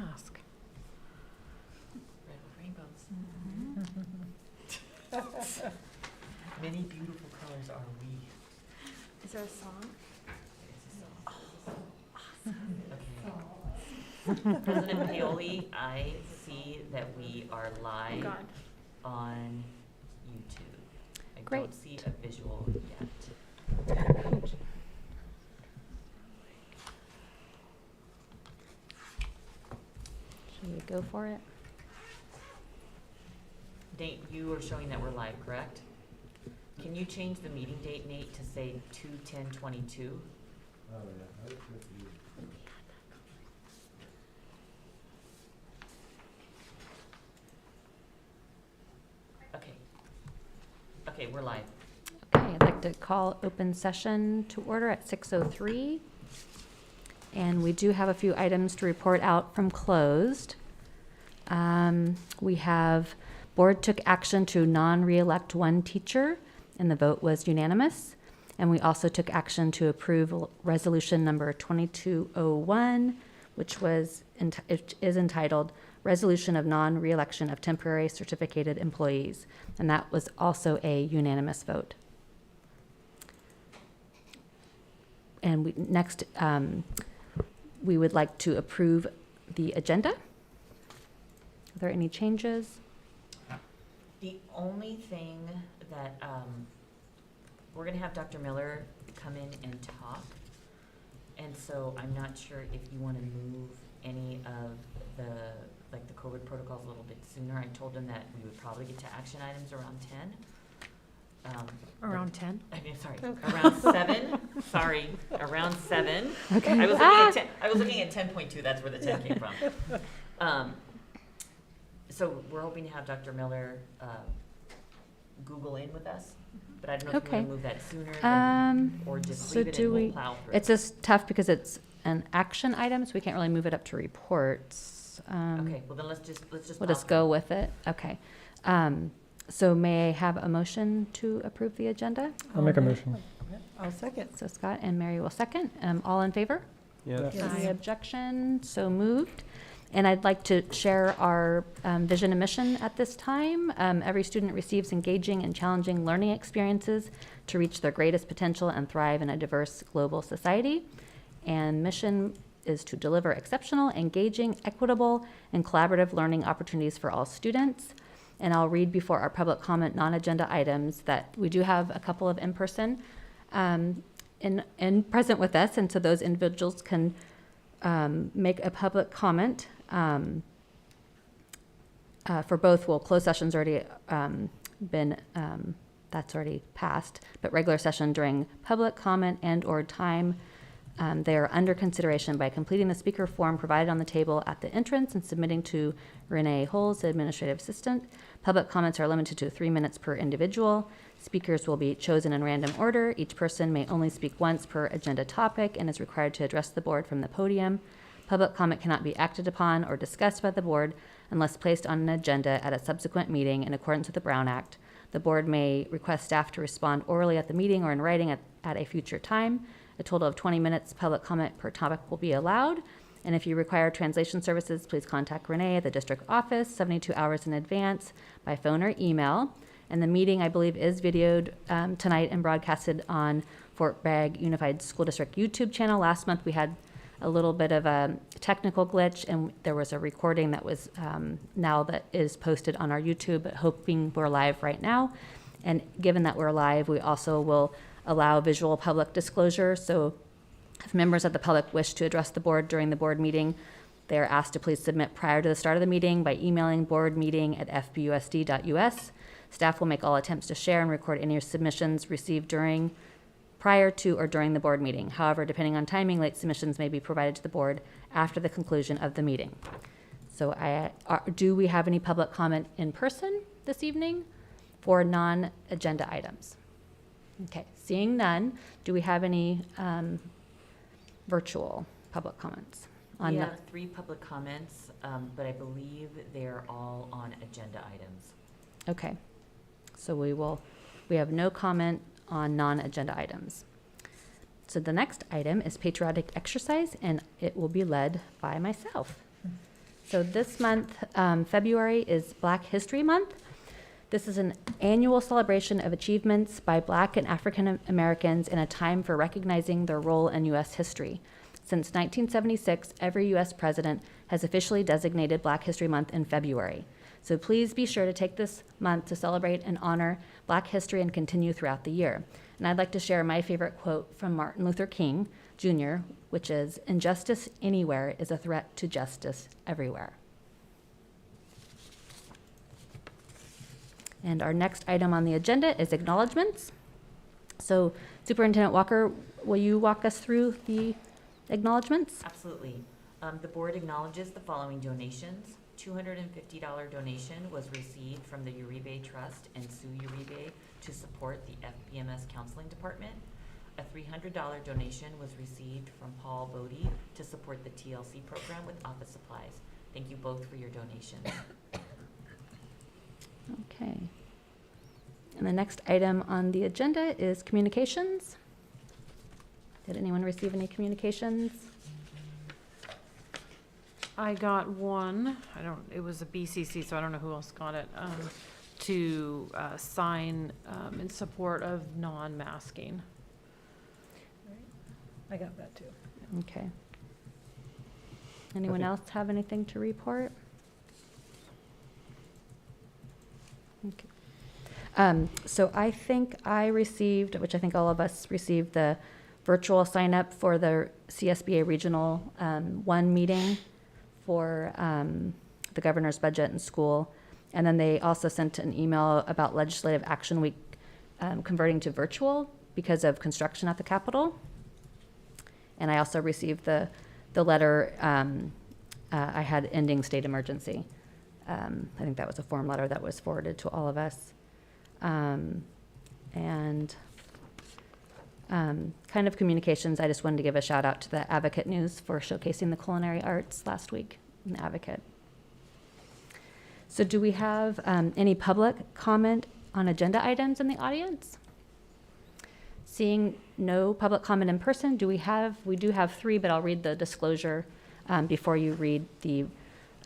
mask. Red with rainbows. Many beautiful colors are we. Is there a song? Okay. President Paoli, I see that we are live God. on YouTube. I Great. don't see a visual yet. Should we go for it? Nate, you are showing that we're live, correct? Can you change the meeting date, Nate, to say 2/10/22? Oh, yeah, that's good for you. Okay. Okay, we're live. Okay, I'd like to call open session to order at 6:03. And we do have a few items to report out from closed. We have board took action to non-reelect one teacher, and the vote was unanimous. And we also took action to approve resolution number 2201, which was it is entitled Resolution of Non-Reelection of Temporary Certificated Employees. And that was also a unanimous vote. And next, we would like to approve the agenda. Are there any changes? The only thing that, we're gonna have Dr. Miller come in and talk. And so I'm not sure if you wanna move any of the, like the COVID protocols a little bit sooner. I told him that we would probably get to action items around 10. Around 10? I mean, sorry, around 7, sorry, around 7. Okay. I was looking at 10.2, that's where the 10 came from. So we're hoping to have Dr. Miller Google in with us, but I don't know if you Okay. want to move that sooner than, or just So leave it do and we'll we, plow through. it's just tough because it's an action item, so we can't really move it up to reports. Okay, well then let's just We'll plow just through. go with it, okay. So may I have a motion to approve the agenda? I'll make a motion. I'll second. So Scott and Mary will second. All in favor? Yes. Yes. Any objection? So moved. And I'd like to share our vision and mission at this time. Every student receives engaging and challenging learning experiences to reach their greatest potential and thrive in a diverse global society. And mission is to deliver exceptional, engaging, equitable, and collaborative learning opportunities for all students. And I'll read before our public comment non-agenda items that we do have a couple of in-person in present with us, and so those individuals can make a public comment. For both, well, closed session's already been, that's already passed, but regular session during public comment and or time, they are under consideration by completing the speaker form provided on the table at the entrance and submitting to Renee Holes, the administrative assistant. Public comments are limited to 3 minutes per individual. Speakers will be chosen in random order. Each person may only speak once per agenda topic and is required to address the board from the podium. Public comment cannot be acted upon or discussed by the board unless placed on an agenda at a subsequent meeting in accordance with the Brown Act. The board may request staff to respond orally at the meeting or in writing at a future time. A total of 20 minutes public comment per topic will be allowed. And if you require translation services, please contact Renee at the district office 72 hours in advance by phone or email. And the meeting, I believe, is videoed tonight and broadcasted on Fort Bragg Unified School District YouTube channel. Last month, we had a little bit of a technical glitch, and there was a recording that was now that is posted on our YouTube, but hoping we're live right now. And given that we're live, we also will allow visual public disclosure. So if members of the public wish to address the board during the board meeting, they are asked to please submit prior to the start of the meeting by emailing boardmeeting@fbusd.us. Staff will make all attempts to share and record any submissions received prior to or during the board meeting. However, depending on timing, late submissions may be provided to the board after the conclusion of the meeting. So do we have any public comment in person this evening for non-agenda items? Okay, seeing none, do we have any virtual public comments? We have 3 public comments, but I believe they're all on agenda items. Okay, so we have no comment on non-agenda items. So the next item is patriotic exercise, and it will be led by myself. So this month, February, is Black History Month. This is an annual celebration of achievements by Black and African Americans in a time for recognizing their role in U.S. history. Since 1976, every U.S. president has officially designated Black History Month in February. So please be sure to take this month to celebrate and honor Black history and continue throughout the year. And I'd like to share my favorite quote from Martin Luther King Jr., which is, "Injustice anywhere is a threat to justice everywhere." And our next item on the agenda is acknowledgements. So Superintendent Walker, will you walk us through the acknowledgements? Absolutely. The board acknowledges the following donations. $250 donation was received from the Uribe Trust and Sue Uribe to support the FBMS Counseling Department. A $300 donation was received from Paul Bodie to support the TLC program with office supplies. Thank you both for your donations. Okay. And the next item on the agenda is communications. Did anyone receive any communications? I got one, it was a BCC, so I don't know who else got it, to sign in support of non-masking. I got that too. Okay. Anyone else have anything to report? Okay. So I think I received, which I think all of us received, the virtual sign up for the CSBA Regional 1 meeting for the governor's budget and school. And then they also sent an email about Legislative Action Week converting to virtual because of construction at the Capitol. And I also received the letter I had ending state emergency. I think that was a form letter that was forwarded to all of us. Kind of communications, I just wanted to give a shout out to the Advocate News for showcasing the culinary arts last week in the Advocate. So do we have any public comment on agenda items in the audience? Seeing no public comment in person, we do have 3, but I'll read the disclosure before you read the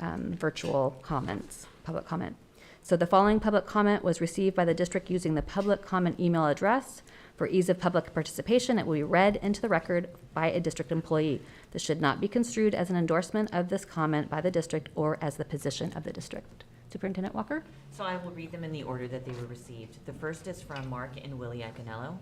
virtual comments, public comment. So the following public comment was received by the district using the public comment email address. For ease of public participation, it will be read into the record by a district employee. This should not be construed as an endorsement of this comment by the district or as the position of the district. Superintendent Walker? So I will read them in the order that they were received. The first is from Mark and Willie Iaconello.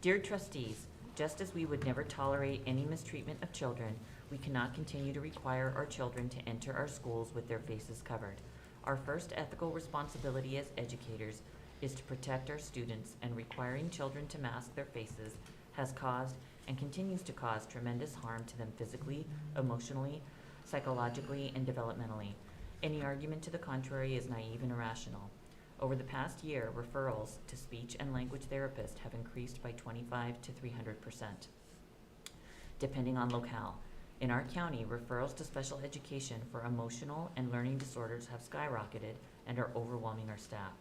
Dear trustees, just as we would never tolerate any mistreatment of children, we cannot continue to require our children to enter our schools with their faces covered. Our first ethical responsibility as educators is to protect our students, and requiring children to mask their faces has caused and continues to cause tremendous harm to them physically, emotionally, psychologically, and developmentally. Any argument to the contrary is naive and irrational. Over the past year, referrals to speech and language therapists have increased by 25 to 300%, depending on locale. In our county, referrals to special education for emotional and learning disorders have skyrocketed and are overwhelming our staff.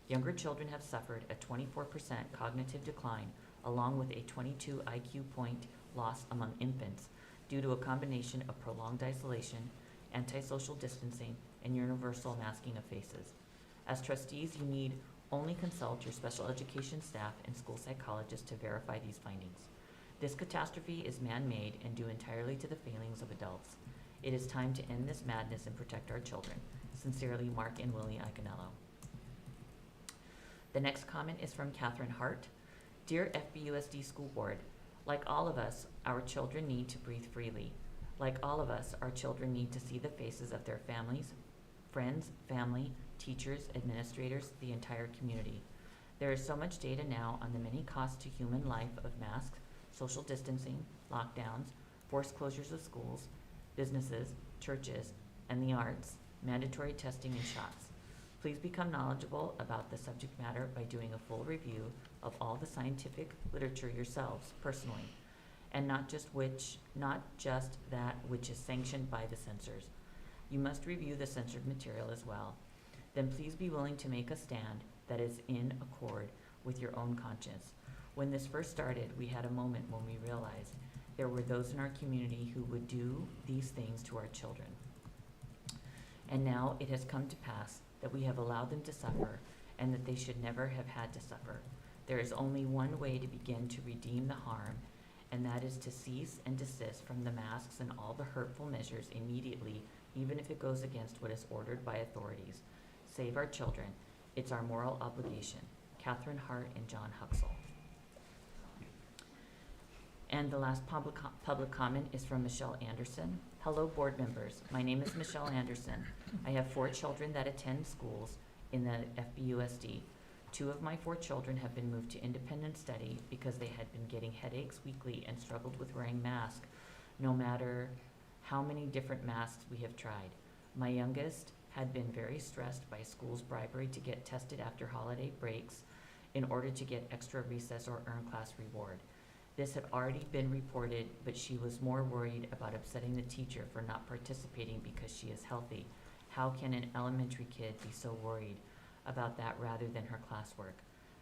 Younger children have suffered a 24% cognitive decline, along with a 22 IQ point loss among infants due to a combination of prolonged isolation, antisocial distancing, and universal masking of faces. As trustees, you need only consult your special education staff and school psychologists to verify these findings. This catastrophe is man-made and due entirely to the failings of adults. It is time to end this madness and protect our children. Sincerely, Mark and Willie Iaconello. The next comment is from Catherine Hart. Dear FBUSD School Board, like all of us, our children need to breathe freely. Like all of us, our children need to see the faces of their families, friends, family, teachers, administrators, the entire community. There is so much data now on the many costs to human life of masks, social distancing, lockdowns, forced closures of schools, businesses, churches, and the arts, mandatory testing and shots. Please become knowledgeable about the subject matter by doing a full review of all the scientific literature yourselves personally, and not just that which is sanctioned by the censors. You must review the censored material as well. Then please be willing to make a stand that is in accord with your own conscience. When this first started, we had a moment when we realized there were those in our community who would do these things to our children. And now it has come to pass that we have allowed them to suffer, and that they should never have had to suffer. There is only one way to begin to redeem the harm, and that is to cease and desist from the masks and all the hurtful measures immediately, even if it goes against what is ordered by authorities. Save our children. It's our moral obligation. Catherine Hart and John Huxell. And the last public comment is from Michelle Anderson. Hello, board members. My name is Michelle Anderson. I have 4 children that attend schools in the FBUSD. 2 of my 4 children have been moved to independent study because they had been getting headaches weekly and struggled with wearing masks, no matter how many different masks we have tried. My youngest had been very stressed by school's bribery to get tested after holiday breaks in order to get extra recess or earn class reward. This had already been reported, but she was more worried about upsetting the teacher for not participating because she is healthy. How can an elementary kid be so worried about that rather than her classwork?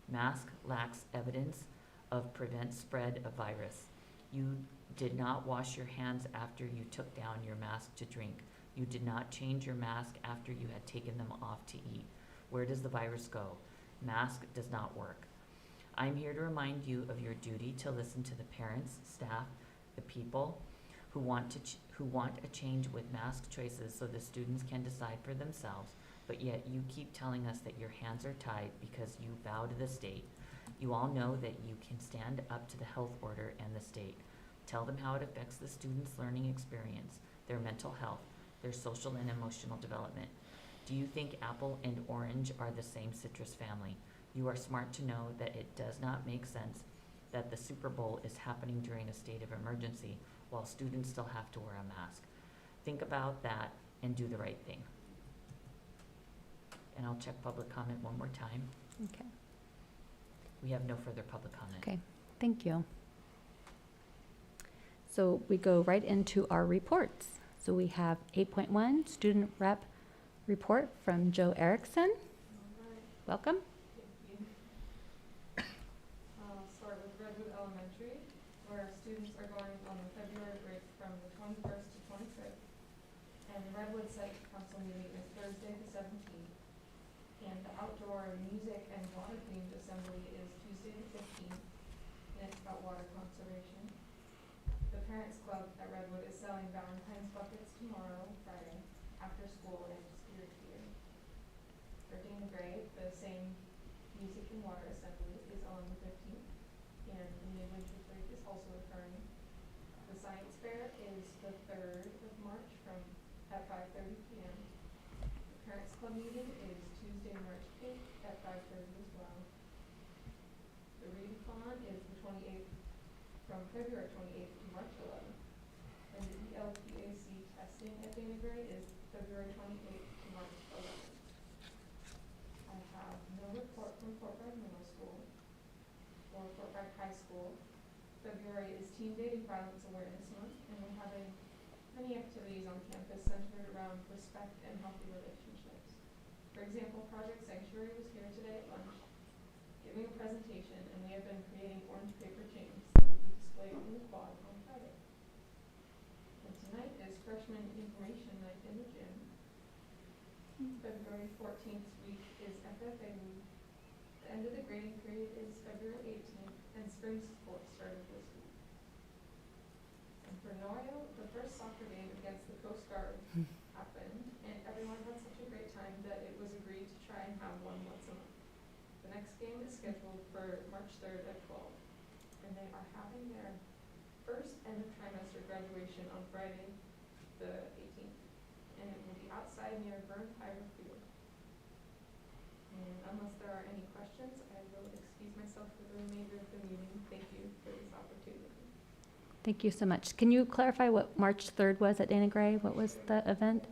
Mask lacks evidence of prevent spread of virus. You did not wash your hands after you took down your mask to drink. You did not change your mask after you had taken them off to eat. Where does the virus go? Mask does not work. I'm here to remind you of your duty to listen to the parents, staff, the people who want a change with mask choices so the students can decide for themselves, but yet you keep telling us that your hands are tied because you bow to the state. You all know that you can stand up to the health order and the state. Tell them how it affects the students' learning experience, their mental health, their social and emotional development. Do you think apple and orange are the same citrus family? You are smart to know that it does not make sense that the Super Bowl is happening during a state of emergency while students still have to wear a mask. Think about that and do the right thing. And I'll check public comment one more time. Okay. We have no further public comment. Okay, thank you. So we go right into our reports. So we have 8.1, Student Rep Report from Joe Erickson. Welcome. I'll start with Redwood Elementary, where our students are going on the February break from the 21st to 25th. And the Redwood Site Council meeting is Thursday the 17th. And the outdoor music and water themed assembly is Tuesday the 15th. And it's about water conservation. The Parents Club at Redwood is selling Valentine's buckets tomorrow, Friday, after school and spirit here. For Dana Gray, the same music and water assembly is on the 15th, and the midwinter break is also occurring. The science fair is the 3rd of March at 5:30 p.m. The Parents Club meeting is Tuesday, March 8th at 5:30 as well. The readathon is the 28th, from February 28th to March 11th. And the ELPAC testing at Dana Gray is February 28th to March 11th. I have no report from Fort Bragg Middle School or Fort Bragg High School. February is Teen Dating Violence Awareness Month, and we're having many activities on campus centered around respect and healthy relationships. For example, Project Sanctuary was here today at lunch, giving a presentation, and we have been creating orange paper chains that will be displayed in the quad on Friday. And tonight is Freshman Information Night in the gym. February 14th week is FFA week. The end of the grading period is February 18th, and spring sports started this week. And for Noyo, the first soccer game against the Coast Guard happened, and everyone had such a great time that it was agreed to try and have one once a month. The next game is scheduled for March 3rd at 12, and they are having their first end of trimester graduation on Friday, the 18th. And it will be outside near Burn Pyre Field. And unless there are any questions, I will excuse myself for the remainder of the meeting. Thank you for this opportunity. Thank you so much. Can you clarify what March 3rd was at Dana Gray? What was the event?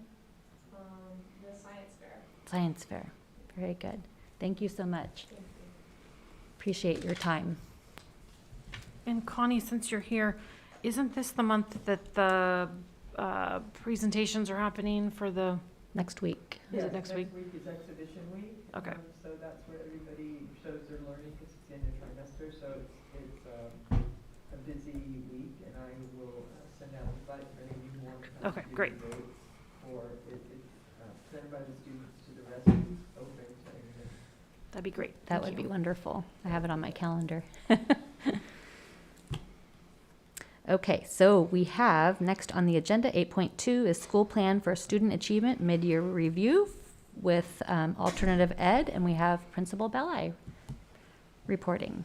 The science fair. Science fair. Very good. Thank you so much. Thank you. Appreciate your time. And Connie, since you're here, isn't this the month that the presentations are happening for the, Next week. is it next week? Next week is exhibition week. Okay. So that's where everybody shows their learning because it's the end of trimester. So it's a busy week, and I will send out invites for any of you who want to come Okay, to great. the dates for it. It's sent by the students to the rescue, open to everything. That'd be great. That Thank would you. be wonderful. I have it on my calendar. Okay, so we have next on the agenda, 8.2 is school plan for student achievement mid-year review with alternative ed, and we have Principal Belli reporting.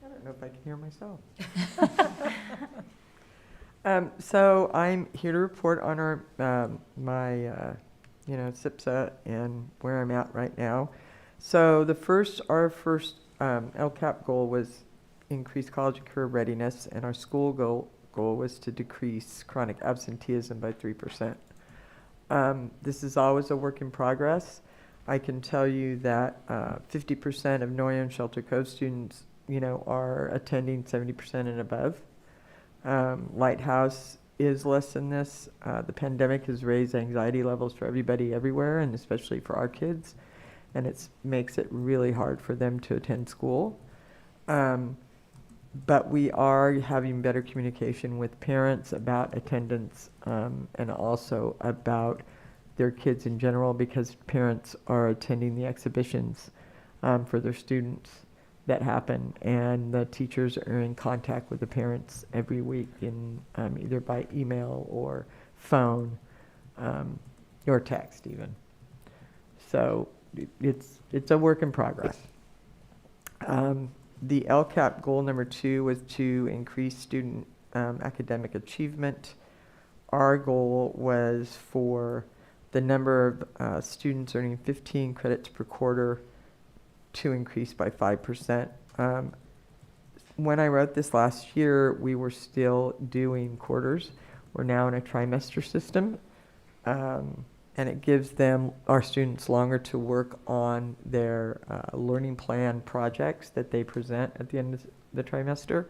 I don't know if I can hear myself. So I'm here to report on our my SIPSA and where I'm at right now. So our first Lcap goal was increase college and career readiness, and our school goal was to decrease chronic absenteeism by 3%. This is always a work in progress. I can tell you that 50% of Noyo and Shelter Cove students, are attending 70% and above. Lighthouse is less than this. The pandemic has raised anxiety levels for everybody everywhere, and especially for our kids, and it makes it really hard for them to attend school. But we are having better communication with parents about attendance and also about their kids in general, because parents are attending the exhibitions for their students that happen, and the teachers are in contact with the parents every week in either by email or phone or text even. So it's a work in progress. The Lcap goal number 2 was to increase student academic achievement. Our goal was for the number of students earning 15 credits per quarter to increase by 5%. When I wrote this last year, we were still doing quarters. We're now in a trimester system, and it gives our students, longer to work on their learning plan projects that they present at the end of the trimester.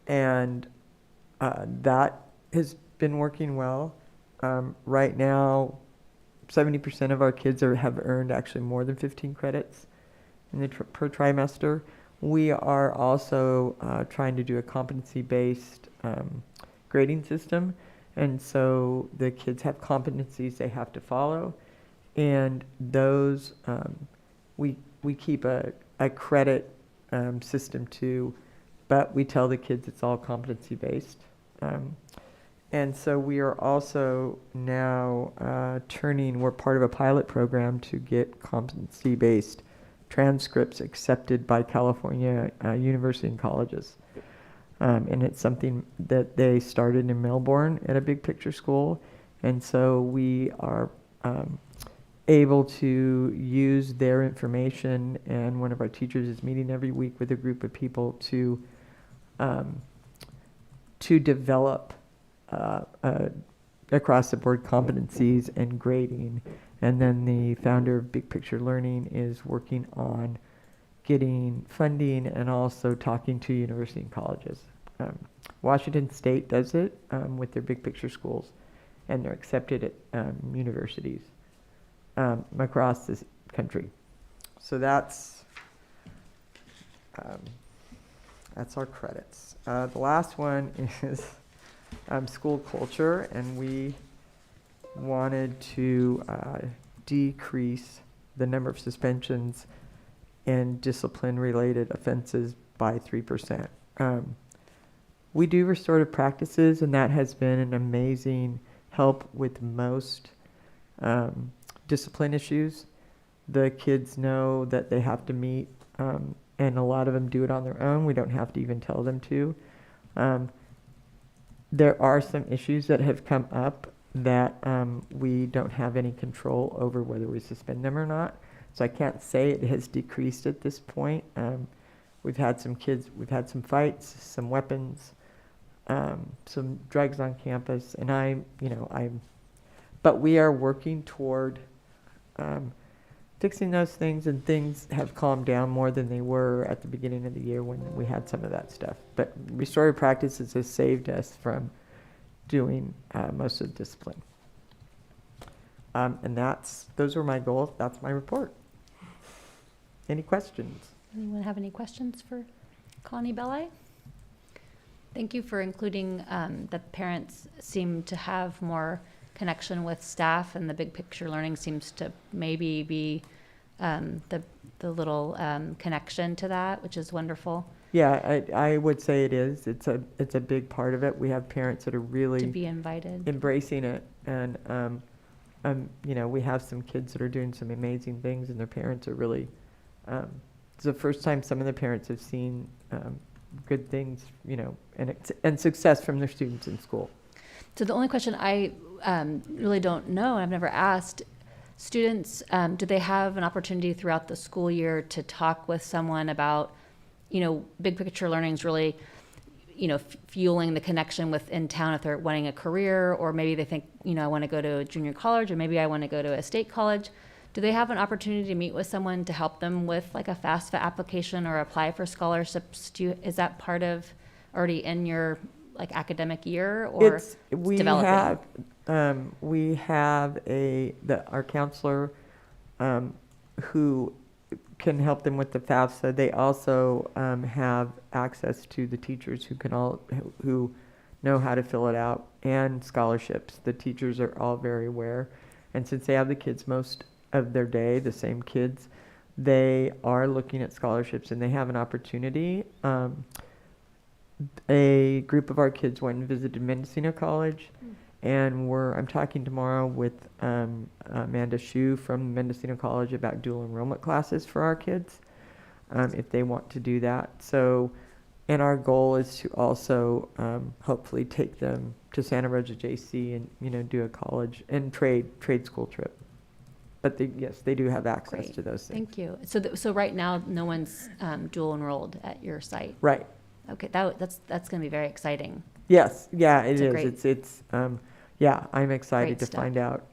And that has been working well. Right now, 70% of our kids have earned actually more than 15 credits in the per trimester. We are also trying to do a competency-based grading system, and so the kids have competencies they have to follow, and those we keep a credit system too, but we tell the kids it's all competency-based. And so we are also now we're part of a pilot program to get competency-based transcripts accepted by California university and colleges. And it's something that they started in Melbourne at a big picture school. And so we are able to use their information, and one of our teachers is meeting every week with a group of people to develop across the board competencies and grading. And then the founder of Big Picture Learning is working on getting funding and also talking to university and colleges. Washington State does it with their Big Picture schools, and they're accepted at universities across this country. So that's our credits. The last one is school culture, and we wanted to decrease the number of suspensions and discipline-related offenses by 3%. We do restorative practices, and that has been an amazing help with most discipline issues. The kids know that they have to meet, and a lot of them do it on their own. We don't have to even tell them to. There are some issues that have come up that we don't have any control over whether we suspend them or not. So I can't say it has decreased at this point. We've had some fights, some weapons, some drugs on campus, and but we are working toward fixing those things, and things have calmed down more than they were at the beginning of the year when we had some of that stuff. But restorative practices has saved us from doing most of the discipline. And those are my goals. That's my report. Any questions? Anyone have any questions for Connie Belli? Thank you for including that parents seem to have more connection with staff, and the big picture learning seems to maybe be the little connection to that, which is wonderful Yeah, I would say it is. It's a big part of it. We have parents that are to really be invited. embracing it, and you know, we have some kids that are doing some amazing things, and their parents are really. It's the first time some of the parents have seen good things, you know, and success from their students in school. So the only question I really don't know, and I've never asked, students, do they have an opportunity throughout the school year to talk with someone about, you know, big picture learning is really, you know, fueling the connection within town if they're wanting a career, or maybe they think, you know, I want to go to a junior college, or maybe I want to go to a state college. Do they have an opportunity to meet with someone to help them with like a FAFSA application or apply for scholarships? Is that part of already in your like academic year, or We developing? have our counselor who can help them with the FAFSA. They also have access to the teachers who know how to fill it out, and scholarships. The teachers are all very aware, and since they have the kids most of their day, the same kids, they are looking at scholarships, and they have an opportunity. A group of our kids went and visited Mendocino College, and I'm talking tomorrow with Amanda Shue from Mendocino College about dual enrollment classes for our kids, if they want to do that. So, and our goal is to also hopefully take them to Santa Rosa JC and, you know, do a college and trade school trip. But yes, they do have access Great. to those things. Thank you. So right now, no one's dual enrolled at your site. Right. Okay, that's going to be very exciting. Yes. Yeah, it It's a is. great- It's yeah, I'm excited Great to step. find out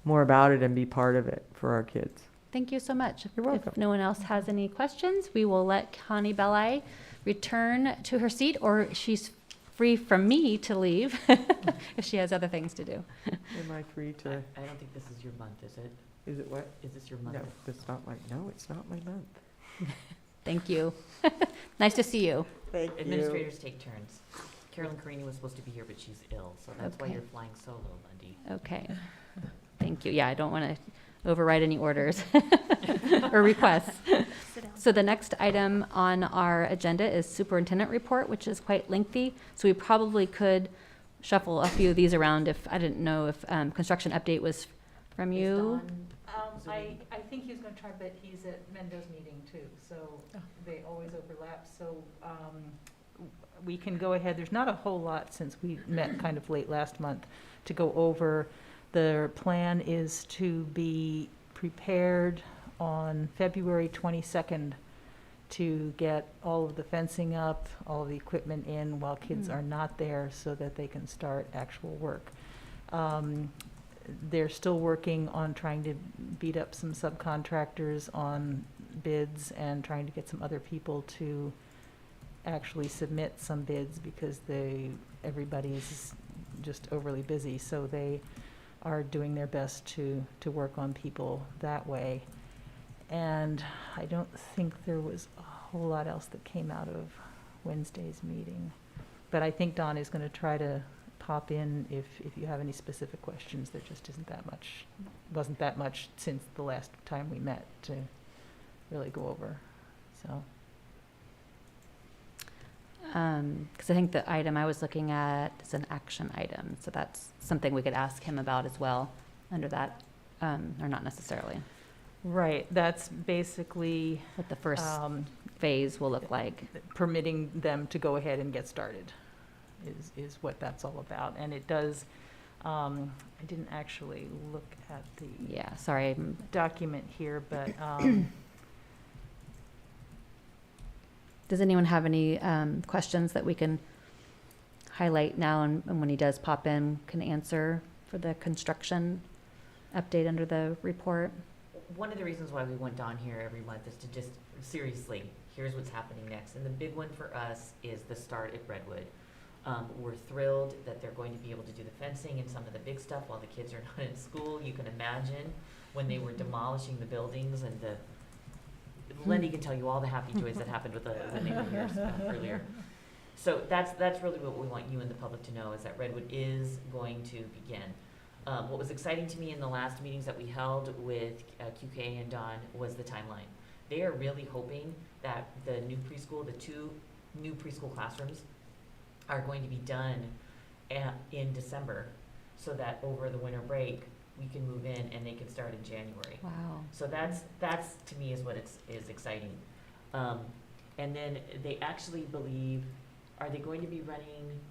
more about it and be part of it for our kids. Thank you so much. You're welcome. If no one else has any questions, we will let Connie Belli return to her seat, or she's free from me to leave if she has other things to do. Am I free I to? I don't think this is your month, is it? Is it what? Is this your month? No, that's not my. No, it's not my month. Thank you. Nice to see you. Thank Administrators take turns. Carolyn Carini was supposed to be here, but she's ill, so that's why Okay. you're flying solo, Lundy. Okay. Thank you. Yeah, I don't want to override any orders or requests. So the next item on our agenda is Superintendent Report, which is quite lengthy. So we probably could shuffle a few of these around if, I didn't know if construction update was from Is you. Dawn I think he was gonna try, but he's at Mendo's meeting too, so they always overlap, so, we can go ahead, there's not a whole lot since we met kind of late last month to go over. The plan is to be prepared on February 22nd to get all of the fencing up, all of the equipment in while kids are not there, so that they can start actual work. They're still working on trying to beat up some subcontractors on bids and trying to get some other people to actually submit some bids, because everybody's just overly busy. So they are doing their best to work on people that way. And I don't think there was a whole lot else that came out of Wednesday's meeting. But I think Dawn is going to try to pop in if you have any specific questions. There just wasn't that much since the last time we met to really go over, so. Because I think the item I was looking at is an action item, so that's something we could ask him about as well under that, or not necessarily, Right, that's basically what the first phase will look like. permitting them to go ahead and get started is what that's all about. And it does, I didn't actually look at the Yeah, sorry. document here, but Does anyone have any questions that we can highlight now, and when he does pop in, can answer for the construction update under the report? One of the reasons why we want Dawn here every month is to just, seriously, here's what's happening next. And the big one for us is the start at Redwood. We're thrilled that they're going to be able to do the fencing and some of the big stuff while the kids are not in school. You can imagine when they were demolishing the buildings and Lenny can tell you all the happy joys that happened with the neighbor years earlier. So that's really what we want you and the public to know, is that Redwood is going to begin. What was exciting to me in the last meetings that we held with QK and Don was the timeline. They are really hoping that the new preschool, the 2 new preschool classrooms, are going to be done in December, so that over the winter break, we can move in and they can start in January. Wow. So that's to me is what is exciting. And then they actually believe, are they going to be running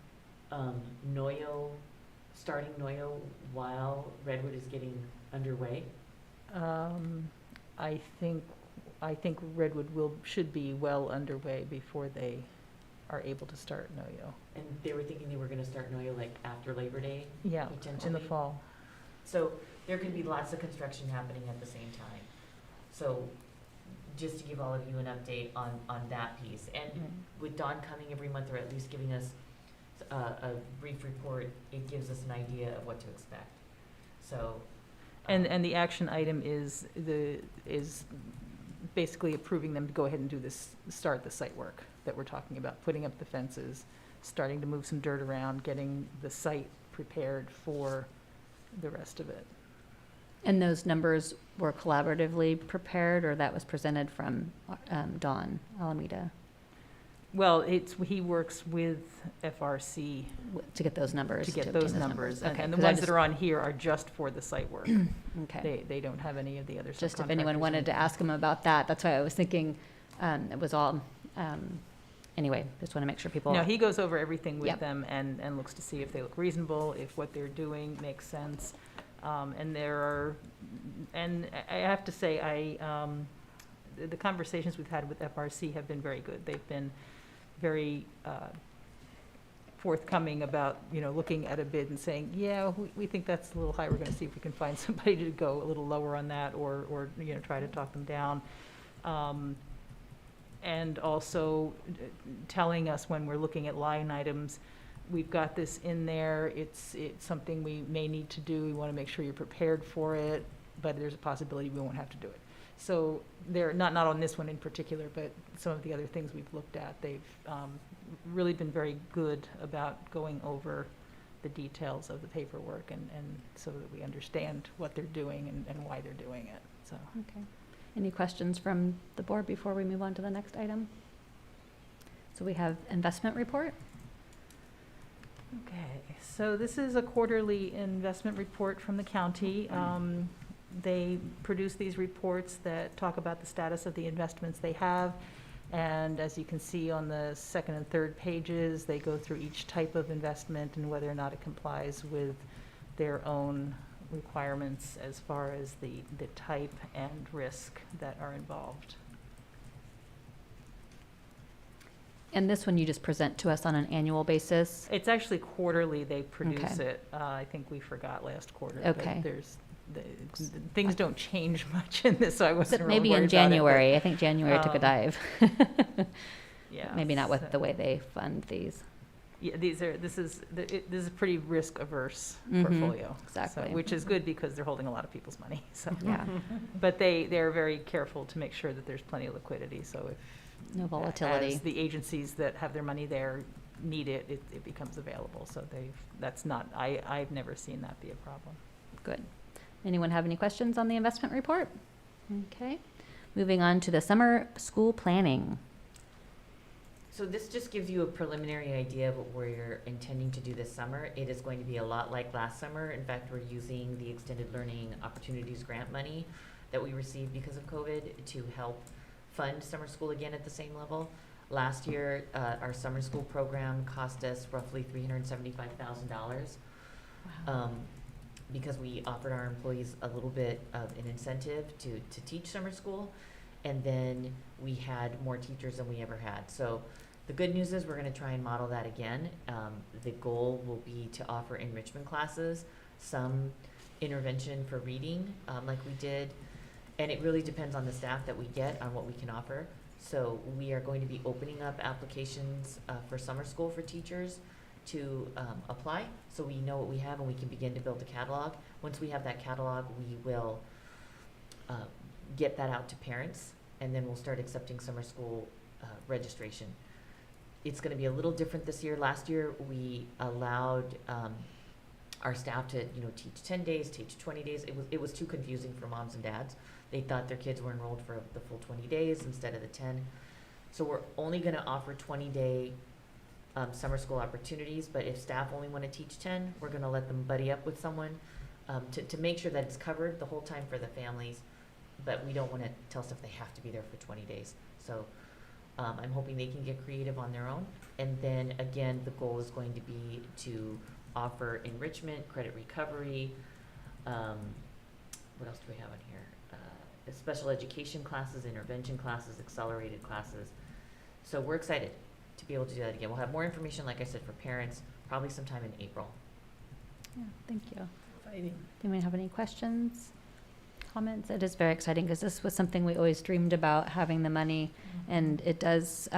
starting Noyo while Redwood is getting underway? I think Redwood should be well underway before they are able to start Noyo. And they were thinking they were gonna start Noyo like after Labor Day? Yeah, in the Potentially. fall. So there could be lots of construction happening at the same time. So just to give all of you an update on that piece. And with Dawn coming every month, or at least giving us a brief report, it gives us an idea of what to expect. So. And the action item is basically approving them to go ahead and start the site work that we're talking about, putting up the fences, starting to move some dirt around, getting the site prepared for the rest of it. And those numbers were collaboratively prepared, or that was presented from Dawn Alameda Well, he works with FRC to get those numbers? to get obtain those numbers. Okay, And the 'cause I ones that just- are on here are just for the site work. Okay. They don't have any of the other subcontractors. Just if anyone wanted to ask him about that, that's why I was thinking it was all, anyway, just want to make sure people. No, he goes over everything with Yep. them and looks to see if they look reasonable, if what they're doing makes sense. And I have to say, the conversations we've had with FRC have been very good. They've been very forthcoming about, looking at a bid and saying, yeah, we think that's a little high. We're going to see if we can find somebody to go a little lower on that, or try to talk them down. And also telling us when we're looking at line items, we've got this in there, it's something we may need to do, we want to make sure you're prepared for it, but there's a possibility we won't have to do it. So they're not on this one in particular, but some of the other things we've looked at, they've really been very good about going over the details of the paperwork and so that we understand what they're doing and why they're doing it, so. Okay. Any questions from the board before we move on to the next item? So we have investment report. Okay, so this is a quarterly investment report from the county. They produce these reports that talk about the status of the investments they have. And as you can see on the second and third pages, they go through each type of investment and whether or not it complies with their own requirements as far as the type and risk that are involved. And this one you just present to us on an annual basis? It's actually quarterly they produce Okay. it. I think we forgot last quarter. Okay. But things don't change much in this, so I wasn't really Maybe worried in about it, but, January. I think January took a dive. yeah, Maybe not with so- the way they fund these. Yeah, this is a pretty risk-averse Mhm, portfolio. exactly. So, which is good because they're holding a lot of people's money, so. Yeah, But they're very careful to make sure that there's plenty of liquidity, so if. no volatility. As the agencies that have their money there need it, it becomes available, so I've never seen that be a problem. Good. Anyone have any questions on the investment report? Okay. Moving on to the summer school planning. So this just gives you a preliminary idea of what we're intending to do this summer. It is going to be a lot like last summer. In fact, we're using the Extended Learning Opportunities Grant money that we received because of COVID to help fund summer school again at the same level. Last year, our summer school program cost us roughly $375,000 because we offered our employees a little bit of an incentive to teach summer school. And then we had more teachers than we ever had. So the good news is we're going to try and model that again. The goal will be to offer enrichment classes, some intervention for reading like we did. And it really depends on the staff that we get on what we can offer. So we are going to be opening up applications for summer school for teachers to apply. So we know what we have and we can begin to build a catalog. Once we have that catalog, we will get that out to parents and then we'll start accepting summer school registration. It's gonna be a little different this year. Last year, we allowed our staff to, teach 10 days, teach 20 days. It was too confusing for moms and dads. They thought their kids were enrolled for the full 20 days instead of the 10. So we're only gonna offer 20-day summer school opportunities, but if staff only wanna teach 10, we're gonna let them buddy up with someone to make sure that it's covered the whole time for the families, but we don't wanna tell staff they have to be there for 20 days. So I'm hoping they can get creative on their own. And then again, the goal is going to be to offer enrichment, credit recovery, what else do we have on here? Special education classes, intervention classes, accelerated classes. So we're excited to be able to do that again. We'll have more information, like I said, for parents, probably sometime in April. Yeah, thank you. Exciting. Anybody have any questions, comments? It is very exciting because this was something we always dreamed about, having the money, and it does,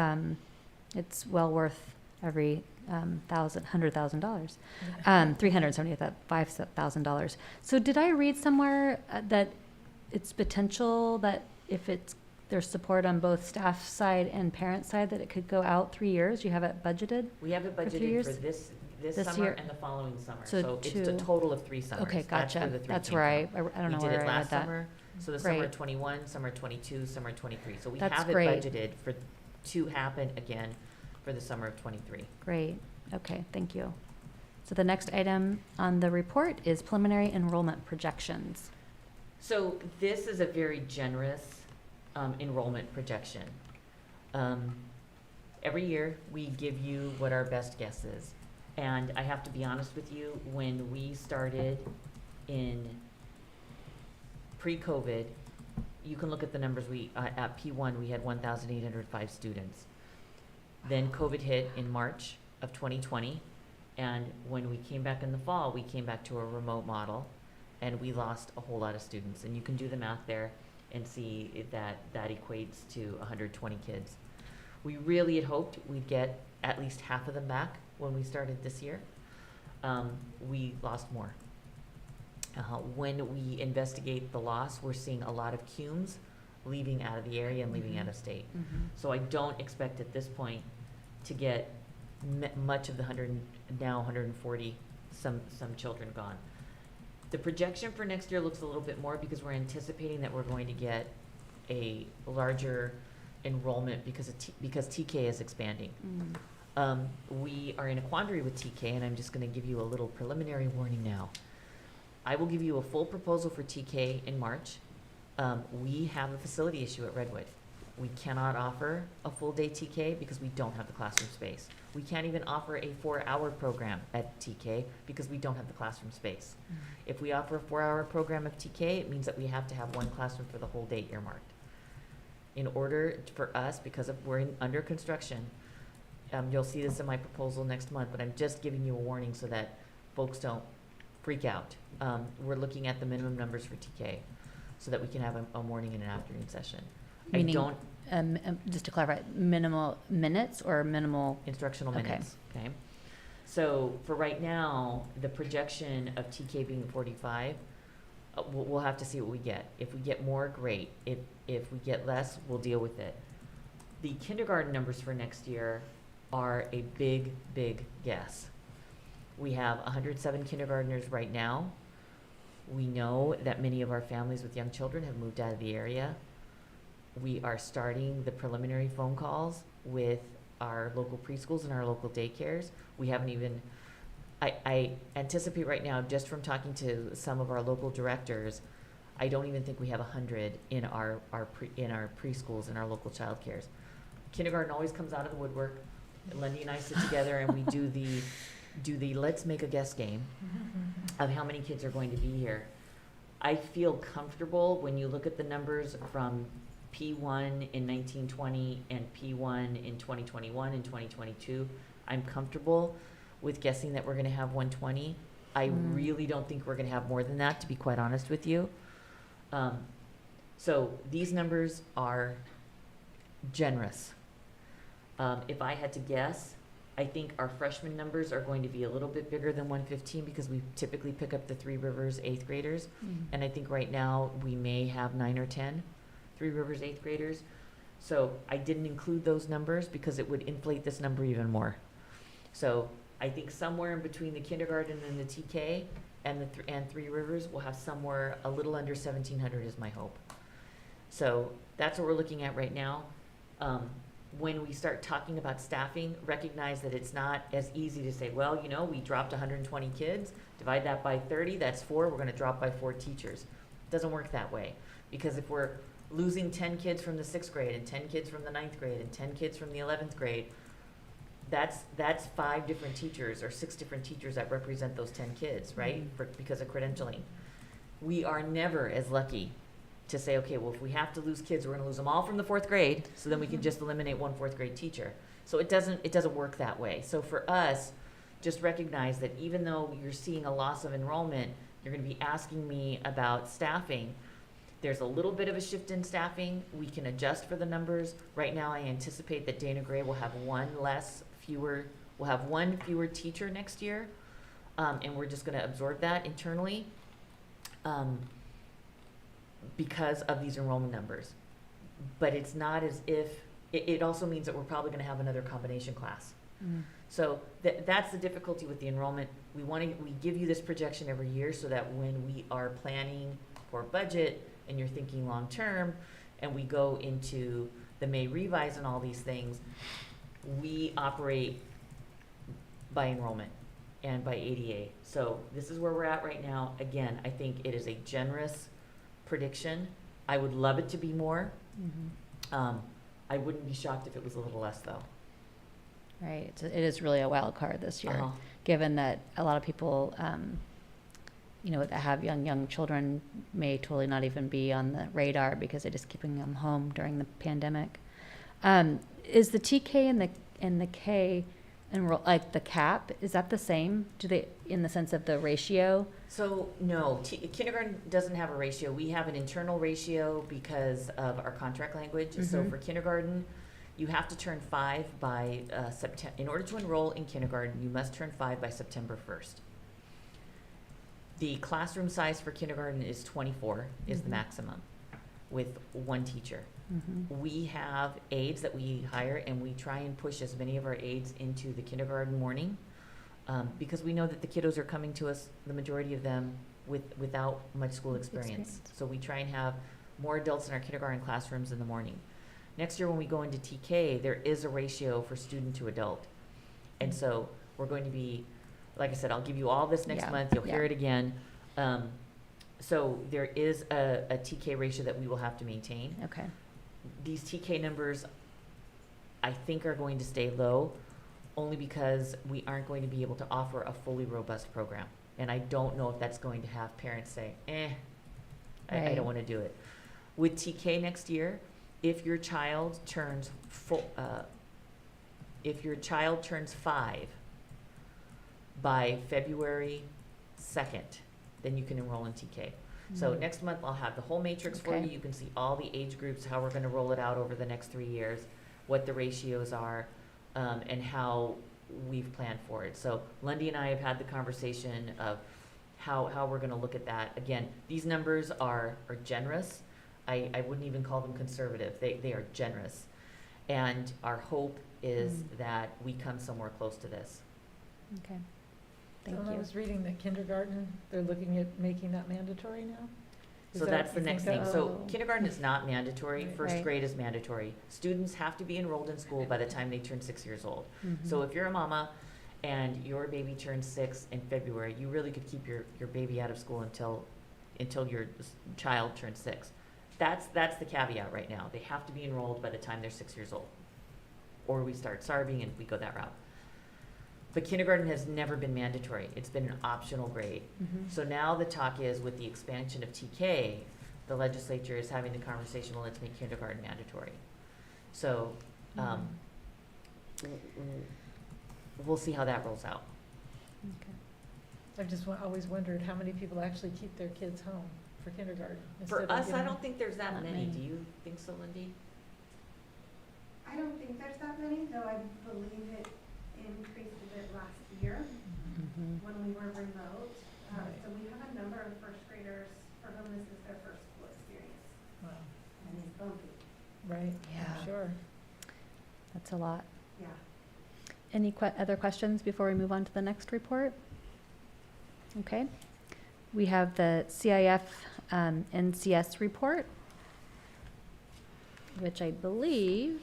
it's well worth every $100,000, $375,000. So did I read somewhere that it's potential that if there's support on both staff side and parent side, that it could go out 3 years? You have it budgeted? We have it For 3 budgeted years? for this This summer year? and the following summer. So So it's a two. total of 3 summers. Okay, That's where gotcha. the three That's came where from. I don't know We did where it I read last that. summer, so the summer Great. 21, summer 22, summer 23. So we That's have it great. budgeted to happen again for the summer of 23. Great, okay, thank you. So the next item on the report is preliminary enrollment projections. So this is a very generous enrollment projection. Every year, we give you what our best guess is. And I have to be honest with you, when we started in pre-COVID, you can look at the numbers, at P1, we had 1,805 students. Then COVID hit in March of 2020, and when we came back in the fall, we came back to a remote model, and we lost a whole lot of students. And you can do the math there and see that equates to 120 kids. We really had hoped we'd get at least half of them back when we started this year. We lost more. When we investigate the loss, we're seeing a lot of CUMES leaving out of the area and leaving out of state. So I don't expect at this point to get much of the 140, some children gone. The projection for next year looks a little bit more because we're anticipating that we're going to get a larger enrollment because TK is expanding. We are in a quandary with TK, and I'm just gonna give you a little preliminary warning now. I will give you a full proposal for TK in March. We have a facility issue at Redwood. We cannot offer a full day TK because we don't have the classroom space. We can't even offer a 4-hour program at TK because we don't have the classroom space. If we offer a 4-hour program of TK, it means that we have to have one classroom for the whole day earmarked. In order for us, because we're under construction, you'll see this in my proposal next month, but I'm just giving you a warning so that folks don't freak out. We're looking at the minimum numbers for TK so that we can have a morning and an afternoon session. Meaning, I don't, just to clarify, minimal minutes or minimal? instructional Okay. minutes, okay? So for right now, the projection of TK being 45, we'll have to see what we get. If we get more, great. If we get less, we'll deal with it. The kindergarten numbers for next year are a big, big guess. We have 107 kindergartners right now. We know that many of our families with young children have moved out of the area. We are starting the preliminary phone calls with our local preschools and our local daycares. We haven't even, I anticipate right now, just from talking to some of our local directors, I don't even think we have 100 in our preschools and our local childcares. Kindergarten always comes out of the woodwork. Lindy and I sit together and we do the let's make a guess game of how many kids are going to be here. I feel comfortable when you look at the numbers from P1 in 1920 and P1 in 2021 and 2022. I'm comfortable with guessing that we're going to have 120. I really don't think we're going to have more than that, to be quite honest with you. So these numbers are generous. If I had to guess, I think our freshman numbers are going to be a little bit bigger than 115 because we typically pick up the Three Rivers 8th graders. And I think right now we may have 9 or 10 Three Rivers eighth graders. So I didn't include those numbers because it would inflate this number even more. So I think somewhere in between the kindergarten and the TK and and Three Rivers, we'll have somewhere a little under 1,700 is my hope. So that's what we're looking at right now. When we start talking about staffing, recognize that it's not as easy to say, well, you know, we dropped 120 kids, divide that by 30, that's 4, we're gonna drop by 4 teachers. It doesn't work that way, because if we're losing 10 kids from the 6th grade and 10 kids from the 9th grade and 10 kids from the 11th grade, that's 5 different teachers or 6 different teachers that represent those 10 kids, right? Because of credentialing. We are never as lucky to say, okay, well, if we have to lose kids, we're gonna lose them all from the 4th grade, so then we can just eliminate 1 4th grade teacher. So it doesn't work that way. So for us, just recognize that even though you're seeing a loss of enrollment, you're gonna be asking me about staffing. There's a little bit of a shift in staffing. We can adjust for the numbers. Right now, I anticipate that Dana Gray will have one fewer teacher next year, and we're just gonna absorb that internally. Because of these enrollment numbers. But it's not as if, it also means that we're probably gonna have another combination class. So that's the difficulty with the enrollment. We give you this projection every year so that when we are planning for budget and you're thinking long-term, and we go into the May revise and all these things, we operate by enrollment and by ADA. So this is where we're at right now. Again, I think it is a generous prediction. I would love it to be more. I wouldn't be shocked if it was a little less, though. Right, it is really a wild card this year, Uh-huh. given that a lot of people, that have young children may totally not even be on the radar because they're just keeping them home during the pandemic. Is the TK and the K like the cap, is that the same? Do they, in the sense of the ratio? So, no, kindergarten doesn't have a ratio. We have an internal ratio because of our contract language. So for kindergarten, you have to turn 5 by September. In order to enroll in kindergarten, you must turn 5 by September 1st. The classroom size for kindergarten is 24, is the maximum, with 1 teacher. We have aides that we hire, and we try and push as many of our aides into the kindergarten morning, because we know that the kiddos are coming to us, the majority of them, without much school experience. So we try and have more adults in our kindergarten classrooms in the morning. Next year, when we go into TK, there is a ratio for student to adult. And so we're going to be, like I said, I'll give you all this next month, you'll hear it again. So there is a TK ratio that we will have to maintain. Okay. These TK numbers, I think, are going to stay low, only because we aren't going to be able to offer a fully robust program. And I don't know if that's going to have parents say, I don't want to do it. With TK next year, if your child turns 5 by February 2nd, then you can enroll in TK. So next month, I'll have the whole matrix for you. You can see all the age groups, how we're gonna roll it out over the next 3 years, what the ratios are, and how we've planned for it. So Lundy and I have had the conversation of how we're gonna look at that. Again, these numbers are generous. I wouldn't even call them conservative. They are generous. And our hope is that we come somewhere close to this. Okay. Thank I you. was reading that kindergarten, they're looking at making that mandatory now? So that's the next thing. So Oh. kindergarten is not mandatory, Right. first Right. grade is mandatory. Students have to be enrolled in school by the time they turn 6 years old. So if you're a mama and your baby turns 6 in February, you really could keep your baby out of school until your child turns 6. That's the caveat right now. They have to be enrolled by the time they're 6 years old. Or we start SARBing and we go that route. But kindergarten has never been mandatory. It's been an optional grade. So now the talk is, with the expansion of TK, the legislature is having the conversation, well, let's make kindergarten mandatory. So, we'll see how that rolls out. I've just always wondered how many people actually keep their kids home for kindergarten. For instead of us, I getting- don't think there's that Not many. many. Do you think so, Lindy? I don't think there's that many, though I believe it increased a bit last year when we were remote. Right. So we have a number of first graders for whom this is their first school experience. Wow. and it's bumpy, Right, Yeah. sure. That's a lot. yeah. Any other questions before we move on to the next report? Okay. We have the CIF NCS report, which I believe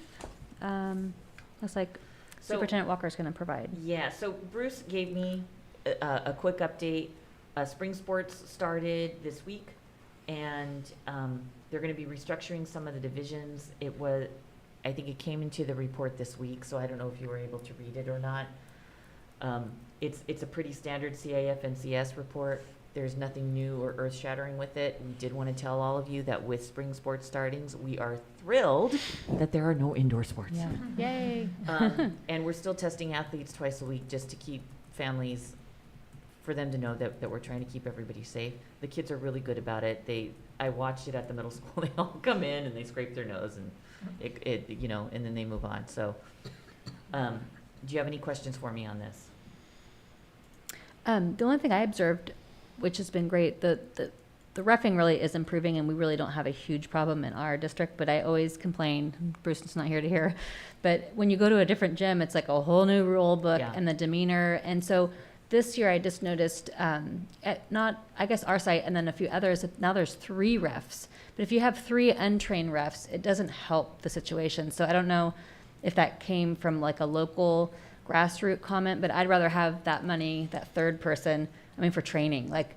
looks like So- Superintendent Walker is going to provide. Yeah, so Bruce gave me a quick update. Spring sports started this week, and they're going to be restructuring some of the divisions. I think it came into the report this week, so I don't know if you were able to read it or not. It's a pretty standard CIF and CS report. There's nothing new or earth-shattering with it. We did want to tell all of you that with spring sports startings, we are thrilled that there are no indoor sports. Yeah. Yay. And we're still testing athletes twice a week just to keep families, for them to know that we're trying to keep everybody safe. The kids are really good about it. I watched it at the middle school. They all come in and they scrape their nose and and then they move on. So, do you have any questions for me on this? The only thing I observed, which has been great, the reffing really is improving, and we really don't have a huge problem in our district. But I always complain, Bruce is not here to hear, but when you go to a different gym, it's like a whole new rule book Yeah. and the demeanor. And so this year, I just noticed I guess our site and then a few others. Now there's 3 refs, but if you have 3 untrained refs, it doesn't help the situation. So I don't know if that came from like a local grassroots comment, but I'd rather have that money, that third person, for training. Like,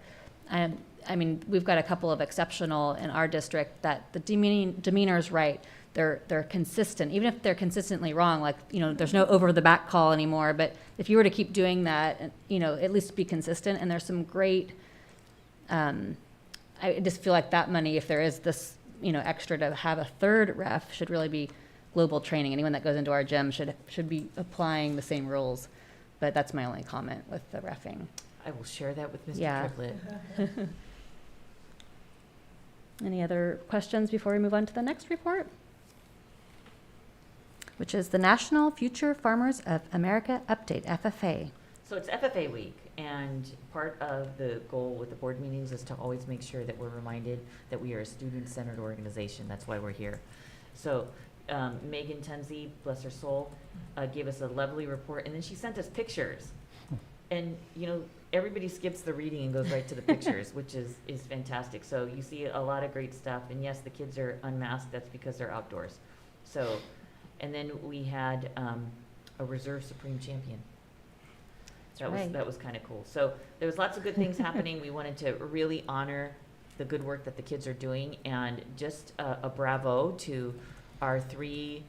I mean, we've got a couple of exceptional in our district that the demeanor is right. They're consistent, even if they're consistently wrong. Like, there's no over the back call anymore. But if you were to keep doing that, at least be consistent. And there's some great. I just feel like that money, if there is this, extra to have a third ref, should really be global training. Anyone that goes into our gym should be applying the same rules. But that's my only comment with the reffing. I will share that with Mr. Yeah. Triplett. Any other questions before we move on to the next report? Which is the National Future Farmers of America Update, FFA. So it's FFA week, and part of the goal with the board meetings is to always make sure that we're reminded that we are a student-centered organization. That's why we're here. So Megan Tunzi, bless her soul, gave us a lovely report, and then she sent us pictures. And, everybody skips the reading and goes right to the pictures, which is fantastic. So you see a lot of great stuff. And yes, the kids are unmasked. That's because they're outdoors. So, and then we had a reserve supreme champion. That was kind of cool. So there was lots of good things happening. We wanted to really honor the good work that the kids are doing, and just a bravo to our 3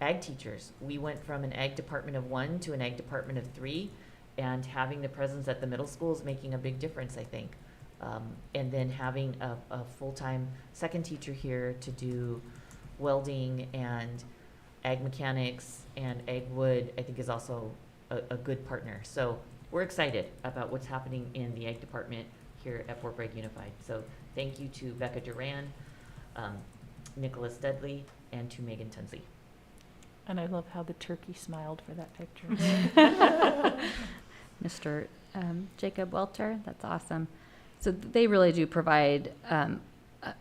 ag teachers. We went from an ag department of 1 to an ag department of 3. And having the presence at the middle school is making a big difference, I think. And then having a full-time second teacher here to do welding and ag mechanics and ag wood, I think is also a good partner. So we're excited about what's happening in the ag department here at Fort Bragg Unified. So thank you to Becca Duran, Nicholas Dudley, and to Megan Tunzi. And I love how the turkey smiled for that picture. Mr. Jacob Welter, that's awesome. So they really do provide an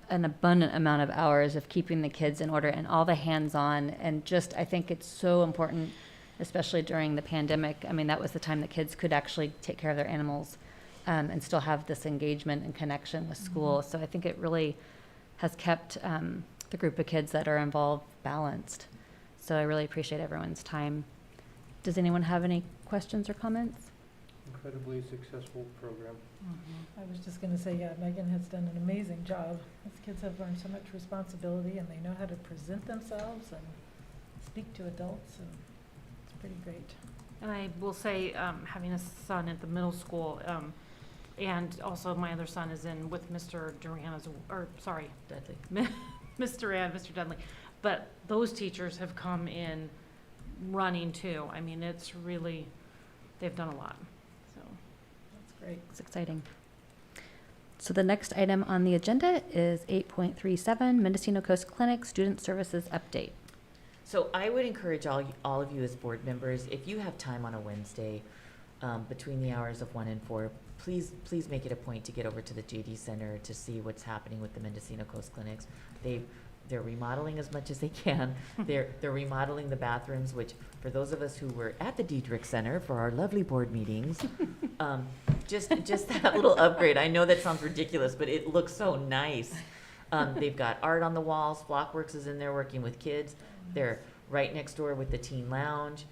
abundant amount of hours of keeping the kids in order and all the hands-on. And just, I think it's so important, especially during the pandemic. That was the time that kids could actually take care of their animals and still have this engagement and connection with school. So I think it really has kept the group of kids that are involved balanced. So I really appreciate everyone's time. Does anyone have any questions or comments? Incredibly successful program. I was just going to say, yeah, Megan has done an amazing job. These kids have learned so much responsibility, and they know how to present themselves and speak to adults, and it's pretty great. And I will say, having a son at the middle school, and also my other son is in with Mr. Duran, Dudley. Mr. Mr. Dudley. But those teachers have come in running too. It's really, they've done a lot. So That's great. It's exciting. So the next item on the agenda is 8.37, Mendocino Coast Clinic Student Services Update. So I would encourage all of you as board members, if you have time on a Wednesday between the hours of 1 and 4, please make it a point to get over to the JD Center to see what's happening with the Mendocino Coast Clinics. They've They're remodeling as much as they can. They're remodeling the bathrooms, which for those of us who were at the Diedrich Center for our lovely board meetings, just that little upgrade. I know that sounds ridiculous, but it looks so nice. They've got art on the walls. Flockworks is in there working with kids. They're right next door with the teen lounge.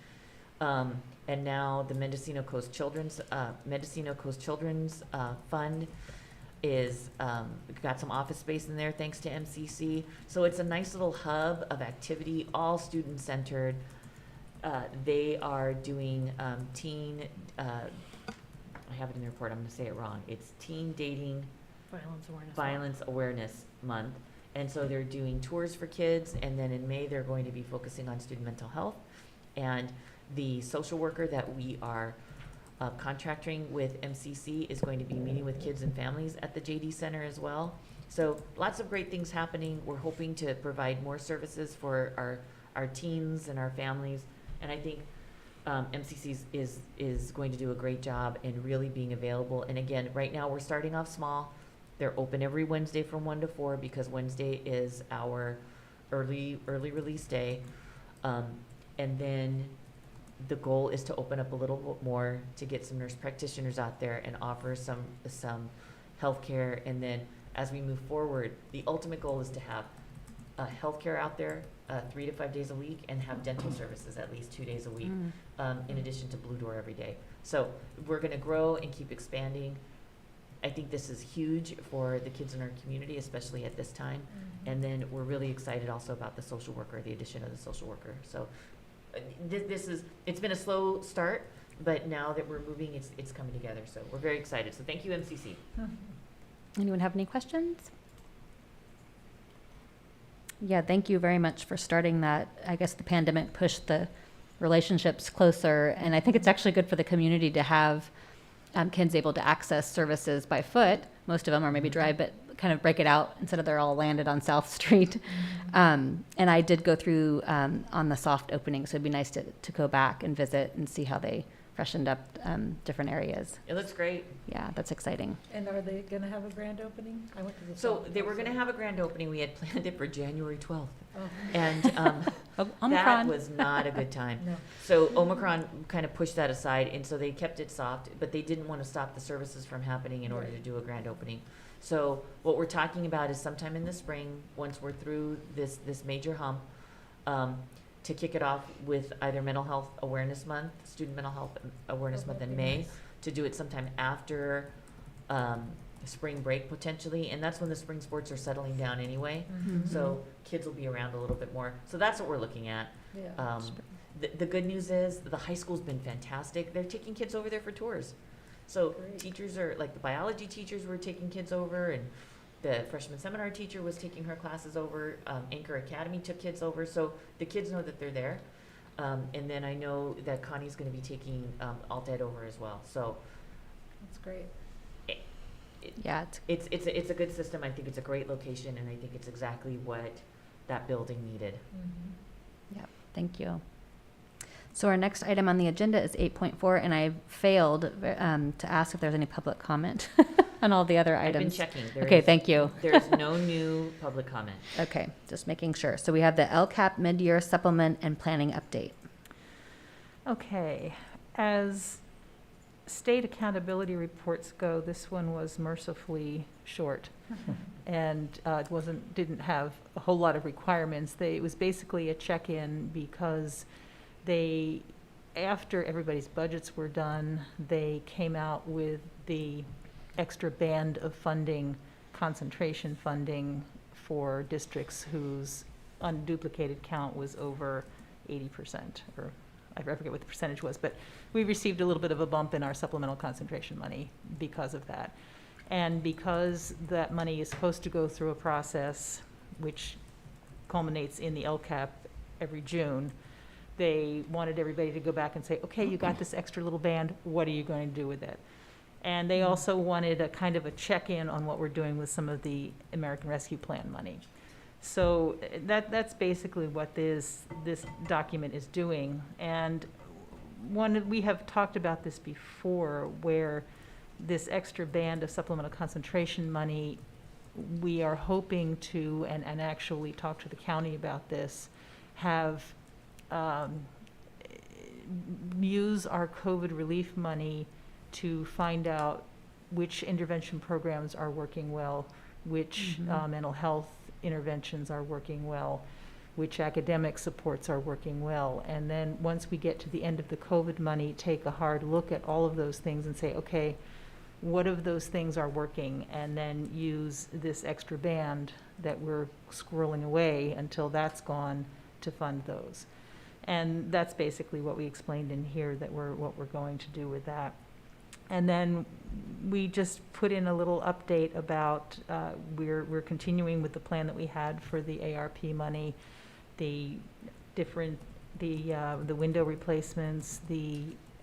And now the Mendocino Coast Children's Fund is got some office space in there thanks to MCC. So it's a nice little hub of activity, all student centered. They are doing teen. I have it in the report. I'm going to say it wrong. It's Teen Dating Violence Awareness Month. And so they're doing tours for kids, and then in May they're going to be focusing on student mental health. And the social worker that we are contracting with MCC is going to be meeting with kids and families at the JD Center as well. So lots of great things happening. We're hoping to provide more services for our teens and our families. And I think MCC is going to do a great job in really being available. And again, right now we're starting off small. They're open every Wednesday from 1 to 4 because Wednesday is our early release day. And then the goal is to open up a little bit more to get some nurse practitioners out there and offer some healthcare. And then as we move forward, the ultimate goal is to have healthcare out there 3 to 5 days a week and have dental services at least 2 days a week, in addition to Blue Door every day. So we're going to grow and keep expanding. I think this is huge for the kids in our community, especially at this time. And then we're really excited also about the social worker, the addition of the social worker. So it's been a slow start, but now that we're moving, it's coming together. So we're very excited. So thank you, MCC. Anyone have any questions? Yeah, thank you very much for starting that. I guess the pandemic pushed the relationships closer, and I think it's actually good for the community to have kids able to access services by foot. Most of them, or maybe drive, but kind of break it out instead of they're all landed on South Street. And I did go through on the soft opening, so it'd be nice to go back and visit and see how they freshened up different areas. It looks great. Yeah, that's exciting. And are they going to have a grand opening? I went to the. So they were going to have a grand opening. We had planned it for January 12th. Oh. And that Omicron. was not a good time. No. So Omicron kind of pushed that aside, and so they kept it soft, but they didn't want to stop the services from happening in order to do a grand opening. So what we're talking about is sometime in the spring, once we're through this major hump, to kick it off with either Mental Health Awareness Month, Student Mental Health Awareness Month in May, to do it sometime after spring break potentially, and that's when the spring sports are settling down anyway. So kids will be around a little bit more. So that's what we're looking at. Yeah. The good news is the high school's been fantastic. They're taking kids over there for tours. So Great. teachers are, like the biology teachers were taking kids over, and the freshman seminar teacher was taking her classes over. Anchor Academy took kids over. So the kids know that they're there. And then I know that Connie's going to be taking Alt-Ed over as well. So That's great. Yeah, it's a good system. I think it's a great location, and I think it's exactly what that building needed. yeah, thank you. So our next item on the agenda is 8.4, and I failed to ask if there's any public comment on all the other I've been items. checking. Okay, thank you. There's no new public comment. Okay, just making sure. So we have the Lcap mid-year supplement and planning update. Okay, as state accountability reports go, this one was mercifully short. And it didn't have a whole lot of requirements. It was basically a check-in because after everybody's budgets were done, they came out with the extra band of funding, concentration funding for districts whose unduplicated count was over 80%, or I forget what the percentage was, but we received a little bit of a bump in our supplemental concentration money because of that. And because that money is supposed to go through a process which culminates in the Lcap every June, they wanted everybody to go back and say, okay, you got this extra little band, what are you going to do with it? And they also wanted a kind of a check-in on what we're doing with some of the American Rescue Plan money. So that's basically what this document is doing. And we have talked about this before, where this extra band of supplemental concentration money we are hoping to, and actually talk to the county about this, have, use our COVID relief money to find out which intervention programs are working well, which mental health interventions are working well, which academic supports are working well. And then once we get to the end of the COVID money, take a hard look at all of those things and say, okay, what of those things are working? And then use this extra band that we're squirreling away until that's gone to fund those. And that's basically what we explained in here, that what we're going to do with that. And then we just put in a little update about, we're continuing with the plan that we had for the ARP money, the window replacements, the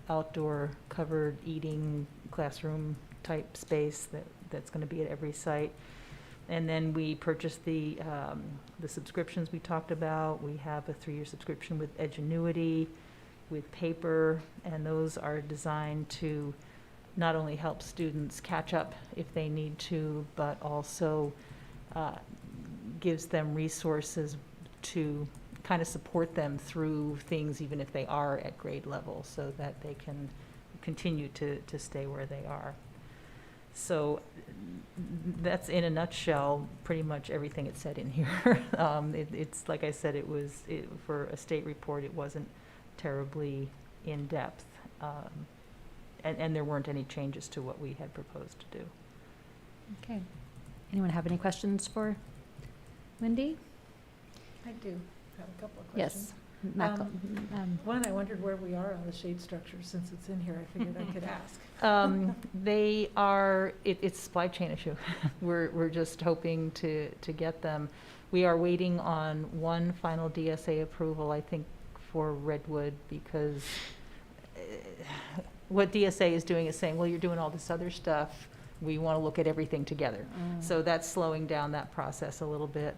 outdoor covered eating classroom type space that's gonna be at every site. And then we purchased the subscriptions we talked about. We have a 3-year subscription with Edgenuity, with paper, and those are designed to not only help students catch up if they need to, but also gives them resources to kind of support them through things even if they are at grade level, so that they can continue to stay where they are. So that's in a nutshell pretty much everything it said in here. It's like I said, for a state report, it wasn't terribly in-depth. And there weren't any changes to what we had proposed to do. Okay. Anyone have any questions for Wendy? I do have a couple of questions. Yes. Mac- One, I wondered where we are on the shade structure. Since it's in here, I figured I could ask. They are, it's a supply chain issue. We're just hoping to get them. We are waiting on one final DSA approval, I think, for Redwood, because what DSA is doing is saying, well, you're doing all this other stuff. We want to look at everything together. So that's slowing down that process a little bit.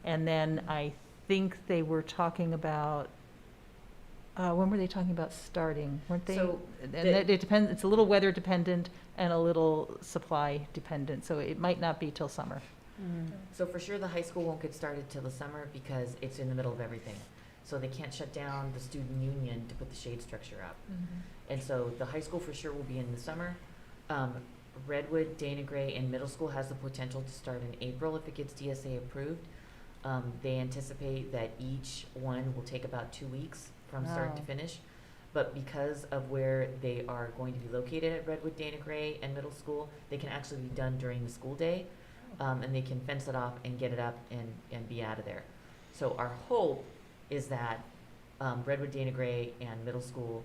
And then I think they were talking about, when were they talking about starting? Weren't they? So And it depends, it's a little weather dependent and a little supply dependent, so it might not be till summer. So for sure, the high school won't get started till the summer because it's in the middle of everything. So they can't shut down the student union to put the shade structure up. And so the high school for sure will be in the summer. Redwood, Dana Gray, and middle school has the potential to start in April if it gets DSA approved. They anticipate that each one will take about 2 weeks from start to Wow. finish. But because of where they are going to be located at Redwood, Dana Gray, and middle school, they can actually be done during the school day. And they can fence it off and get it up and be out of there. So our hope is that Redwood, Dana Gray, and middle school,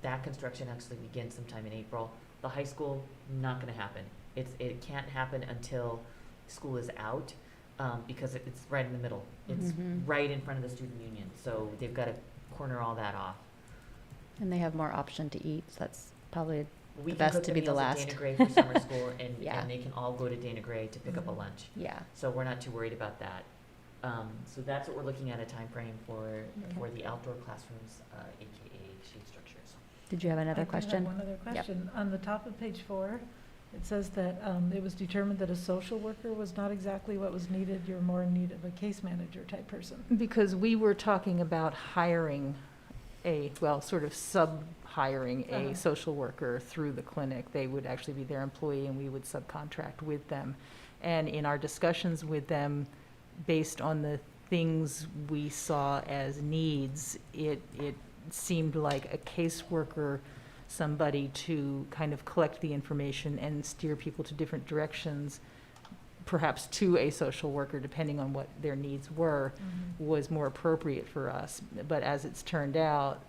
that construction actually begins sometime in April. The high school, not gonna happen. It can't happen until school is out, because it's right in the middle. It's right in front of the student union, so they've gotta corner all that off. And they have more option to eat, so that's probably We the can best cook to the be the meals at last. Dana Gray for summer school, and Yeah. they can all go to Dana Gray to pick up a lunch. Yeah. So we're not too worried about that. So that's what we're looking at, a time frame for the outdoor classrooms, AKA shade structures. Did you have another I do have question? one other question. On the top of page 4, it says that it was determined that a social worker was not exactly what was needed. You're more in need of a case manager type person. Because we were talking about hiring sort of sub-hiring a social worker through the clinic. They would actually be their employee and we would subcontract with them. And in our discussions with them, based on the things we saw as needs, it seemed like a caseworker, somebody to kind of collect the information and steer people to different directions, perhaps to a social worker, depending on what their needs were, was more appropriate for us. But as it's turned out,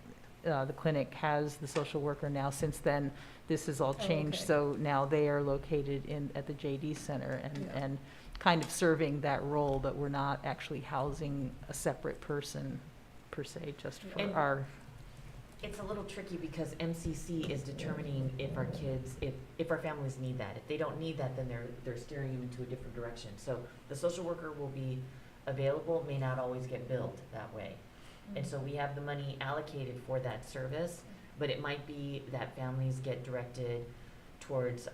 the clinic has the social worker now. Since then, this has all changed. okay. So now they are located at the JD Center and kind of serving that role, but we're not actually housing a separate person per se, just for And- our. It's a little tricky because MCC is determining if our kids, if our families need that. If they don't need that, then they're steering them into a different direction. So the social worker will be available, may not always get billed that way. And so we have the money allocated for that service, but it might be that families get directed towards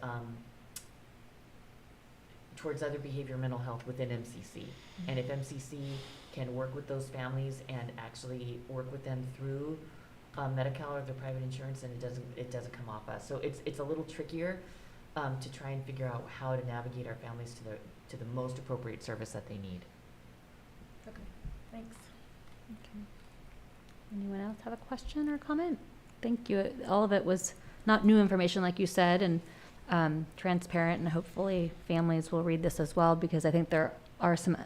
towards other behavior mental health within MCC. And if MCC can work with those families and actually work with them through Medi-Cal or their private insurance, and it doesn't come off us. So it's a little trickier to try and figure out how to navigate our families to the most appropriate service that they need. Okay, thanks. Okay. Anyone else have a question or comment? Thank you. All of it was not new information, like you said, and transparent, and hopefully families will read this as well, because I think there are some,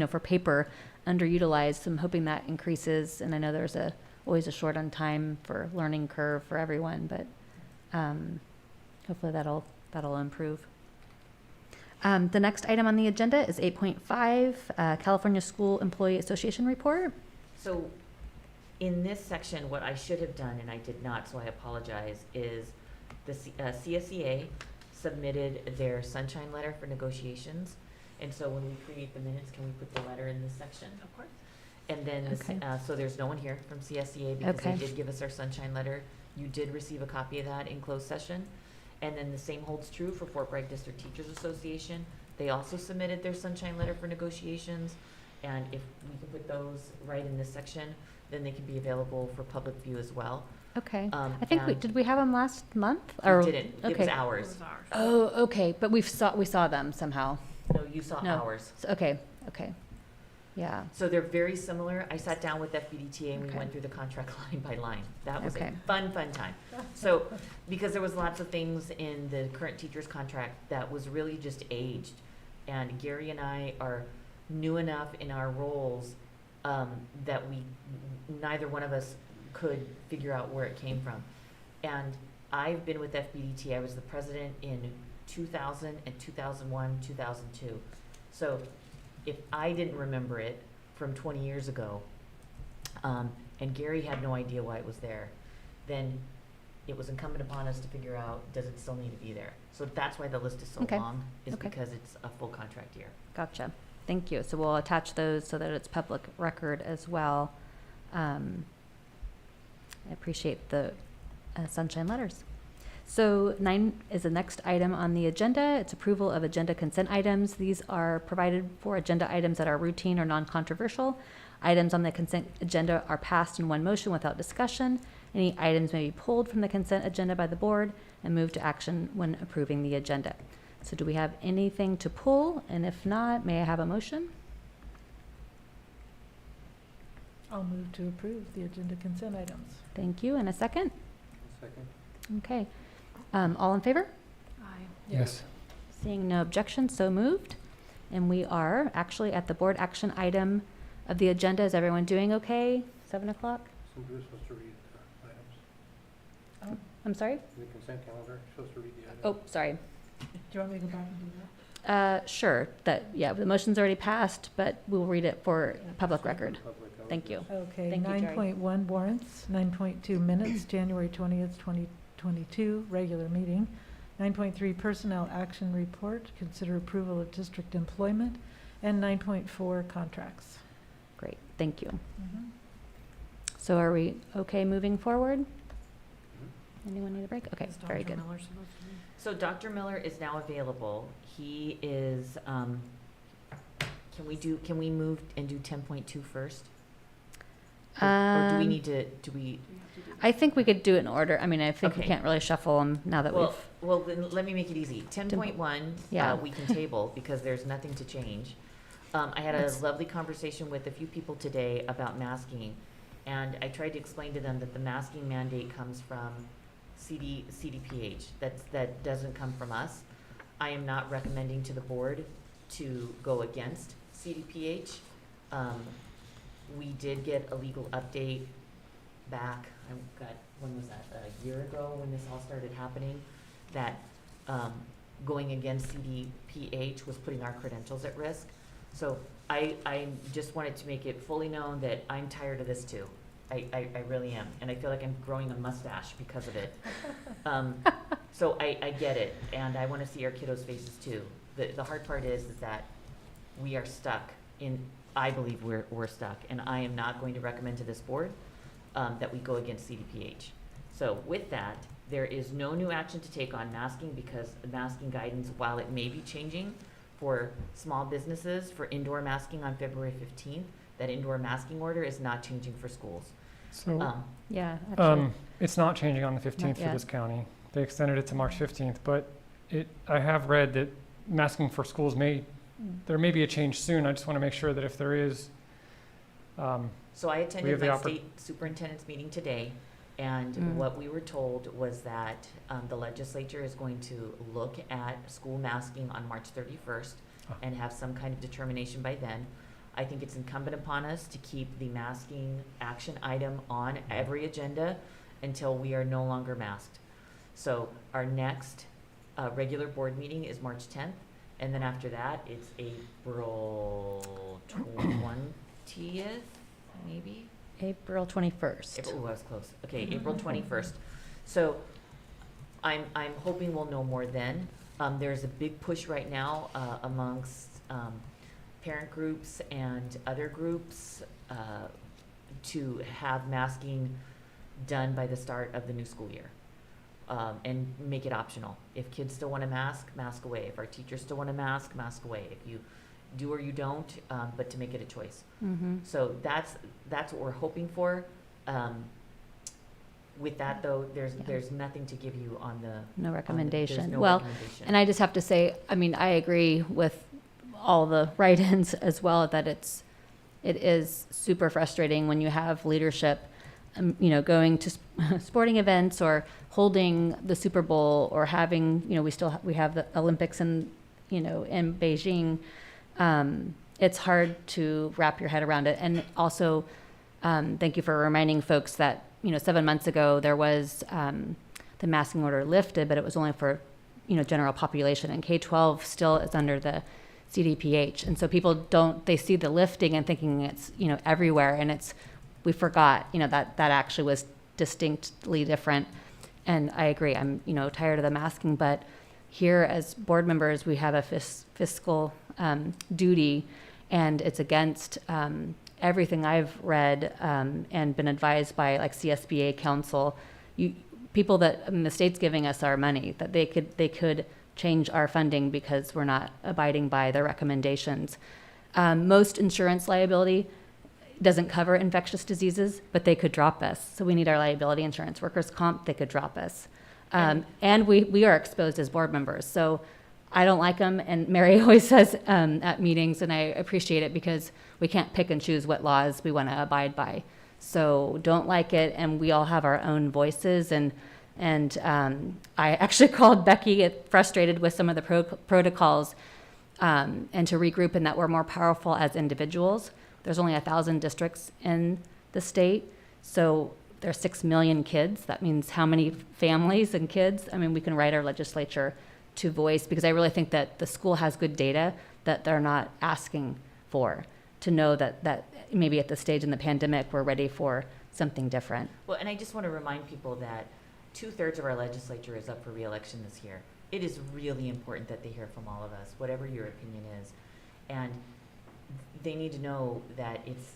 for paper, underutilized. So I'm hoping that increases, and I know there's always a short on time for learning curve for everyone, but hopefully that'll improve. The next item on the agenda is 8.5, California School Employee Association report. So in this section, what I should have done, and I did not, so I apologize, is the CSEA submitted their sunshine letter for negotiations. And so when we create the minutes, can we put the letter in this section? Of course. And then, Okay. so there's no one here from CSEA because Okay. they did give us our sunshine letter. You did receive a copy of that in closed session. And then the same holds true for Fort Bragg District Teachers Association. They also submitted their sunshine letter for negotiations. And if we can put those right in this section, then they can be available for public view as well. Okay. I I think did we have them last month? Or didn't. It was okay. ours. Oh, okay. But we saw them somehow. No, you saw No. ours. So, okay. Yeah. So they're very similar. I sat down with FBDTA and we Okay. went through the contract line by line. That was Okay. a fun time. So, because there was lots of things in the current teacher's contract that was really just aged. And Gary and I are new enough in our roles that neither one of us could figure out where it came from. And I've been with FBDTA. I was the president in 2000 and 2001, 2002. So if I didn't remember it from 20 years ago, and Gary had no idea why it was there, then it was incumbent upon us to figure out, does it still need to be there? So that's why the list is so Okay. long, is Okay. because it's a full contract year. Gotcha. Thank you. So we'll attach those so that it's public record as well. I appreciate the sunshine letters. So 9 is the next item on the agenda. It's approval of agenda consent items. These are provided for agenda items that are routine or non-controversial. Items on the consent agenda are passed in one motion without discussion. Any items may be pulled from the consent agenda by the board and moved to action when approving the agenda. So do we have anything to pull? And if not, may I have a motion? I'll move to approve the agenda consent items. Thank you. And a second? Second. Okay. All in favor? Aye. Yes. Seeing no objection, so moved. And we are actually at the board action item of the agenda. Is everyone doing okay? 7 o'clock? Somebody's supposed to read the items. I'm sorry? The consent calendar, supposed to read the items. Oh, sorry. Do you want me to go back and do that? Sure. The motion's already passed, but we'll read it for public record. Public, Thank you. Okay, Thank you, Jerry. 9.1 warrants, 9.2 minutes, January 20th, 2022, regular meeting. 9.3 personnel action report, consider approval of district employment, and 9.4 contracts. Great. Thank you. So are we okay moving forward? Anyone need a break? Okay, Is very Dr. good. Miller supposed to be- So Dr. Miller is now available. He is, can we move and do 10.2 first? Or do we need to, I think we could do it in order. I mean, I think we Okay. can't really shuffle them now that well, we've, well, then let me make it easy. 10.1, Yeah. we can table because there's nothing to change. I had a That's- lovely conversation with a few people today about masking. And I tried to explain to them that the masking mandate comes from CDPH. That doesn't come from us. I am not recommending to the board to go against CDPH. We did get a legal update back, when was that, a year ago when this all started happening, that going against CDPH was putting our credentials at risk. So I just wanted to make it fully known that I'm tired of this too. I really am, and I feel like I'm growing a mustache because of it. So I get it, and I want to see our kiddos' faces too. The hard part is that we are stuck I believe we're stuck, and I am not going to recommend to this board that we go against CDPH. So with that, there is no new action to take on masking because the masking guidance, while it may be changing for small businesses for indoor masking on February 15th. That indoor masking order is not changing for schools. So, Yeah, actually. it's not changing on the 15th for yet. this county. They extended it to March 15th, but I have read that masking for schools there may be a change soon. I just want to make sure that if there is, So I We attended have the my oppor- state superintendent's meeting today, and Mm. what we were told was that the legislature is going to look at school masking on March 31st Ah. and have some kind of determination by then. I think it's incumbent upon us to keep the masking action item on every agenda until we are no longer masked. So our next regular board meeting is March 10th, and then after that, it's April 20th, maybe? April 21st. April, I was close. Okay, April 21st. So I'm hoping we'll know more then. There's a big push right now amongst parent groups and other groups to have masking done by the start of the new school year. And make it optional. If kids still want to mask away. If our teachers still want to mask away. If you do or you don't, but to make it a choice. Mm-hmm. So that's what we're hoping for. With that though, there's nothing to give you on the. No recommendation. There's no Well, recommendation. and I just have to say, I mean, I agree with all the write-ins as well, that it is super frustrating when you have leadership, going to sporting events or holding the Super Bowl or having, we have the Olympics in Beijing. It's hard to wrap your head around it. And also, thank you for reminding folks that, 7 months ago, there was the masking order lifted, but it was only for, general population. And K-12 still is under the CDPH. And so people they see the lifting and thinking it's, everywhere. And we forgot, that actually was distinctly different. And I agree, I'm, tired of the masking, but here as board members, we have a fiscal duty, and it's against everything I've read and been advised by like CSBA counsel. People that the state's giving us our money, that they could change our funding because we're not abiding by their recommendations. Most insurance liability doesn't cover infectious diseases, but they could drop us. So we need our liability insurance. Workers' comp, they could drop us. And we are exposed as board members. So I don't like them. And Mary always says at meetings, and I appreciate it because we can't pick and choose what laws we want to abide by. So don't like it. And we all have our own voices. And I actually called Becky, frustrated with some of the protocols, and to regroup, and that we're more powerful as individuals. There's only 1,000 districts in the state, so there's 6 million kids. That means how many families and kids? I mean, we can write our legislature to voice, because I really think that the school has good data that they're not asking for, to know that maybe at this stage in the pandemic, we're ready for something different. Well, and I just want to remind people that 2/3 of our legislature is up for re-election this year. It is really important that they hear from all of us, whatever your opinion is. And they need to know that it's,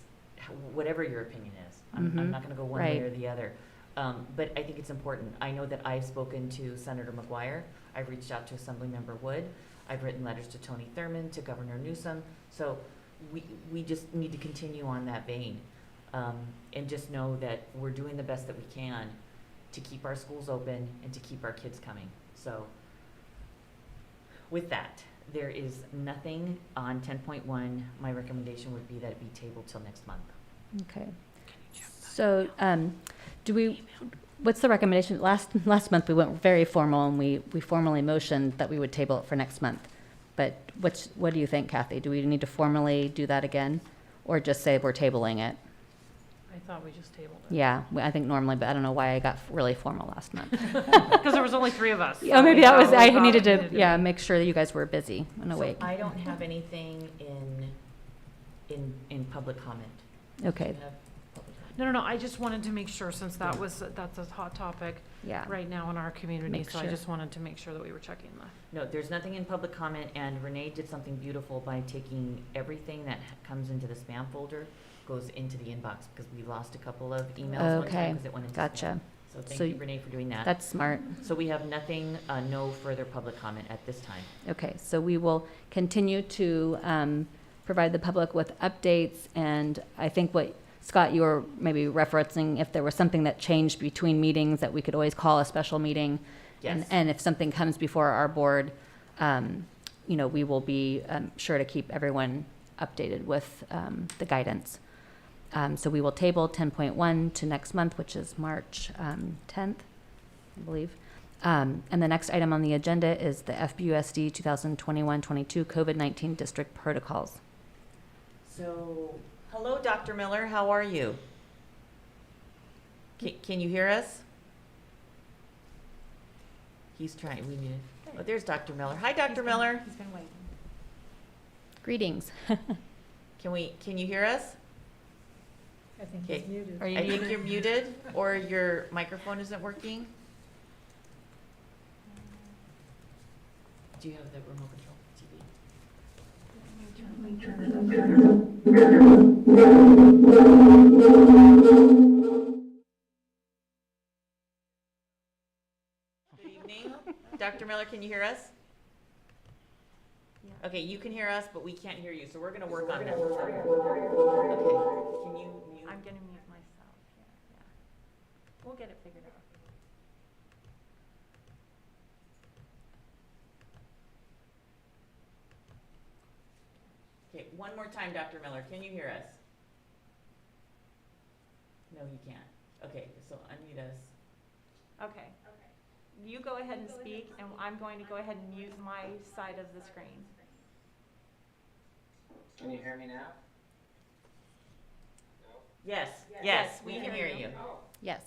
whatever your opinion is. I'm not going to go one way Right. or the other. But I think it's important. I know that I've spoken to Senator McGuire. I've reached out to Assemblymember Wood. I've written letters to Tony Thurmond, to Governor Newsom. So we just need to continue on that vein. And just know that we're doing the best that we can to keep our schools open and to keep our kids coming. So with that, there is nothing on 10.1. My recommendation would be that it be tabled till next month. Okay. So, what's the recommendation? Last month, we went very formal, and we formally motioned that we would table it for next month. But what do you think, Kathy? Do we need to formally do that again, or just say we're tabling it? I thought we just tabled it. Yeah, I think normally, but I don't know why I got really formal last month. Because there was only 3 of us. Oh, maybe that was, I thought needed it to, make sure that you guys were busy and So awake. I don't have anything in public comment. Okay, Do you have public comment? No, I just wanted to make sure, since that's a hot topic yeah. right now in our community, Make so I sure. just wanted to make sure that we were checking that. No, there's nothing in public comment, and Renee did something beautiful by taking everything that comes into the spam folder, goes into the inbox, because we lost a couple of emails one Okay, time because it went into spam. Gotcha. So So thank you, Renee, for doing that. That's smart. So we have nothing, no further public comment at this time. Okay, so we will continue to provide the public with updates, and I think what, Scott, you were maybe referencing, if there was something that changed between meetings, that we could always call a special meeting. Yes. And if something comes before our board, we will be sure to keep everyone updated with the guidance. So we will table 10.1 to next month, which is March 10th, I believe. And the next item on the agenda is the FBUSD 2021-22 COVID-19 district protocols. So, hello, Dr. Miller, how are you? Can you hear us? He's trying, we need, oh, there's Dr. Miller. Hi, Dr. Miller. He's been waiting. Greetings. Can you hear us? I think Okay. he's muted. Are you I think muted? you're muted, or your microphone isn't working. Do you have the remote control TV? Good evening. Dr. Miller, can you hear us? Okay, you can hear us, but we can't hear you, so we're gonna work on that. Okay, can you mute? I'm gonna mute myself here, yeah. We'll get it figured out. Okay, one more time, Dr. Miller, can you hear us? No, he can't. Okay, so unmute us. Okay. You go ahead and speak, and I'm going to go ahead and mute my side of the screen. Can you hear me now? Yes, yes, we can hear you. Yes.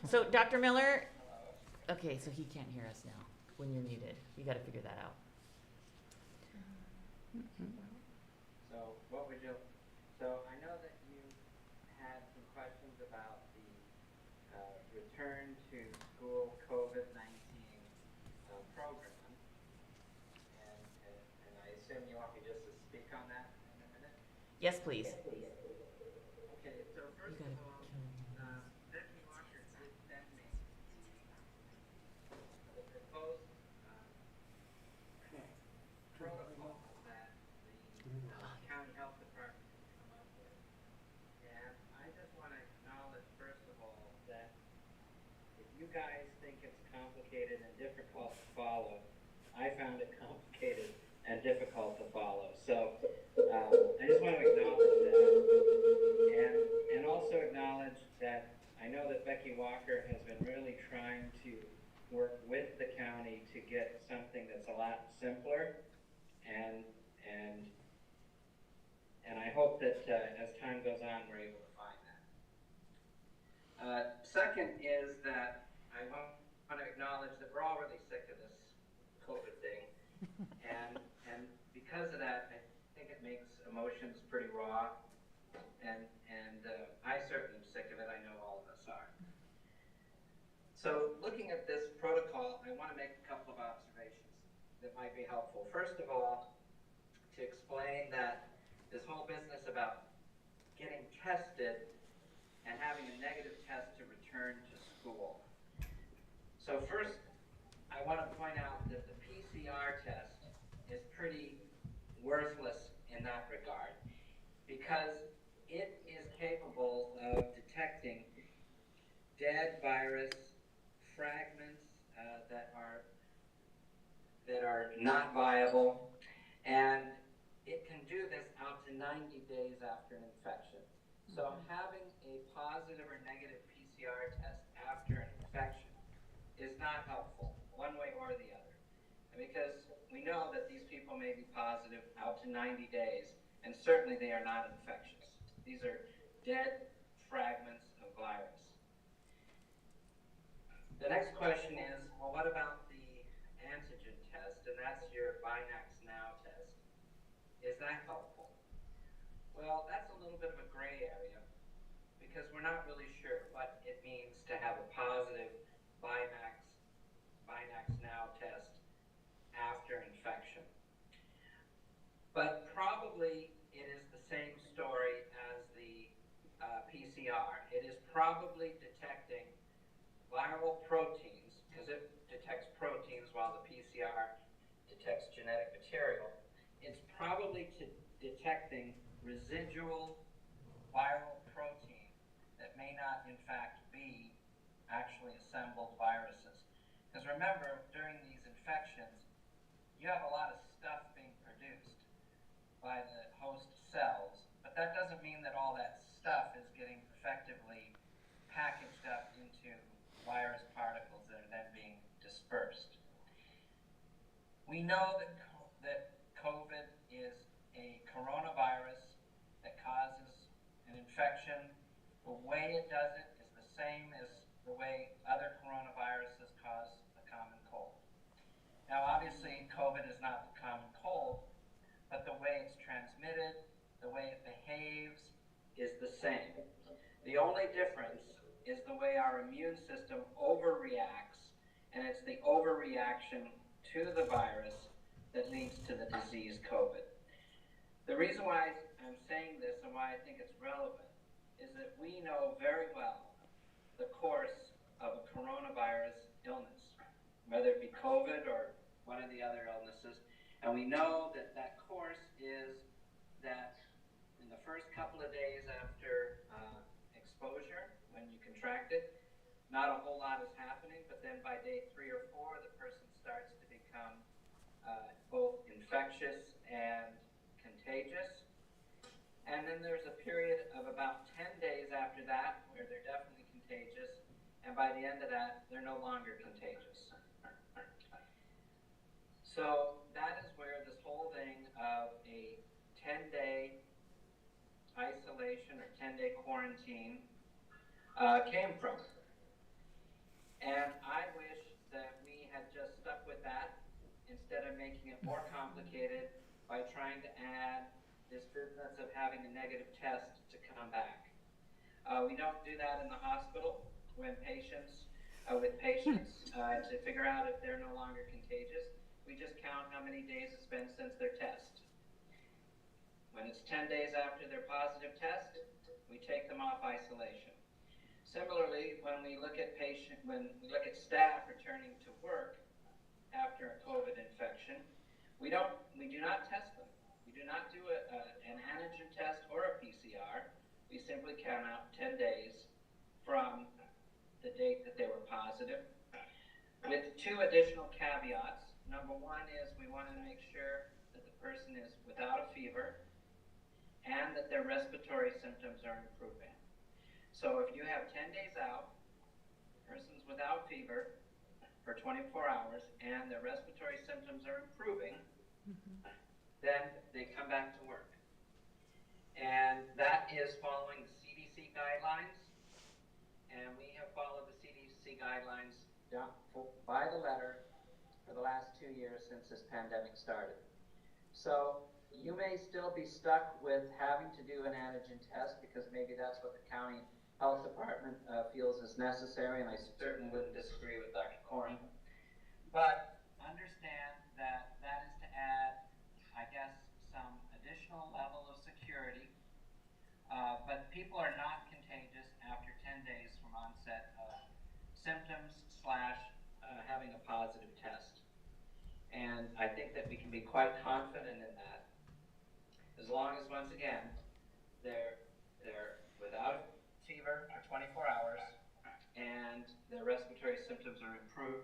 So, Dr. Miller, okay, so he can't hear us now when you're muted. You gotta figure that out. So what would you, so I know that you had some questions about the return to school COVID-19 program. And I assume you want me just to speak on that in a minute? Yes, please. Okay, so first of all, Becky Walker did send me the proposed protocol that the county health department has come up with. And I just want to acknowledge, first of all, that if you guys think it's complicated and difficult to follow, I found it complicated and difficult to follow. So I just want to acknowledge that. And also acknowledge that I know that Becky Walker has been really trying to work with the county to get something that's a lot simpler. And I hope that as time goes on, we're able to find that. Second is that I want to acknowledge that we're all really sick of this COVID thing. And because of that, I think it makes emotions pretty raw. And I certainly am sick of it. I know all of us are. So looking at this protocol, I want to make a couple of observations that might be helpful. First of all, to explain that this whole business about getting tested and having a negative test to return to school. So first, I want to point out that the PCR test is pretty worthless in that regard because it is capable of detecting dead virus fragments that are not viable, and it can do this out to 90 days after an infection. So having a positive or negative PCR test after an infection is not helpful, one way or the other. Because we know that these people may be positive out to 90 days, and certainly they are not infectious. These are dead fragments of virus. The next question is, well, what about the antigen test? And that's your Binax Now test. Is that helpful? Well, that's a little bit of a gray area because we're not really sure what it means to have a positive Binax Now test after infection. But probably it is the same story as the PCR. It is probably detecting detecting residual viral protein that may not in fact be actually assembled viruses. Because remember, during these infections, you have a lot of stuff being produced by the host cells, but that doesn't mean that all that stuff is getting effectively packaged up into virus particles that are then being dispersed. We know that COVID is a coronavirus that causes an infection. The way it does it is the same as the way other coronaviruses cause the common cold. Now, obviously, COVID is not the common cold, but the way it's transmitted, the way it behaves is the same. The only difference is the way our immune system overreacts, and it's the overreaction to the virus that leads to the disease COVID. The reason why I'm saying this and why I think it's relevant is that we know very well the course of a coronavirus illness, whether it be COVID or one of the other illnesses. And we know that that course is that in the first couple of days after exposure, when you contract it, not a whole lot is happening, but then by day 3 or 4, the person starts to become both infectious and contagious. And then there's a period of about 10 days after that where they're definitely contagious, and by the end of that, they're no longer contagious. So that is where this whole thing of a 10-day isolation or 10-day quarantine came from. And I wish that we had just stuck with that instead of making it more complicated by trying to add this business of having a negative test to come back. We don't do that in the hospital with patients to figure out if they're no longer contagious. We just count how many days it's been since their test. When it's 10 days after their positive test, we take them off isolation. Similarly, when we look at staff returning to work after a COVID infection, we do not test them. We do not do an antigen test or a PCR. We simply count out 10 days from the date that they were positive, with 2 additional caveats. Number 1 is we want to make sure that the person is without a fever and that their respiratory symptoms are improving. So if you have 10 days out, the person's without fever for 24 hours and their respiratory symptoms are improving, then they come back to work. And that is following the CDC guidelines, and we have followed the CDC guidelines down by the letter for the last 2 years since this pandemic started. So you may still be stuck with having to do an antigen test because maybe that's what the county health department feels is necessary, and I certainly wouldn't disagree with Dr. Corn. But understand that that is to add, I guess, some additional level of security. But people are not contagious after 10 days from onset of symptoms / having a positive test. And I think that we can be quite confident in that, as long as, once again, they're without fever for 24 hours and their respiratory symptoms are improving.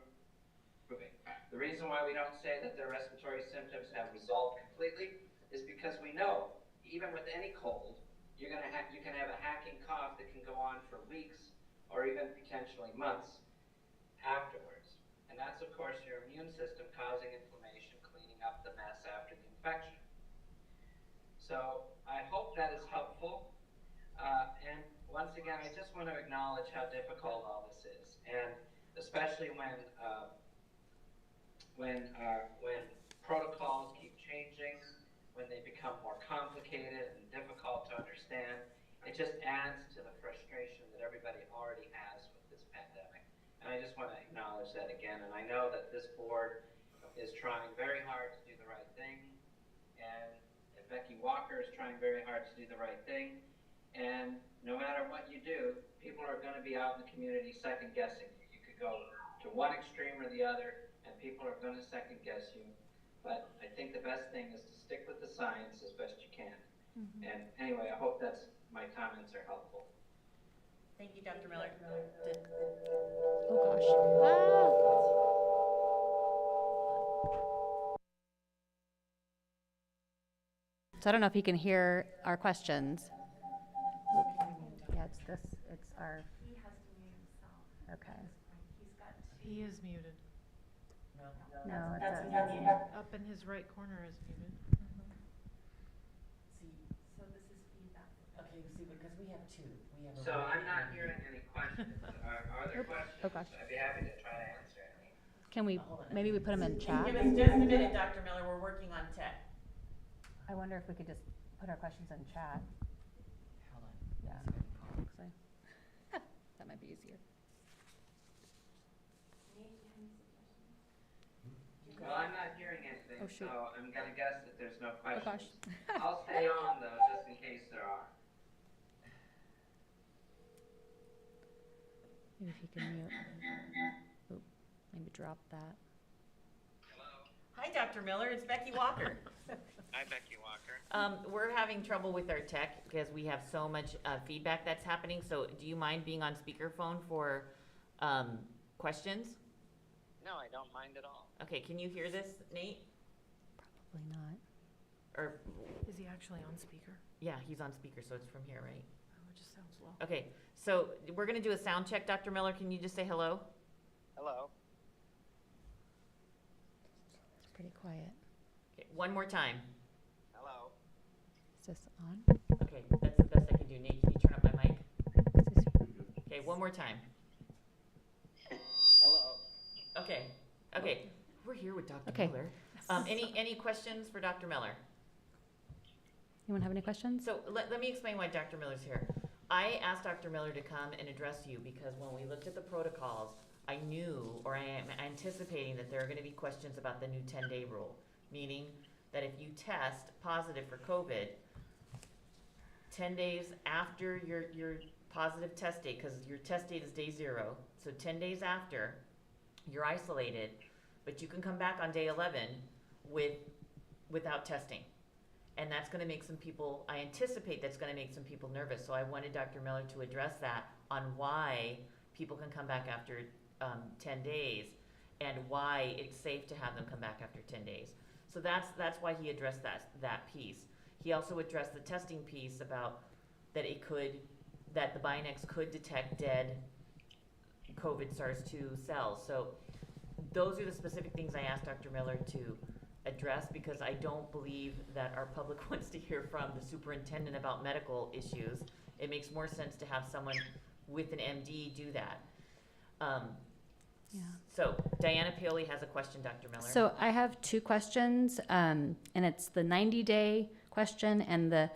The reason why we don't say that their respiratory symptoms have resolved completely is because we know, even with any cold, you can have a hacking cough that can go on for weeks or even potentially months afterwards. And that's, of course, your immune system causing inflammation, cleaning up the mess after the infection. So I hope that is helpful. And once again, I just want to acknowledge how difficult all this is, and especially when protocols keep changing, when they become more complicated and difficult to understand, it just adds to the frustration that everybody already has with this pandemic. And I just want to acknowledge that again. And I know that this board is trying very hard to do the right thing, and Becky Walker is trying very hard to do the right thing. And no matter what you do, people are going to be out in the community second guessing you. You could go to one extreme or the other, and people are going to second guess you. But I think the best thing is to stick with the science as best you can. And anyway, I hope that's, my comments are helpful. Thank you, Dr. Miller. Oh, gosh. Ah. So I don't know if you can hear our questions. Yeah, it's this, it's our, He has to mute himself. okay. He's got to. He is muted. No, it's That's a, Up in his right corner is muted. See, So this is feedback. okay, see, because we have two. We have a So I'm not hearing any questions. Are there questions? oh, gosh. I'd be happy to try to answer any. Can we, maybe we put them in chat? Give us just a minute, Dr. Miller. We're working on tech. I wonder if we could just put our questions in chat. Hold on. Yeah. Actually. That might be easier. Well, I'm not hearing anything, Oh, shoot. so I'm gonna guess that there's no Oh, questions. gosh. I'll stay on though, just in case there are. Maybe if you can mute. Oh, maybe drop that. Hello? Hi, Dr. Miller. It's Becky Walker. Hi, Becky Walker. We're having trouble with our tech because we have so much feedback that's happening. So do you mind being on speakerphone for questions? No, I don't mind at all. Okay, can you hear this, Nate? Probably not. Or, Is he actually on speaker? yeah, he's on speaker, so it's from here, right? Oh, it just sounds low. Okay, so we're gonna do a sound check, Dr. Miller. Can you just say hello? Hello? It's pretty quiet. Okay, one more time. Hello? Is this on? Okay, that's the best I can do. Nate, can you turn up my mic? Is this- Okay, one more time. Hello? Okay, we're here with Dr. Okay. Miller. Any questions for Dr. Miller? Anyone have any questions? So let me explain why Dr. Miller's here. I asked Dr. Miller to come and address you because when we looked at the protocols, I knew, or I am anticipating that there are gonna be questions about the new 10-day rule, meaning that if you test positive for COVID, 10 days after your positive test date, because your test date is day 0, so 10 days after, you're isolated, but you can come back on day 11 without testing. And that's gonna make some people, I anticipate that's gonna make some people nervous. So I wanted Dr. Miller to address that on why people can come back after 10 days and why it's safe to have them come back after 10 days. So that's why he addressed that piece. He also addressed the testing piece about that that the Binax could detect dead COVID SARS-2 cells. So those are the specific things I asked Dr. Miller to address because I don't believe that our public wants to hear from the superintendent about medical issues. It makes more sense to have someone with an MD do that. Yeah. So Diana Paoli has a question, Dr. Miller. So I have two questions, and it's the 90-day question and the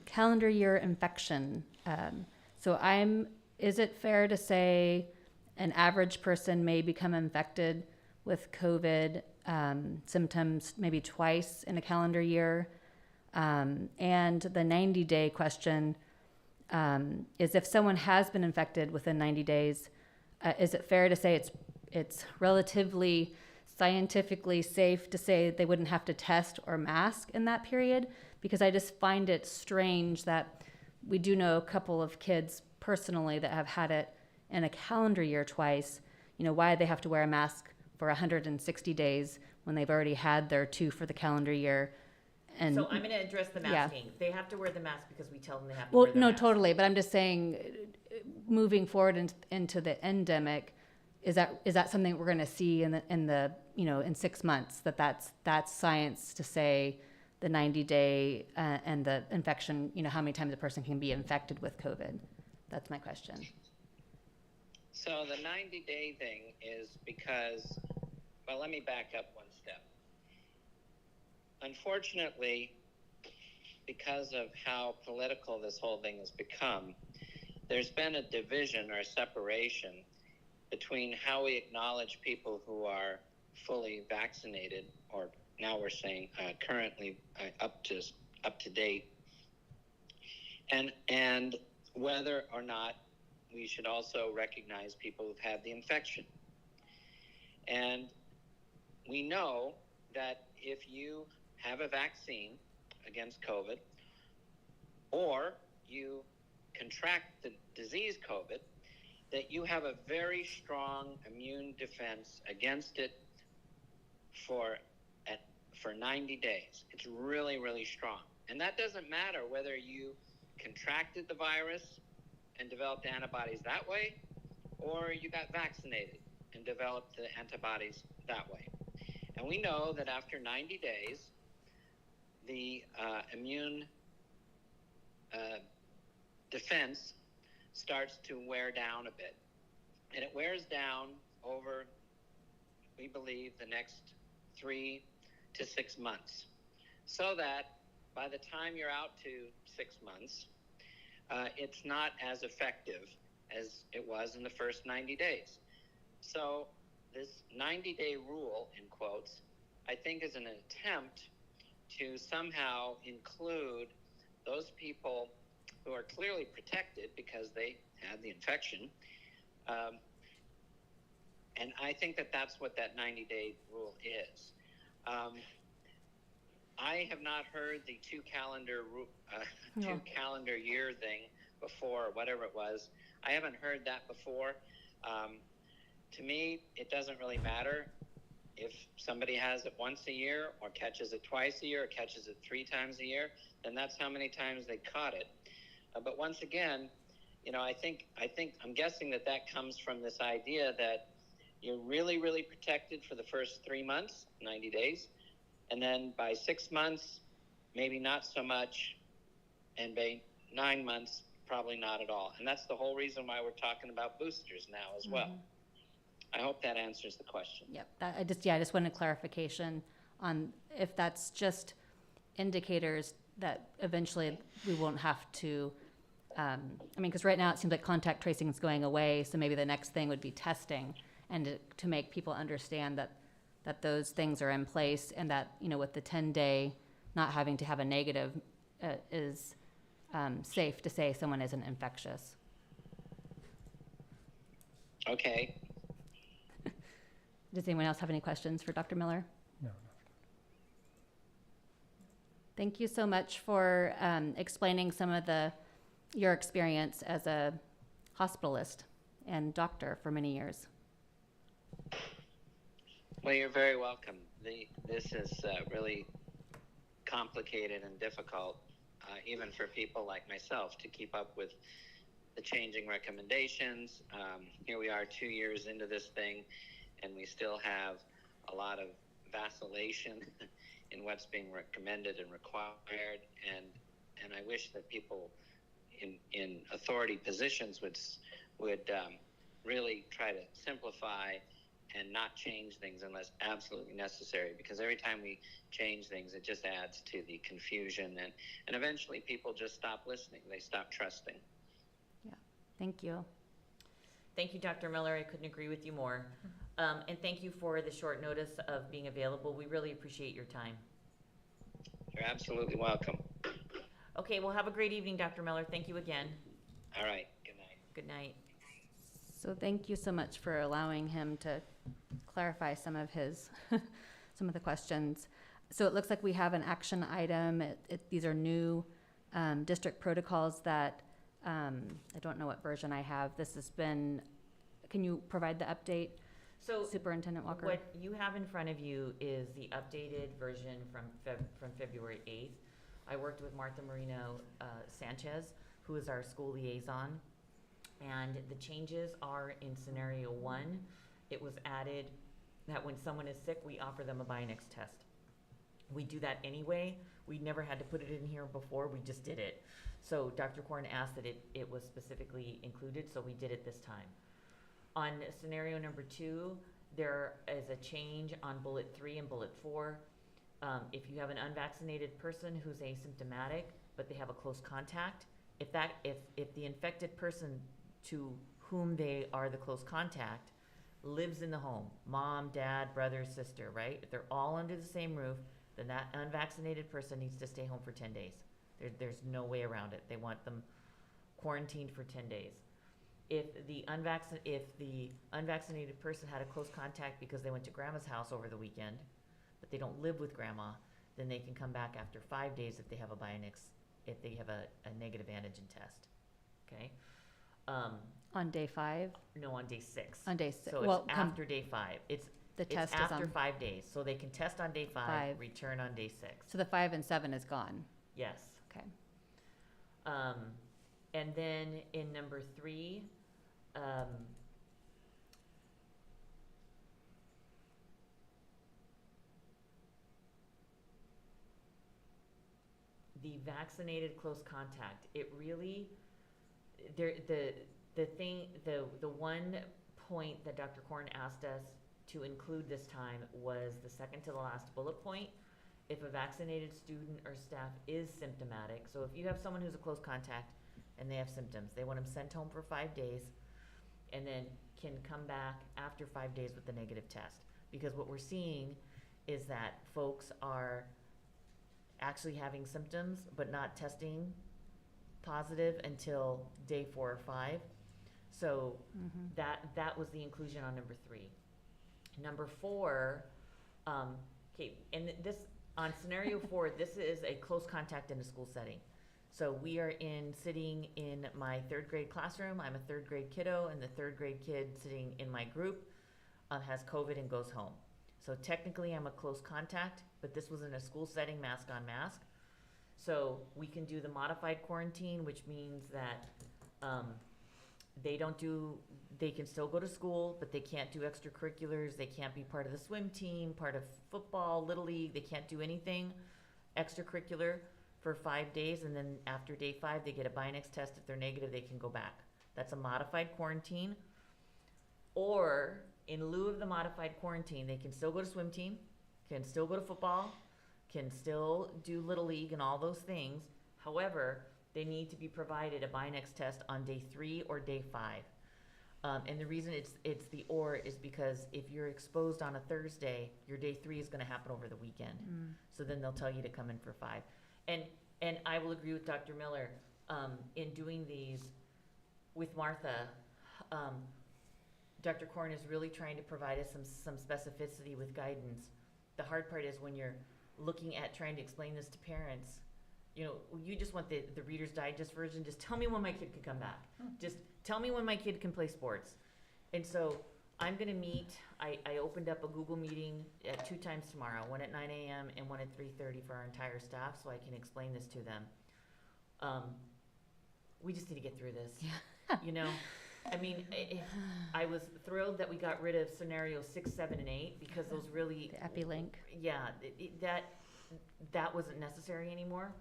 calendar year infection. Is it fair to say an average person may become infected with COVID symptoms maybe twice in a calendar year? And the 90-day question is if someone has been infected within 90 days, is it fair to say it's relatively scientifically safe to say they wouldn't have to test or mask in that period? Because I just find it strange that we do know a couple of kids personally that have had it in a calendar year twice. You know, why they have to wear a mask for 160 days when they've already had their 2 for the calendar year. And so I'm going to address the Yeah. masking. They have to wear the mask because we tell them they have to well, wear the no, mask. totally. But I'm just saying, moving forward into the endemic, is that something we're going to see in the in 6 months? That's science to say the 90-day and the infection. You know, how many times a person can be infected with COVID. That's my question. So the 90-day thing is because, well, let me back up one step. Unfortunately, because of how political this whole thing has become, there's been a division or a separation between how we acknowledge people who are fully vaccinated, or now we're saying currently up to date, and whether or not we should also recognize people who've had the infection. And we know that if you have a vaccine against COVID, or you contract the disease COVID, that you have a very strong immune defense against it for 90 days. It's really, really strong. And that doesn't matter whether you contracted the virus and developed antibodies that way, or you got vaccinated and developed the antibodies that way. And we know that after 90 days, the immune defense starts to wear down a bit. And it wears down over, we believe, the next 3 to 6 months. So that by the time you're out to 6 months, it's not as effective as it was in the first 90 days. So this 90-day rule, in quotes, I think is an attempt to somehow include those people who are clearly protected because they had the infection. And I think that that's what that 90-day rule is. I have not heard the two calendar year thing before, or whatever it was. I haven't heard that before. To me, it doesn't really matter if somebody has it once a year or catches it twice a year or catches it 3 times a year, then that's how many times they caught it. But once again, I'm guessing that comes from this idea that you're really, really protected for the first 3 months, 90 days. And then by 6 months, maybe not so much. And by 9 months, probably not at all. And that's the whole reason why we're talking about boosters now as well. I hope that answers the question. Yep, I just wanted clarification on if that's just indicators that eventually we won't have to, because right now it seems like contact tracing is going away, so maybe the next thing would be testing, and to make people understand that those things are in place, and that, with the 10-day not having to have a negative is safe to say someone isn't infectious. Okay. Does anyone else have any questions for Dr. Miller? No. Thank you so much for explaining some of your experience as a hospitalist and doctor for many years. Well, you're very welcome. This is really complicated and difficult, even for people like myself, to keep up with the changing recommendations. Here we are 2 years into this thing, and we still have a lot of vacillation in what's being recommended and required. And I wish that people in authority positions would really try to simplify and not change things unless absolutely necessary, because every time we change things, it just adds to the confusion, and eventually people just stop listening. They stop trusting. Yeah, thank you. Thank you, Dr. Miller. I couldn't agree with you more. And thank you for the short notice of being available. We really appreciate your time. You're absolutely welcome. Okay, well, have a great evening, Dr. Miller. Thank you again. All right, good night. Good night. So thank you so much for allowing him to clarify some of the questions. So it looks like we have an action item. These are new district protocols that I don't know what version I have. This has been, can you provide the update, So Superintendent Walker? what you have in front of you is the updated version from February 8th. I worked with Martha Marino Sanchez, who is our school liaison, and the changes are in scenario 1. It was added that when someone is sick, we offer them a Bionex test. We do that anyway. We never had to put it in here before, we just did it. So Dr. Korn asked that it was specifically included, so we did it this time. On scenario number 2, there is a change on bullet 3 and bullet 4. If you have an unvaccinated person who's asymptomatic, but they have a close contact, if the infected person to whom they are the close contact lives in the home, mom, dad, brother, sister, right? If they're all under the same roof, then that unvaccinated person needs to stay home for 10 days. There's no way around it. They want them quarantined for 10 days. If the unvaccinated person had a close contact because they went to grandma's house over the weekend, but they don't live with grandma, then they can come back after 5 days if they have a Bionex if they have a negative antigen test, okay? On day 5? No, on day 6. On day 6. So it's after day 5. The test it's is after on 5 days, so they can test on day 5, 5. return on day 6. So the 5 and 7 is gone. Yes. Okay. And then in number 3, the vaccinated close contact, it really, the one point that Dr. Korn asked us to include this time was the second to the last bullet point. If a vaccinated student or staff is symptomatic, so if you have someone who's a close contact and they have symptoms, they want them sent home for 5 days and then can come back after 5 days with the negative test. Because what we're seeing is that folks are actually having symptoms but not testing positive until day 4 or 5. So that was the inclusion on number 3. Number 4, okay, and this, on scenario 4, this is a close contact in a school setting. So we are sitting in my 3rd grade classroom. I'm a 3rd grade kiddo, and the 3rd grade kid sitting in my group has COVID and goes home. So technically I'm a close contact, but this was in a school setting, mask on mask. So we can do the modified quarantine, which means that they can still go to school, but they can't do extracurriculars. They can't be part of the swim team, part of football, Little League. They can't do anything extracurricular for 5 days. And then after day 5, they get a Binax test. If they're negative, they can go back. That's a modified quarantine. Or in lieu of the modified quarantine, they can still go to swim team, can still go to football, can still do Little League and all those things. However, they need to be provided a Binax test on day 3 or day 5. And the reason it's the or is because if you're exposed on a Thursday, your day 3 is going to happen over the weekend. So then they'll tell you to come in for 5. And I will agree with Dr. Miller in doing these with Martha. Dr. Korn is really trying to provide us some specificity with guidance. The hard part is when you're looking at trying to explain this to parents, you know, you just want the Reader's Digest version. Just tell me when my kid can come back. Just tell me when my kid can play sports. And so I'm going to meet. I opened up a Google meeting at 2 times tomorrow, one at 9 a.m. and one at 3:30 for our entire staff, so I can explain this to them. We just need to get through this. Yeah. You know, I mean, I was thrilled that we got rid of scenario 6, 7, and 8 because those really The EpiLink. Yeah, that wasn't necessary anymore.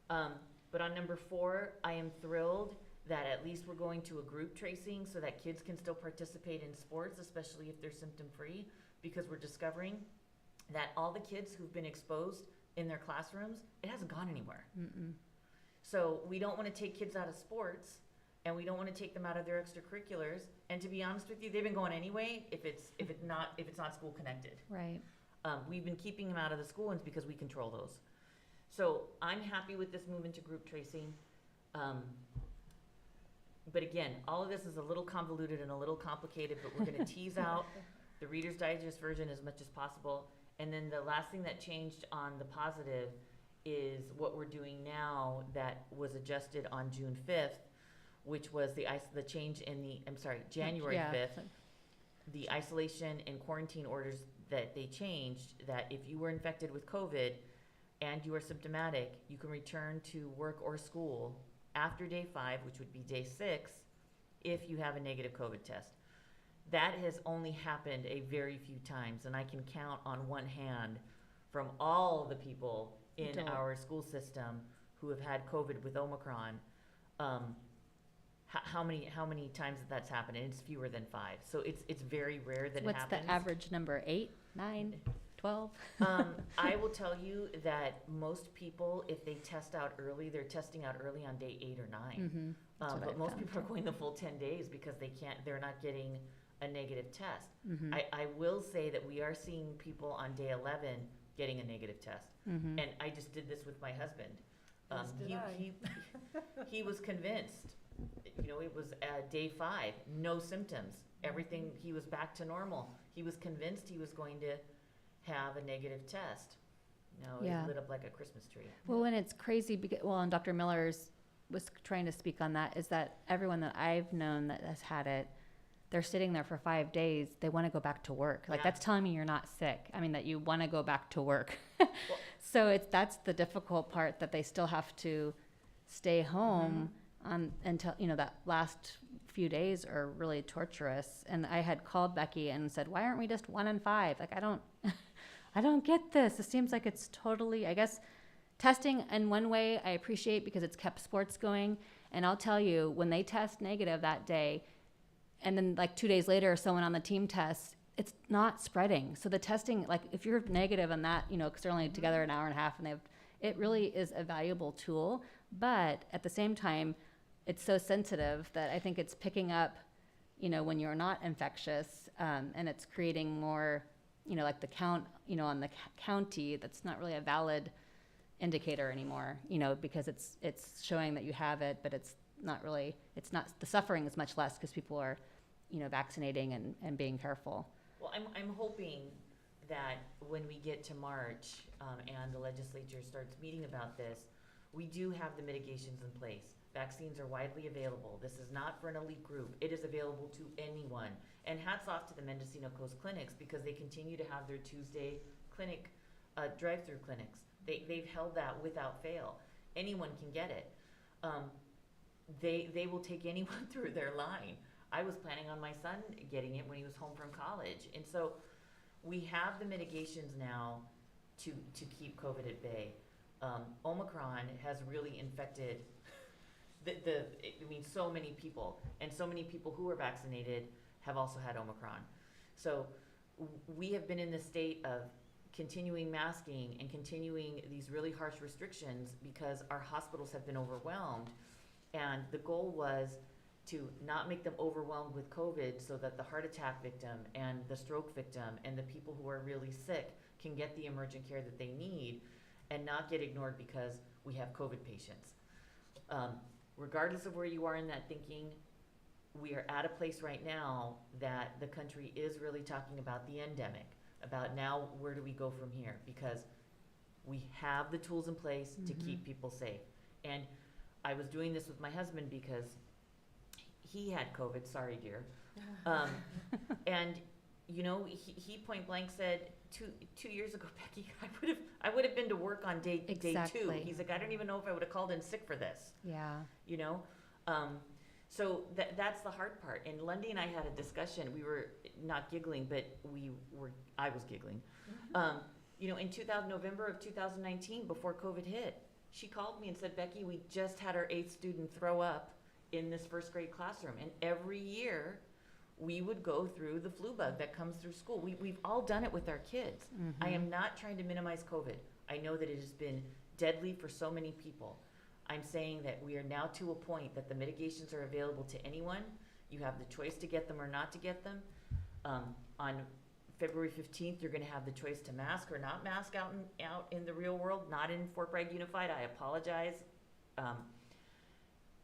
But on number 4, I am thrilled that at least we're going to a group tracing so that kids can still participate in sports, especially if they're symptom-free, because we're discovering that all the kids who've been exposed in their classrooms, it hasn't gone anywhere. So we don't want to take kids out of sports, and we don't want to take them out of their extracurriculars. And to be honest with you, they've been going anyway if it's not school connected. Right. We've been keeping them out of the school ones because we control those. So I'm happy with this move into group tracing. But again, all of this is a little convoluted and a little complicated, but we're going to tease out the Reader's Digest version as much as possible. And then the last thing that changed on the positive is what we're doing now that was adjusted on June 5th, which was the change in January 5th, the isolation and quarantine orders that they changed, that if you were infected with COVID and you are symptomatic, you can return to work or school after day 5, which would be day 6, if you have a negative COVID test. That has only happened a very few times, and I can count on one hand from all the people in our school system who have had COVID with Omicron, how many times that's happened, and it's fewer than 5. So it's very rare that it happens. What's the average number? 8, 9, 12? I will tell you that most people, if they test out early, they're testing out early on day 8 or 9. But most people are going the full 10 days because they're not getting a negative test. I will say that we are seeing people on day 11 getting a negative test. And I just did this with my husband. He was convinced. You know, it was day 5, no symptoms. Everything, he was back to normal. He was convinced he was going to have a negative test. No, Yeah. it lit up like a Christmas tree. Well, and it's crazy because, well, and Dr. Miller's was trying to speak on that, is that everyone that I've known that has had it, they're sitting there for 5 days. They want to go back to work. Like, Yeah. that's telling me you're not sick. I mean, that you want to go back to work. Well- So that's the difficult part, that they still have to stay home until, that last few days are really torturous. And I had called Becky and said, why aren't we just 1 and 5? Like, I don't get this. It seems like it's totally, I guess, testing in one way I appreciate because it's kept sports going. And I'll tell you, when they test negative that day, and then like 2 days later, someone on the team tests, it's not spreading. So the testing, like if you're negative on that, because they're only together an hour and a half, and it really is a valuable tool. But at the same time, it's so sensitive that I think it's picking up, when you're not infectious, and it's creating more, like the count, on the county, that's not really a valid indicator anymore, because it's showing that you have it, but it's not, the suffering is much less because people are, vaccinating and being careful. Well, I'm hoping that when we get to March, and the legislature starts meeting about this, we do have the mitigations in place. Vaccines are widely available. This is not for an elite group. It is available to anyone. And hats off to the Mendocino Coast clinics because they continue to have their Tuesday clinic, drive-through clinics. They've held that without fail. Anyone can get it. They will take anyone through their line. I was planning on my son getting it when he was home from college. And so we have the mitigations now to keep COVID at bay. Omicron has really infected so many people, and so many people who are vaccinated have also had Omicron. So we have been in the state of continuing masking and continuing these really harsh restrictions because our hospitals have been overwhelmed. And the goal was to not make them overwhelmed with COVID so that the heart attack victim and the stroke victim and the people who are really sick can get the emergent care that they need and not get ignored because we have COVID patients. Regardless of where you are in that thinking, we are at a place right now that the country is really talking about the endemic, about now where do we go from here? Because we have the tools in place to keep people safe. And I was doing this with my husband because he had COVID, sorry dear. And he point blank said, two years ago, Becky, I would have been to work on day 2. Exactly. He's like, I don't even know if I would have called in sick for this. Yeah. So that's the hard part. And Lundy and I had a discussion. We were not giggling, but I was giggling. In November of 2019, before COVID hit, she called me and said, Becky, we just had our 8th student throw up in this first grade classroom. And every year we would go through the flu bug that comes through school. We've all done it with our kids. I am not trying to minimize COVID. I know that it has been deadly for so many people. I'm saying that we are now to a point that the mitigations are available to anyone. You have the choice to get them or not to get them. On February 15th, you're going to have the choice to mask or not mask out in the real world, not in Fort Bragg Unified. I apologize.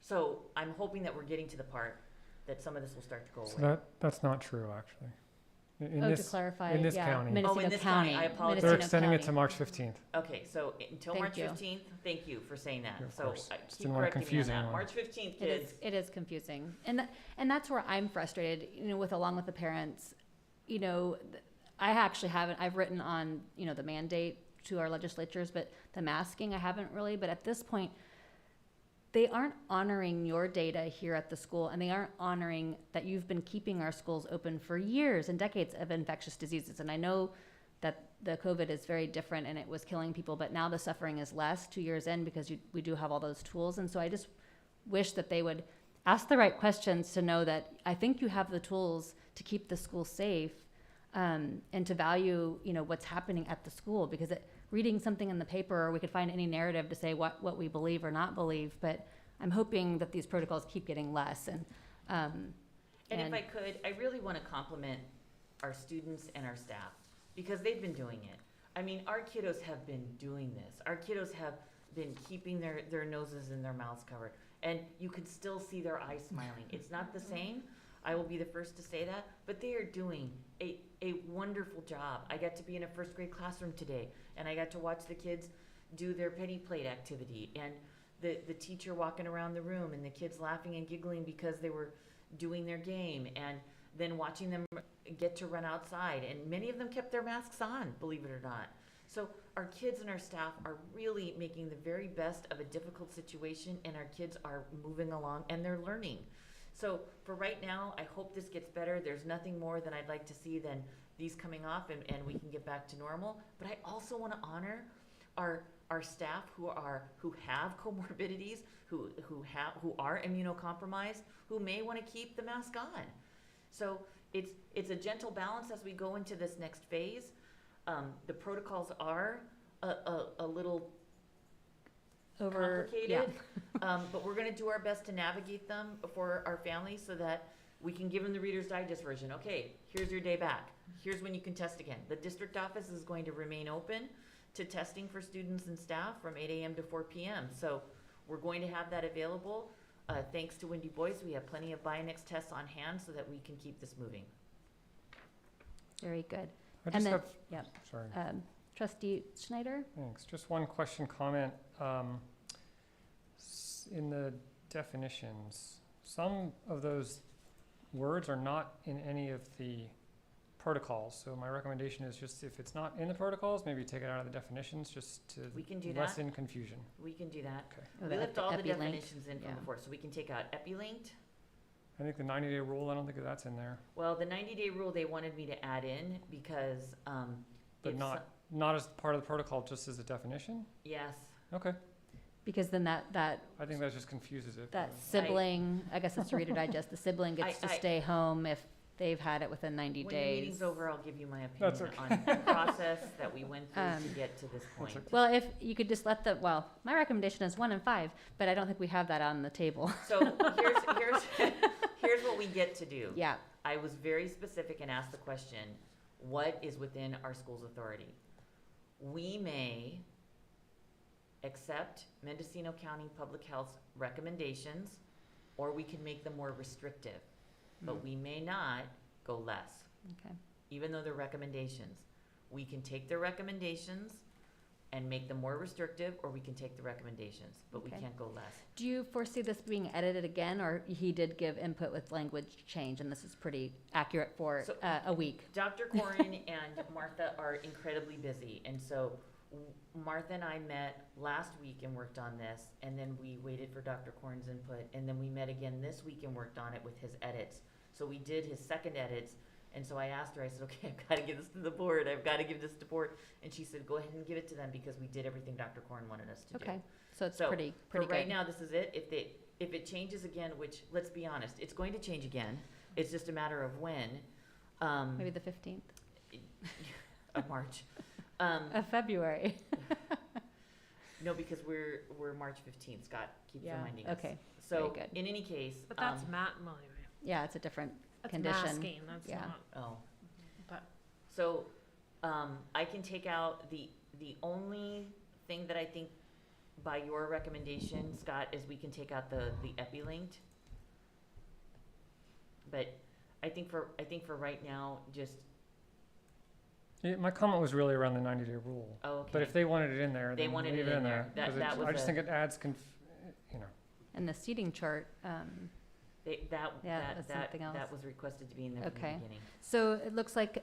So I'm hoping that we're getting to the part that some of this will start to go away. So that's not true, actually. To clarify, in this yeah, county. Mendocino in this County. county, I apologize. They're Mendocino extending it County. to March 15th. Okay, so until Thank March you. 15th, thank you for saying that. Yeah, of So course. keep Just didn't wanna correcting me on confuse that. anyone. March 15th, kids. It is confusing. And that's where I'm frustrated, along with the parents. I actually haven't, I've written on, the mandate to our legislatures, but the masking I haven't really. But at this point, they aren't honoring your data here at the school, and they aren't honoring that you've been keeping our schools open for years and decades of infectious diseases. And I know that the COVID is very different and it was killing people, but now the suffering is less 2 years in because we do have all those tools. And so I just wish that they would ask the right questions to know that I think you have the tools to keep the school safe, and to value, what's happening at the school, because reading something in the paper, we could find any narrative to say what we believe or not believe, but I'm hoping that these protocols keep getting less. And if I could, I really want to compliment our students and our staff because they've been doing it. I mean, our kiddos have been doing this. Our kiddos have been keeping their noses and their mouths covered, and you could still see their eyes smiling. It's not the same, I will be the first to say that, but they are doing a wonderful job. I got to be in a first grade classroom today, and I got to watch the kids do their penny plate activity, and the teacher walking around the room, and the kids laughing and giggling because they were doing their game, and then watching them get to run outside. And many of them kept their masks on, believe it or not. So our kids and our staff are really making the very best of a difficult situation, and our kids are moving along and they're learning. So for right now, I hope this gets better. There's nothing more than I'd like to see than these coming off and we can get back to normal. But I also want to honor our staff who have comorbidities, who are immunocompromised, who may want to keep the mask on. So it's a gentle balance as we go into this next phase. The protocols are a little complicated, but we're going to do our best to navigate them for our families so that we can give them the Reader's Digest version. Okay, here's your day back. Here's when you can test again. The district office is going to remain open to testing for students and staff from 8 a.m. to 4 p.m. So we're going to have that available. Thanks to Wendy Boyce, we have plenty of Bionex tests on hand so that we can keep this moving. Very good. I And just then, have, yep. sorry. Trustee Schneider? Thanks. Just one question, comment. In the definitions, some of those words are not in any of the protocols. So my recommendation is just if it's not in the protocols, maybe take it out of the definitions just to We can do that. lessen confusion. We can do that. Okay. Oh, We left all the epi-linked? definitions in from Yeah. before, so we can take out epi-linked. I think the 90-day rule, I don't think that's in there, Well, the 90-day rule, they wanted me to add in because, but if not as part of the protocol, just as a definition? yes, Okay. Because then that I think that just confuses it. that sibling, I guess it's Reader Digest, the sibling gets to I- stay home if they've had it within 90 when the days. meeting's over, I'll give you my That's opinion on the process that we went through to Um, get to this point. okay. Well, if you could just let my recommendation is 1 and 5, but I don't think we have that on the table. So here's what we get to do. Yeah, I was very specific and asked the question, what is within our school's authority? We may accept Mendocino County Public Health's recommendations, or we can make them more restrictive, but we may not go less, okay. even though they're recommendations. We can take their recommendations and make them more restrictive, or we can take the recommendations, but we Okay. can't go less. Do you foresee this being edited again, or he did give input with language change, and this is pretty accurate for So- a week? Dr. Corin and Martha are incredibly busy, and so Martha and I met last week and worked on this, and then we waited for Dr. Corin's input, and then we met again this week and worked on it with his edits. So we did his second edits, and so I asked her, I said, okay, I've got to give this to the board, I've got to give this to board, and she said, go ahead and give it to them because we did everything Dr. Corin wanted us to do. Okay, so it's So, pretty For good. right now, this is it. If it changes again, which, let's be honest, it's going to change again, it's just a matter of when. Maybe the 15th Of March. of February. No, because we're March 15th, Scott keeps Yeah, reminding us. okay, So, very good. in any case, But that's well, anyway, Yeah, it's a different that's condition. masking, that's Yeah. not, oh, but, so, I can take out the only thing that I think by your recommendation, Scott, is we can take out the epi-linked. But I think for right now, just, Yeah, my comment was really around the 90-day rule. oh, okay. But if they wanted it in there, They then wanted leave it it in in there. there. That- 'cause that was I just a- think it adds, you know. And the seating chart, That that's something else. that was requested to be in there from Okay. the beginning. so it looks like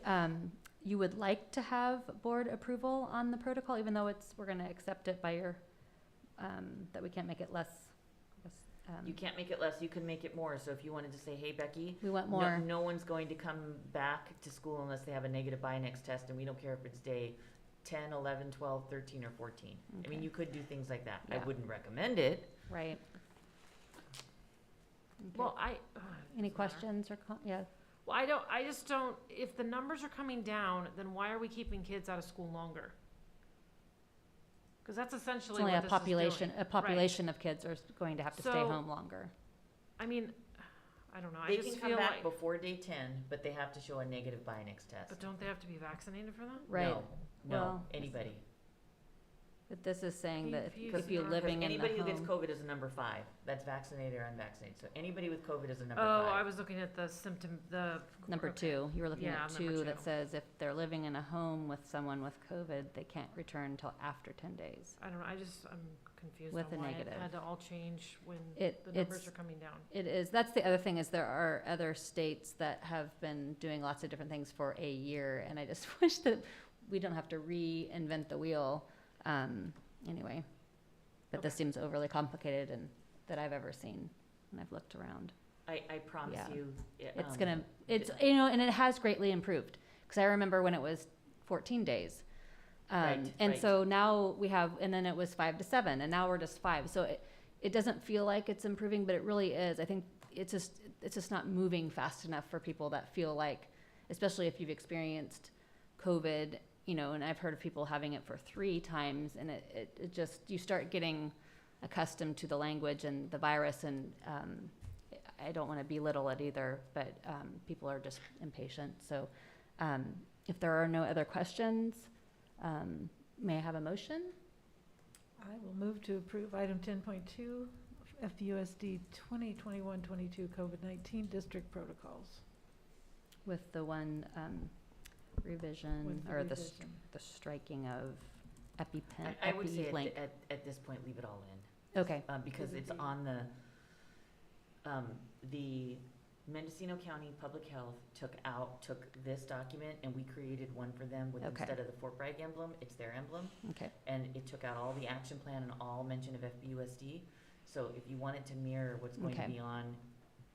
you would like to have board approval on the protocol, even though we're going to accept it by your, that we can't make it less. I guess, You can't make it less, you can make it more. So if you wanted to say, hey, Becky, We want no, more. no one's going to come back to school unless they have a negative Bionex test, and we don't care if it's day 10, 11, 12, 13, or 14. I mean, Okay. you could do things like that. I Yeah. wouldn't recommend it. Right. Okay. well, Any doesn't matter. questions or, yeah, Well, I just don't, if the numbers are coming down, then why are we keeping kids out of school longer? Because that's it's essentially only what a this is population, doing. a population of kids are going to have to stay So- home longer. I mean, I don't know, I They just can come feel back like, before day 10, but they have to show a negative Bionex test. but don't they have to be vaccinated for that? Right. No, Well- anybody. But this is saying that if Confusing. you're living in the Anybody who gets home. COVID is a number 5. That's vaccinated or unvaccinated. So anybody with COVID is a number Oh, 5. I was looking at the symptom, the. Number okay. 2, you were looking Yeah, at number 2 that two. says if they're living in a home with someone with COVID, they can't return until after 10 days. I don't know, I'm confused With on a why it negative. had to all change when It- the numbers it's- are coming down. It is, that's the other thing, is there are other states that have been doing lots of different things for a year, and I just wish that we don't have to reinvent the wheel, anyway. But this Okay. seems overly complicated and that I've ever seen when I've looked around. I promise Yeah. you. It's and it has greatly improved, because I remember when it was 14 days. Right, And right. so now we have, and then it was 5 to 7, and now we're just 5. So it doesn't feel like it's improving, but it really is. I think it's just not moving fast enough for people that feel like, especially if you've experienced COVID, and I've heard of people having it for 3 times, and it just, you start getting accustomed to the language and the virus, and I don't want to belittle it either, but people are just impatient. So if there are no other questions, may I have a motion? I will move to approve item 10.2, FUSD 2021-22 COVID-19 district protocols. With the one revision, With the or revision. the striking of EpiPen. I would say EpiLink. at this point, leave it all in. Okay, Because it's on the Mendocino County Public Health took this document, and we created one for them with, Okay. instead of the Fort Bragg emblem, it's their emblem. okay, And it took out all the action plan and all mention of FBUSD. So if you wanted to mirror what's going to Okay. be on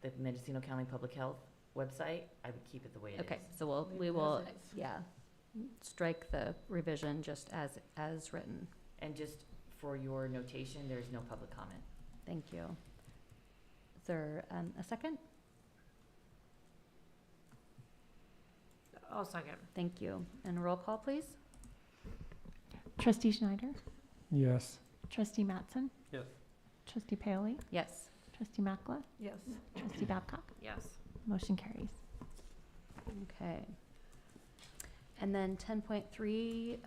the Mendocino County Public Health website, I would keep it the way it is. okay, so Leave we it will, as is. yeah, strike the revision just as written. And just for your notation, there's no public comment. Thank you. Is there a second? I'll second. Thank you. And roll call, please? Trustee Schneider, Yes. Trustee Matson, Yes. Trustee Paoli, Yes. Trustee Makla, Yes. Trustee Babcock. Yes. Motion carries. Okay. And then 10.3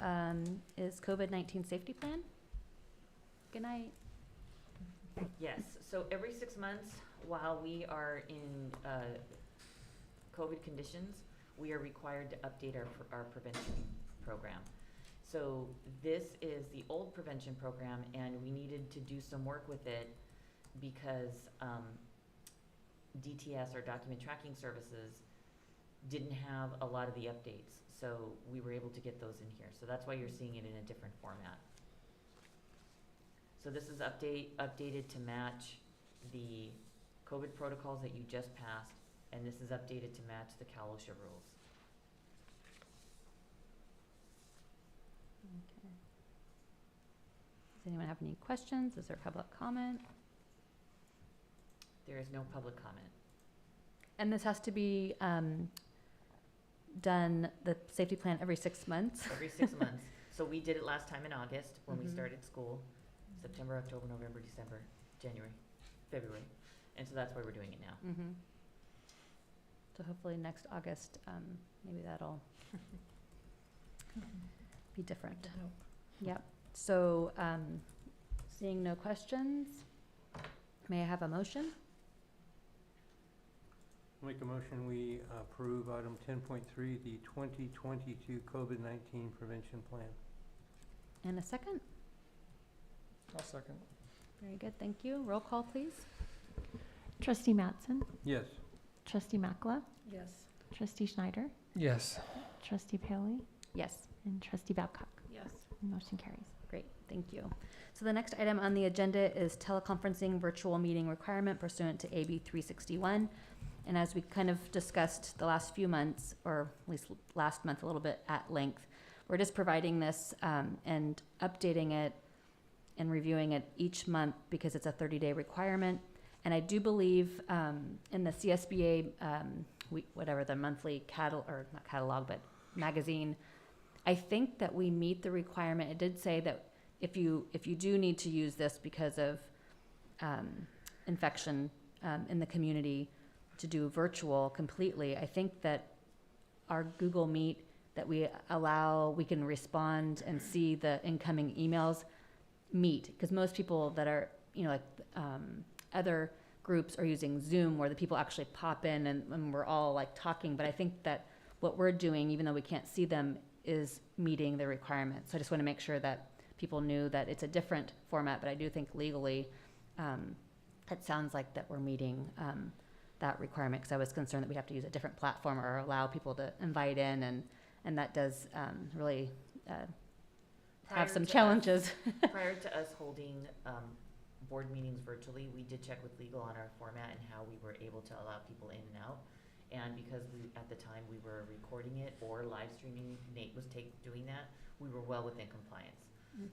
is COVID-19 safety plan. Good night. Yes, so every 6 months, while we are in COVID conditions, we are required to update our prevention program. So this is the old prevention program, and we needed to do some work with it because DTS, our document tracking services, didn't have a lot of the updates. So we were able to get those in here. So that's why you're seeing it in a different format. So this is updated to match the COVID protocols that you just passed, and this is updated to match the Cal OSHA rules. Okay. Does anyone have any questions? Is there public comment? There is no public comment. And this has to be done, the safety plan, every 6 months? Every 6 months. So we did it last time in August when we Mhm. started school, September, October, November, December, January, February. And so that's why we're doing it now. Mm-hmm. So hopefully next August, maybe that'll be different. Nope. Yep. So, seeing no questions, may I have a motion? Make a motion, we approve item 10.3, the 2022 COVID-19 prevention plan. And a second? I'll second. Very good, thank you. Roll call, please. Trustee Matson, Yes. Trustee Makla, Yes. Trustee Schneider, Yes. Trustee Paoli, Yes. and Trustee Babcock. Yes. Motion carries. Great, thank you. So the next item on the agenda is teleconferencing virtual meeting requirement pursuant to AB 361. And as we kind of discussed the last few months, or at least last month a little bit at length, we're just providing this and updating it and reviewing it each month because it's a 30-day requirement. And I do believe in the CSBA, whatever the monthly not catalog, but magazine, I think that we meet the requirement. It did say that if you do need to use this because of infection in the community to do virtual completely, I think that our Google Meet that we can respond and see the incoming emails. meet, because most people that are, like, other groups are using Zoom where the people actually pop in and we're all like talking. But I think that what we're doing, even though we can't see them, is meeting the requirements. So I just want to make sure that people knew that it's a different format, but I do think legally, it sounds like that we're meeting that requirement, because I was concerned that we'd have to use a different platform or allow people to invite in, and that does really Prior have some to us- challenges. Prior to us holding board meetings virtually, we did check with legal on our format and how we were able to allow people in and out. And because at the time we were recording it or live streaming, Nate was doing that, we were well within compliance.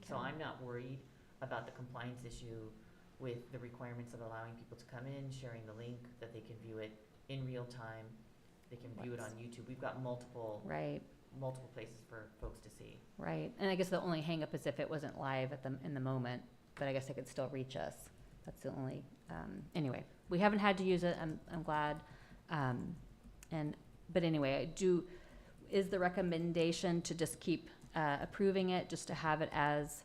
So I'm not worried about the compliance issue with the requirements of allowing people to come in, sharing the link, that they can view it in real time. They can view it on YouTube. We've got multiple places for folks to see. Right, and I guess the only hangup is if it wasn't live in the moment, but I guess they could still reach us. That's the only, anyway, we haven't had to use it, I'm glad. But anyway, is the recommendation to just keep approving it, just to have it as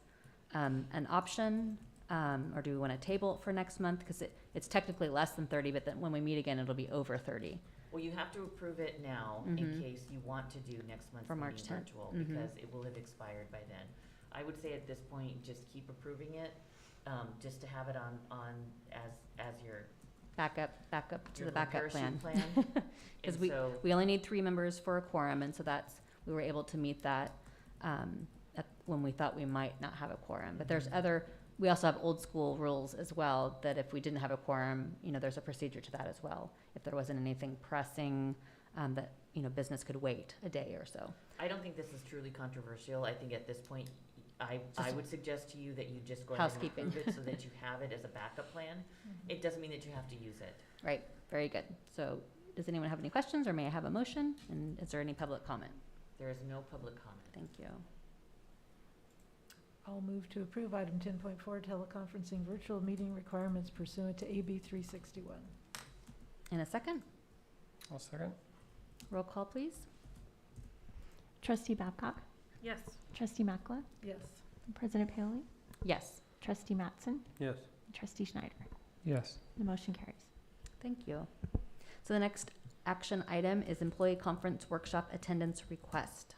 an option? Or do we want to table it for next month? Because it's technically less than 30, but then when we meet again, it'll be over 30. Well, you have to approve it now in case you want to do next month's For March meeting 10th. virtual, because it will have expired by then. I would say at this point, just keep approving it, just to have it on as your Backup to your the backup parachute plan. Because And so- we only need 3 members for a quorum, and so we were able to meet that when we thought we might not have a quorum. But there's we also have old school rules as well, that if we didn't have a quorum, there's a procedure to that as well. If there wasn't anything pressing, that, business could wait a day or so. I don't think this is truly controversial. I think at this point, I would suggest to you that you just go ahead and Housekeeping. approve it so that you have it as a backup plan. It doesn't mean that you have to use it. Right, very good. So does anyone have any questions, or may I have a motion? And is there any public comment? There is no public comment. Thank you. I'll move to approve item 10.4, teleconferencing virtual meeting requirements pursuant to AB 361. In a second, I'll second. roll call, please. Trustee Babcock? Yes. Trustee Makla? Yes. President Paoli? Yes, Trustee Mattson? Yes. Trustee Schneider? Yes. The motion carries. thank you. So the next action item is employee conference workshop attendance request.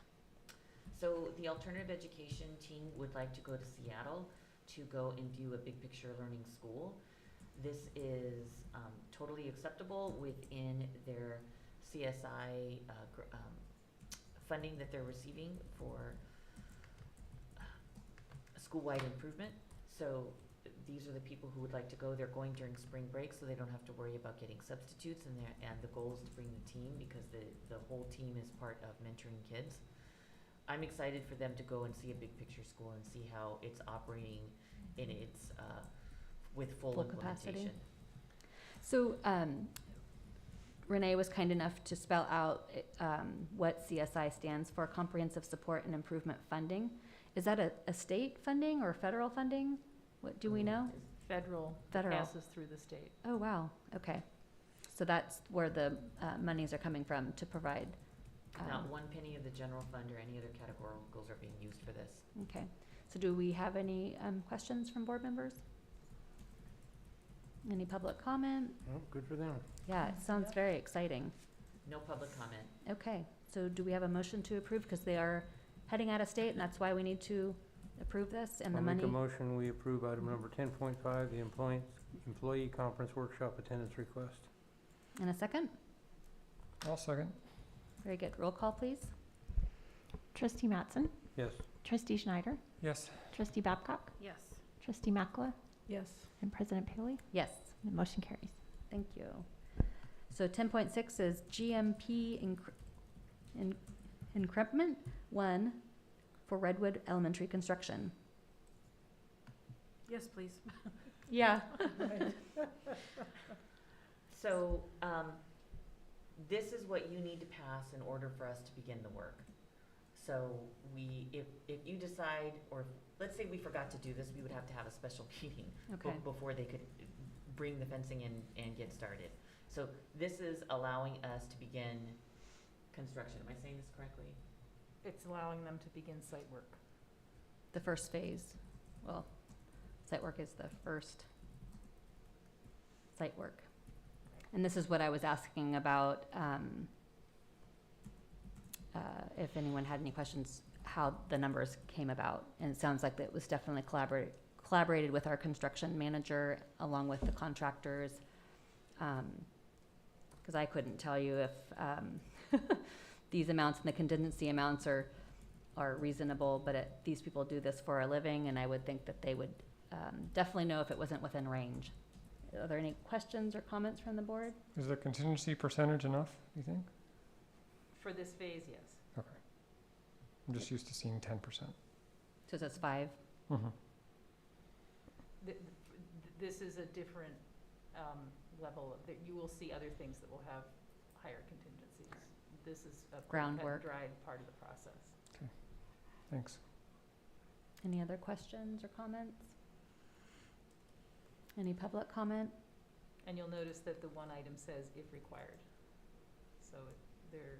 So the alternative education team would like to go to Seattle to go and view a big picture learning school. This is totally acceptable within their CSI funding that they're receiving for school-wide improvement. So these are the people who would like to go. They're going during spring break, so they don't have to worry about getting substitutes, and the goal is to bring the team, because the whole team is part of mentoring kids. I'm excited for them to go and see a big picture school and see how it's operating in its with full capacity. implementation. So Renee was kind enough to spell out what CSI stands for, Comprehensive Support and Improvement Funding. Is that a state funding or federal funding? What do we know? Federal passes through the state. Oh, wow, okay. So that's where the monies are coming from to provide. Not one penny of the general fund or any other categoricals are being used for this. Okay, so do we have any questions from board members? Any public comment? Well, good for them. Yeah, it sounds very exciting. No public comment. Okay, so do we have a motion to approve, because they are heading out of state, and that's why we need to approve this, and the I'll make money? a motion, we approve item number 10.5, the employee conference workshop attendance request. In a second? I'll second. Very good. Roll call, please. Trustee Mattson? Yes. Trustee Schneider? Yes. Trustee Babcock? Yes. Trustee Makla? Yes. And President Paoli? Yes, The motion carries. thank you. So 10.6 is GMP increment 1 for Redwood Elementary construction. Yes, please. Yeah. So this is what you need to pass in order for us to begin the work. So if you decide, or let's say we forgot to do this, we would have to have a special meeting Okay. before they could bring the fencing in and get started. So this is allowing us to begin construction. Am I saying this correctly? It's allowing them to begin site work. The first phase. Well, Site work is the first site work. And this is what I was asking about, if anyone had any questions, how the numbers came about. And it sounds like it was definitely collaborated with our construction manager along with the contractors. Because I couldn't tell you if these amounts and the contingency amounts are reasonable, but these people do this for a living, and I would think that they would definitely know if it wasn't within range. Are there any questions or comments from the board? Is the contingency percentage enough, do you think? For this phase, yes. Okay. I'm just used to seeing 10%. So it says 5. Mm-hmm. This is a different level, that you will see other things that will have higher contingencies. This is a Groundwork. dried part of the process. Thanks. Any other questions or comments? Any public comment? And you'll notice that the one item says if required. So there,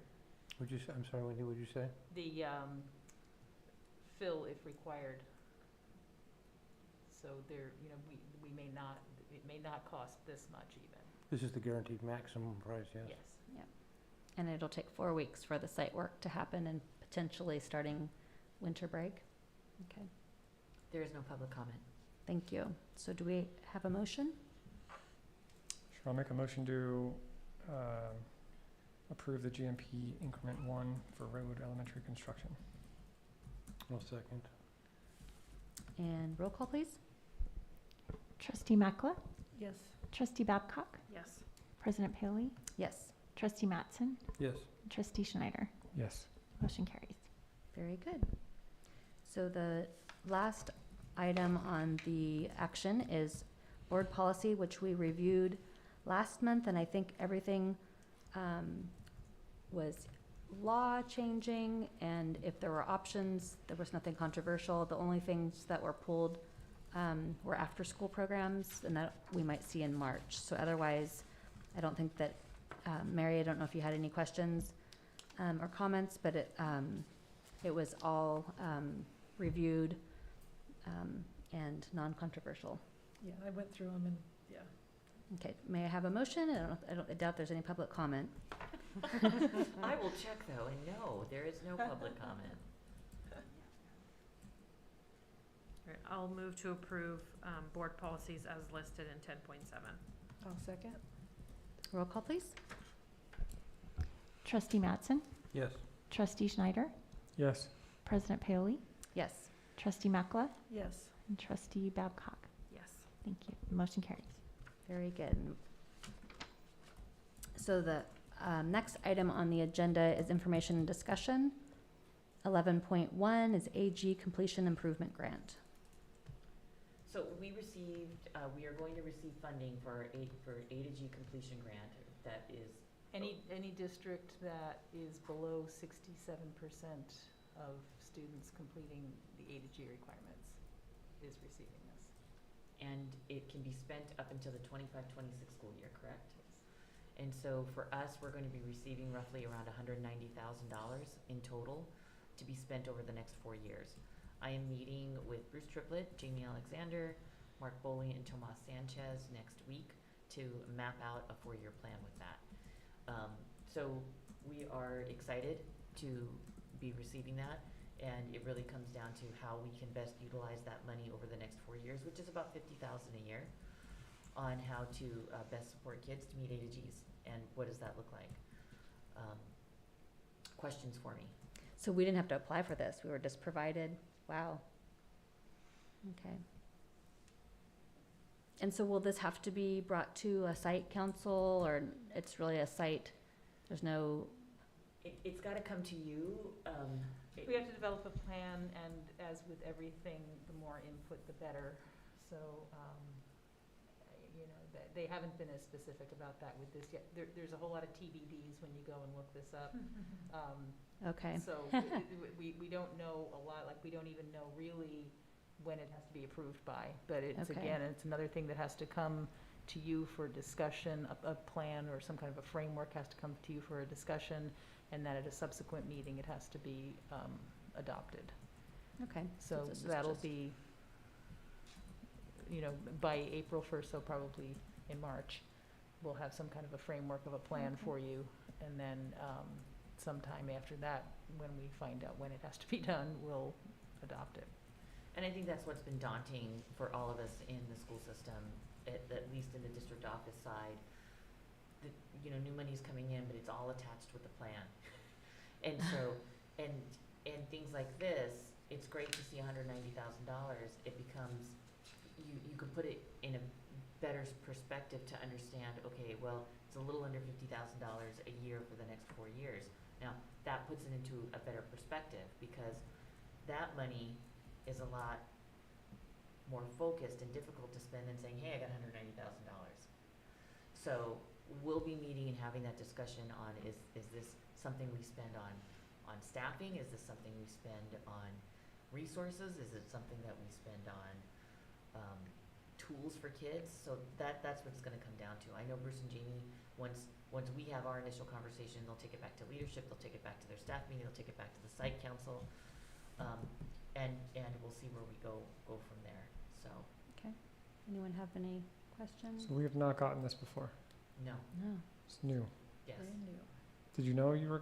Would you say, I'm sorry, Wendy, would you say? the fill if required. So there, we may not, it may not cost this much even. This is the guaranteed maximum price, yes? Yes. And it'll take 4 weeks for the site work to happen and potentially starting winter break. Okay, There is no public comment. thank you. So do we have a motion? Sure, I'll make a motion to approve the GMP increment 1 for Redwood Elementary construction. I'll second. And roll call, please. Trustee Makla, Yes. Trustee Babcock, Yes. President Paoli, Yes, Trustee Mattson, Yes. Trustee Schneider. Yes. Motion carries. very good. So the last item on the action is board policy, which we reviewed last month, and I think everything was law changing, and if there were options, there was nothing controversial. The only things that were pulled were after-school programs, and that we might see in March. So otherwise, I don't think that, Mary, I don't know if you had any questions or comments, but it was all reviewed and non-controversial. Yeah, I went through them and, yeah. Okay, may I have a motion? I doubt there's any public comment. I will check though, and no, there is no public comment. All right, I'll move to approve board policies as listed in 10.7. I'll second. Roll call, please. Trustee Mattson, Yes. Trustee Schneider, Yes. President Paoli, Yes. Trustee Makla, Yes. and Trustee Babcock. Yes. Thank you. Motion carries. Very good. So the next item on the agenda is information and discussion. 11.1 is AG Completion Improvement Grant. So we are going to receive funding for A to G completion grant that is. Any district that is below 67% of students completing the A to G requirements is receiving this. And it can be spent up until the 25-26 school year, correct? And so for us, we're going to be receiving roughly around $190,000 in total to be spent over the next 4 years. I am meeting with Bruce Triplett, Jamie Alexander, Mark Boley, and Tomas Sanchez next week to map out a 4-year plan with that. So we are excited to be receiving that, and it really comes down to how we can best utilize that money over the next 4 years, which is about $50,000 a year, on how to best support kids to meet A to Gs, and what does that look like? Questions for me? So we didn't have to apply for this. We were just provided. Wow. Okay. And so will this have to be brought to a site council, or it's really a site? There's no, It's got to come to you. We have to develop a plan, and as with everything, the more input, the better. So, they haven't been as specific about that with this yet. There's a whole lot of TBDs when you go and look this up. okay. So we don't know a lot, like we don't even know really when it has to be approved by. But it's, Okay. again, it's another thing that has to come to you for discussion. A plan or some kind of a framework has to come to you for a discussion, and then at a subsequent meeting, it has to be adopted. Okay. So this is that'll just- be, by April 1st, so probably in March, we'll have some kind of a framework of a plan Okay. for you. And then sometime after that, when we find out when it has to be done, we'll adopt it. And I think that's what's been daunting for all of us in the school system, at least in the district office side. New money's coming in, but it's all attached with the plan. And so, and things like this, it's great to see $190,000. It becomes, you could put it in a better perspective to understand, okay, well, it's a little under $50,000 a year for the next 4 years. Now, that puts it into a better perspective, because that money is a lot more focused and difficult to spend than saying, hey, I got $190,000. So we'll be meeting and having that discussion on, is this something we spend on staffing? Is this something we spend on resources? Is it something that we spend on tools for kids? So that's what it's gonna come down to. I know Bruce and Jamie, once we have our initial conversation, they'll take it back to leadership, they'll take it back to their staff meeting, they'll take it back to the site council, and we'll see where we go from there, so. Okay. Anyone have any questions? So we have not gotten this before. No, No. It's new. yes. Brand new. Did we know we were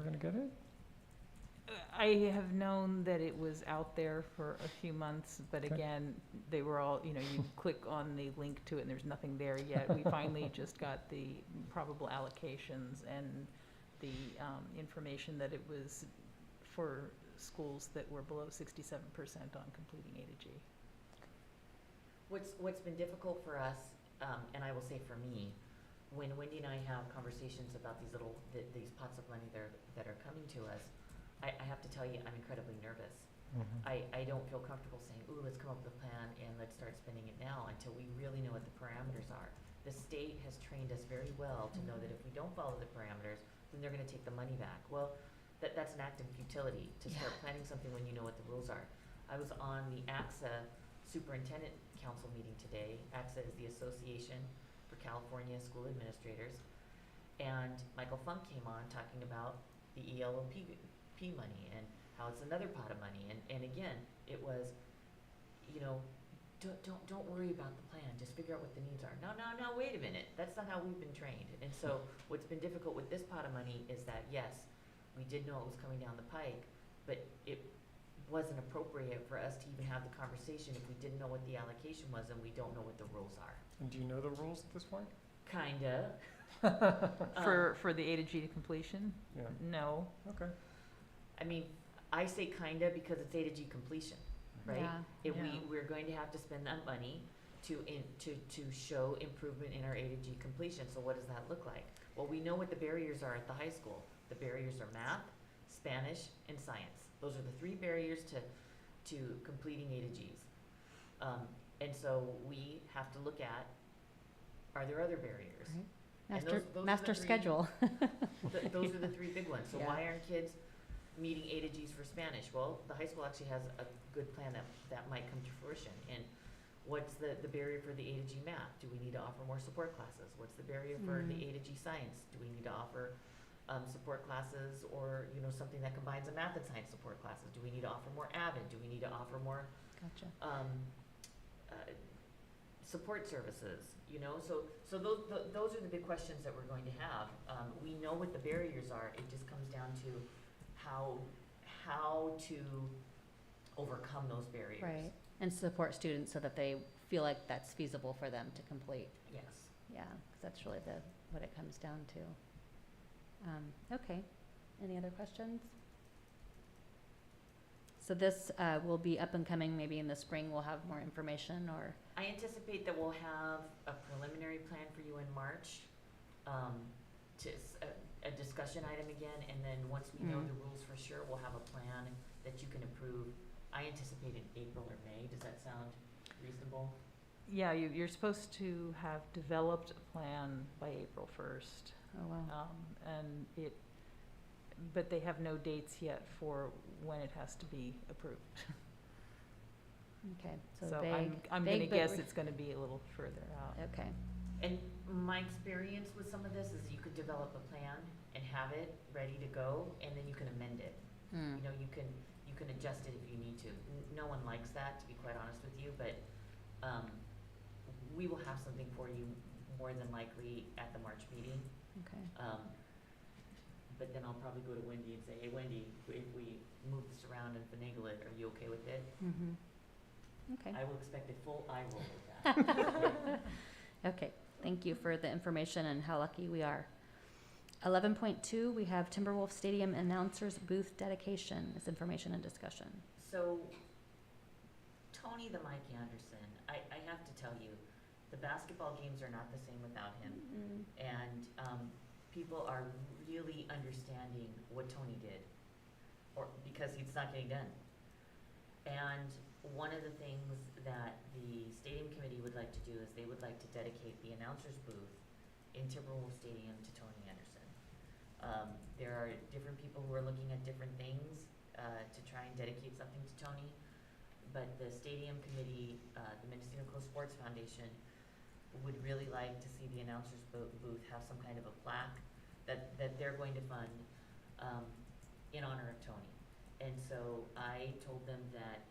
gonna get it? I have known that it was out there for a few months, but Okay. again, they were all, you click on the link to it and there's nothing there yet. We finally just got the probable allocations and the information that it was for schools that were below 67% on completing A to G. What's been difficult for us, and I will say for me, when Wendy and I have conversations about these pots of money that are coming to us, I have to tell you, I'm incredibly nervous. I don't feel comfortable saying, ooh, let's come up with a plan and let's start spending it now, until we really know what the parameters are. The state has trained us very well to know that if we don't follow the parameters, then they're gonna take the money back. Well, that's an act of futility, to start planning something when you know what the rules are. I was on the AXA Superintendent Council meeting today. AXA is the Association for California School Administrators. And Michael Funk came on talking about the ELOP money and how it's another pot of money. And again, it was, don't worry about the plan, just figure out what the needs are. No, wait a minute, that's not how we've been trained. And so what's been difficult with this pot of money is that, yes, we did know it was coming down the pike, but it wasn't appropriate for us to even have the conversation if we didn't know what the allocation was and we don't know what the rules are. And do you know the rules at this point? Kinda. For the A to G to completion? Yeah. No. Okay. I mean, I say kinda because it's A to G completion, right? Yeah. We're going to have to spend that money to show improvement in our A to G completion. So what does that look like? Well, we know what the barriers are at the high school. The barriers are math, Spanish, and science. Those are the 3 barriers to completing A to Gs. And so we have to look at, are there other barriers? Right. And Master, those are master the 3 schedule. Those are the 3 big ones. So Yeah. why aren't kids meeting A to Gs for Spanish? Well, the high school actually has a good plan that might come to fruition. And what's the barrier for the A to G math? Do we need to offer more support classes? What's the barrier for the A to G science? Do we need to offer support classes, or something that combines a math and science support classes? Do we need to offer more AVID? Do we need to offer more Gotcha. support services? So those are the big questions that we're going to have. We know what the barriers are. It just comes down to how to overcome those barriers. Right. And support students so that they feel like that's feasible for them to complete. Yes. Yeah, 'cause that's really what it comes down to. Okay. Any other questions? So this will be up and coming maybe in the spring. We'll have more information, or? I anticipate that we'll have a preliminary plan for you in March, a discussion item again, and then once we know the rules for sure, we'll have a plan that you can approve. I anticipate in April or May. Does that sound reasonable? Yeah, you're supposed to have developed a plan by April 1st. Oh, wow. But they have no dates yet for when it has to be approved. Okay, so So vague. I'm gonna vague, but guess it's gonna be a little further out. Okay. And my experience with some of this is you could develop a plan and have it ready to go, and then you can amend it. You can adjust it if you need to. No one likes that, to be quite honest with you, but we will have something for you more than likely at the March meeting. Okay. But then I'll probably go to Wendy and say, hey, Wendy, if we move this around and finagle it, are you okay with it? Mm-hmm. Okay. I will expect a full eye roll with that. Okay, thank you for the information and how lucky we are. 11.2, we have Timberwolf Stadium announcers booth dedication. This information and discussion. So, Tony the Mike Anderson, I have to tell you, the basketball games are not the same without him. And people are really understanding what Tony did, or because it's not getting done. And one of the things that the stadium committee would like to do is they would like to dedicate the announcers booth in Timberwolf Stadium to Tony Anderson. There are different people who are looking at different things to try and dedicate something to Tony, but the stadium committee, the Mendocino Coast Sports Foundation, would really like to see the announcers booth have some kind of a plaque that they're going to fund in honor of Tony. And so I told them that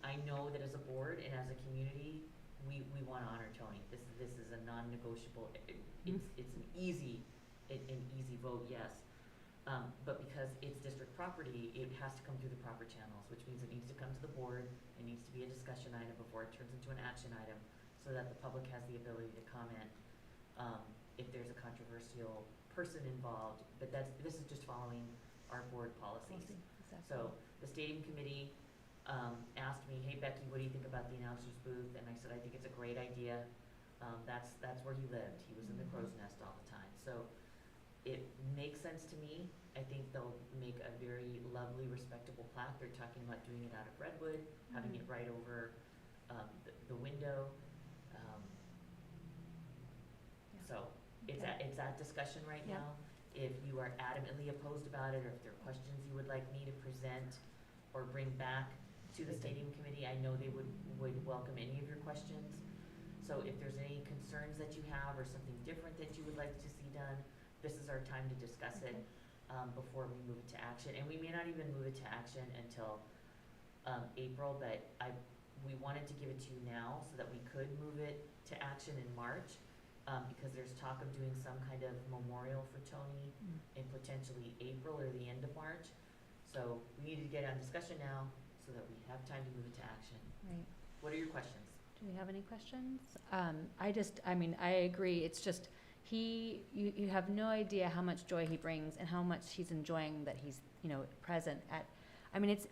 I know that as a board and as a community, we want to honor Tony. This is a non-negotiable. It's an easy vote, yes. But because it's district property, it has to come through the proper channels, which means it needs to come to the board. It needs to be a discussion item before it turns into an action item, so that the public has the ability to comment if there's a controversial person involved. But this is just following our board policies. Exactly. So the stadium committee asked me, hey Becky, what do you think about the announcers booth? And I said, I think it's a great idea. That's where he lived. He was in the crow's nest all the time. So it makes sense to me. I think they'll make a very lovely, respectable plaque. They're talking about doing it out of redwood, having it right over the window. So it's at discussion right Yep. now. If you are adamantly opposed about it, or if there are questions you would like me to present or bring back to the stadium committee, I know they would welcome any of your questions. So if there's any concerns that you have or something different that you would like to see done, this is our time to discuss it before we move it to action. And we may not even move it to action until April, but we wanted to give it to you now so that we could move it to action in March. Because there's talk of doing some kind of memorial for Tony in potentially April or the end of March. So we need to get on discussion now so that we have time to move it to action. Right. What are your questions? Do we have any questions? I agree. It's just, you have no idea how much joy he brings and how much he's enjoying that he's, present at.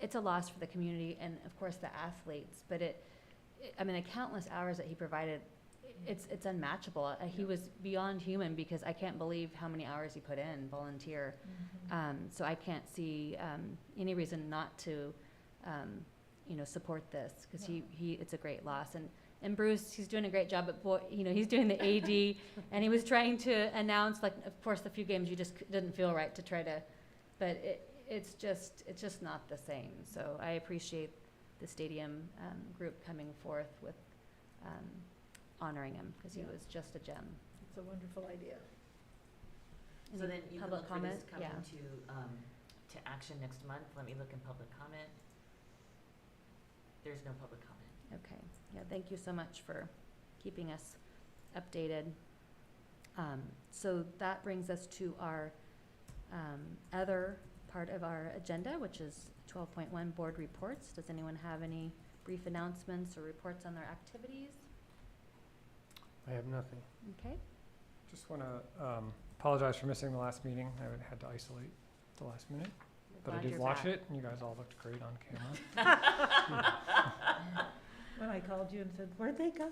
It's a loss for the community and of course the athletes, but the countless hours that he provided, it's unmatchable. He was beyond human, because I can't believe how many hours he put in, volunteer. So I can't see any reason not to, support this, because it's a great loss. And Bruce, he's doing a great job, but he's doing the AD, and he was trying to announce, of course, the few games you just didn't feel right to try to, but it's just not the same. So I appreciate the stadium group coming forth with honoring him, because he was just a gem. It's a wonderful idea. So Any then you can public look for this comment? coming to action next month. Let me look in public comment. There's no public comment. Okay, yeah, thank you so much for keeping us updated. So that brings us to our other part of our agenda, which is 12.1 board reports. Does anyone have any brief announcements or reports on their activities? I have nothing. Okay, Just want to apologize for missing the last meeting. I had to isolate the last minute, but I glad did you're watch back. it, and you guys all looked great on camera. When I called you and said, where'd they go?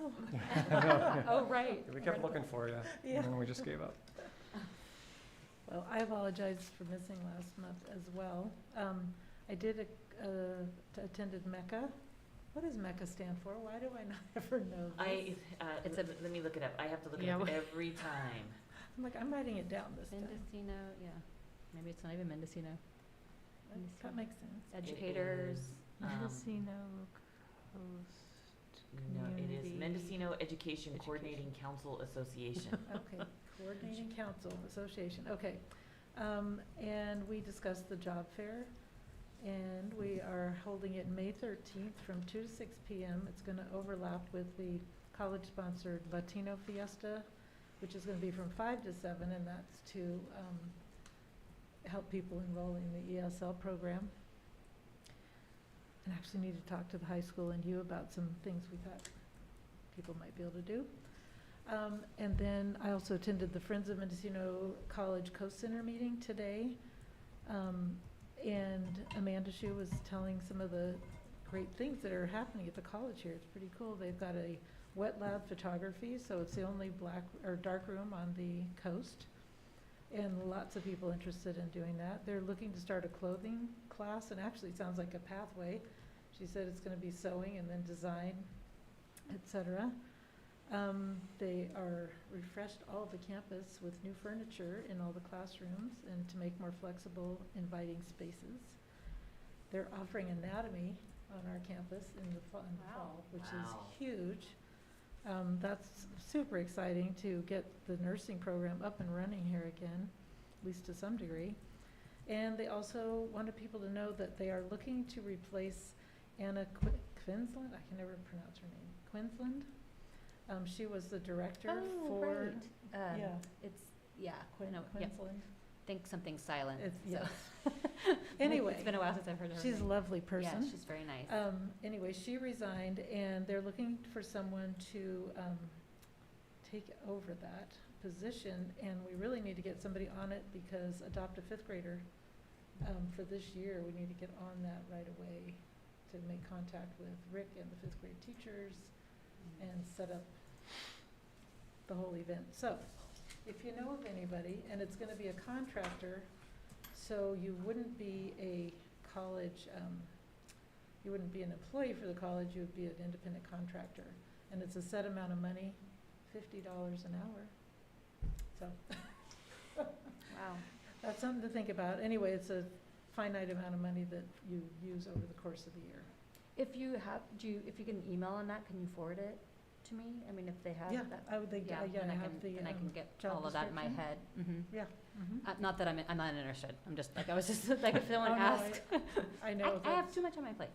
Oh, right. We kept looking for you, Yeah. and then we just gave up. Well, I apologize for missing last month as well. I did attended MECA. What does MECA stand for? Why do I not ever know this? Let me look it up. I have to look it Yeah, up well- every time. I'm writing it down this time. Mendocino, yeah. Maybe it's not even Mendocino. That makes sense. Educators. Mendocino Coast No, it is Community Mendocino Education Coordinating Council Association. Okay, Coordinating Council Association, okay. And we discussed the job fair, And we are holding it May 13th from 2 to 6 p.m. It's going to overlap with the college-sponsored Latino Fiesta, which is going to be from 5 to 7, and that's to help people enroll in the ESL program. And actually need to talk to the high school and you about some things we thought people might be able to do. And then I also attended the Friends of Mendocino College Coast Center meeting today. And Amanda Shue was telling some of the great things that are happening at the college here. It's pretty cool. They've got a wet lab photography, so it's the only black or dark room on the coast. And lots of people interested in doing that. They're looking to start a clothing class, and actually it sounds like a pathway. She said it's going to be sewing and then design, etc. They are refreshed all the campus with new furniture in all the classrooms and to make more flexible, inviting spaces. They're offering anatomy on our campus in the fall, which Wow. is huge. That's super exciting to get the nursing program up and running here again, at least to some degree. And they also wanted people to know that they are looking to replace Anna Quinlan. I can never pronounce her name. Quinlan. She was the director for. Yeah. It's, yeah, I know, Quinlan. yeah. Think something silent. It's, so. yes. Anyway. It's been a while since I've heard her She's a name. lovely person. Yeah, she's very nice. Anyway, she resigned, and they're looking for someone to take over that position, and we really need to get somebody on it because adopt a fifth grader for this year. We need to get on that right away to make contact with Rick and the fifth grade teachers and set up the whole event. So, if you know of anybody, and it's going to be a contractor, so you wouldn't be a college, you wouldn't be an employee for the college, you would be an independent contractor. And it's a set amount of money, $50 an hour. So, Wow. that's something to think about. Anyway, it's a finite amount of money that you use over the course of the year. If you have, if you get an email on that, can you forward it to me? I mean, if they have Yeah, that. I would think, yeah, then I I have can, the then I can get job all of that in my description. head. Mm-hmm. Yeah. Mhm. Not that I'm not interested. I'm just, like, I was just, like, if someone Oh, no, asked. I know. I have too much on my plate.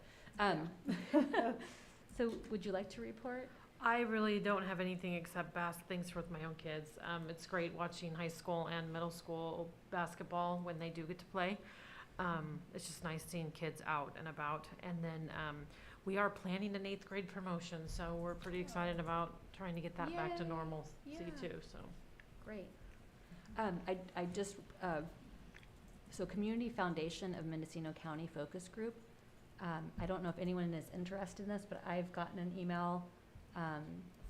So would you like to report? I really don't have anything except things with my own kids. It's great watching high school and middle school basketball when they do get to play. It's just nice seeing kids out and about. And then we are planning an 8th grade promotion, so we're pretty excited about trying to get that back to Yay. normalcy Yeah. too. So Great. I just, so Community Foundation of Mendocino County Focus Group. I don't know if anyone is interested in this, but I've gotten an email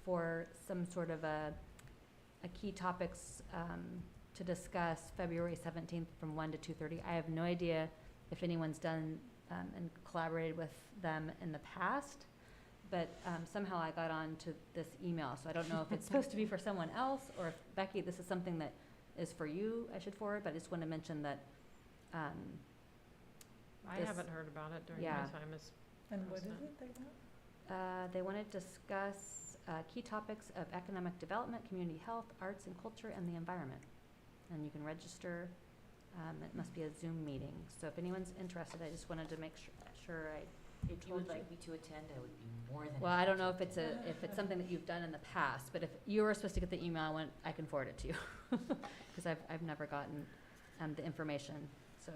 for some sort of a key topics to discuss February 17th from 1 to 2:30. I have no idea if anyone's done and collaborated with them in the past, but somehow I got on to this email, so I don't know if it's supposed to be for someone else, or if, Becky, this is something that is for you, I should forward, but I just want to mention that. I haven't heard about it during my Yeah. time as And what is president. it they want? They want to discuss key topics of economic development, community health, arts and culture, and the environment. And you can register. It must be a Zoom meeting. So if anyone's interested, I just wanted to make sure I If you would like me to attend, I would be more than. Well, I don't know happy if it's something that you've done in the past, but if you were supposed to get the email, I can forward it to you. Because I've never gotten the information. So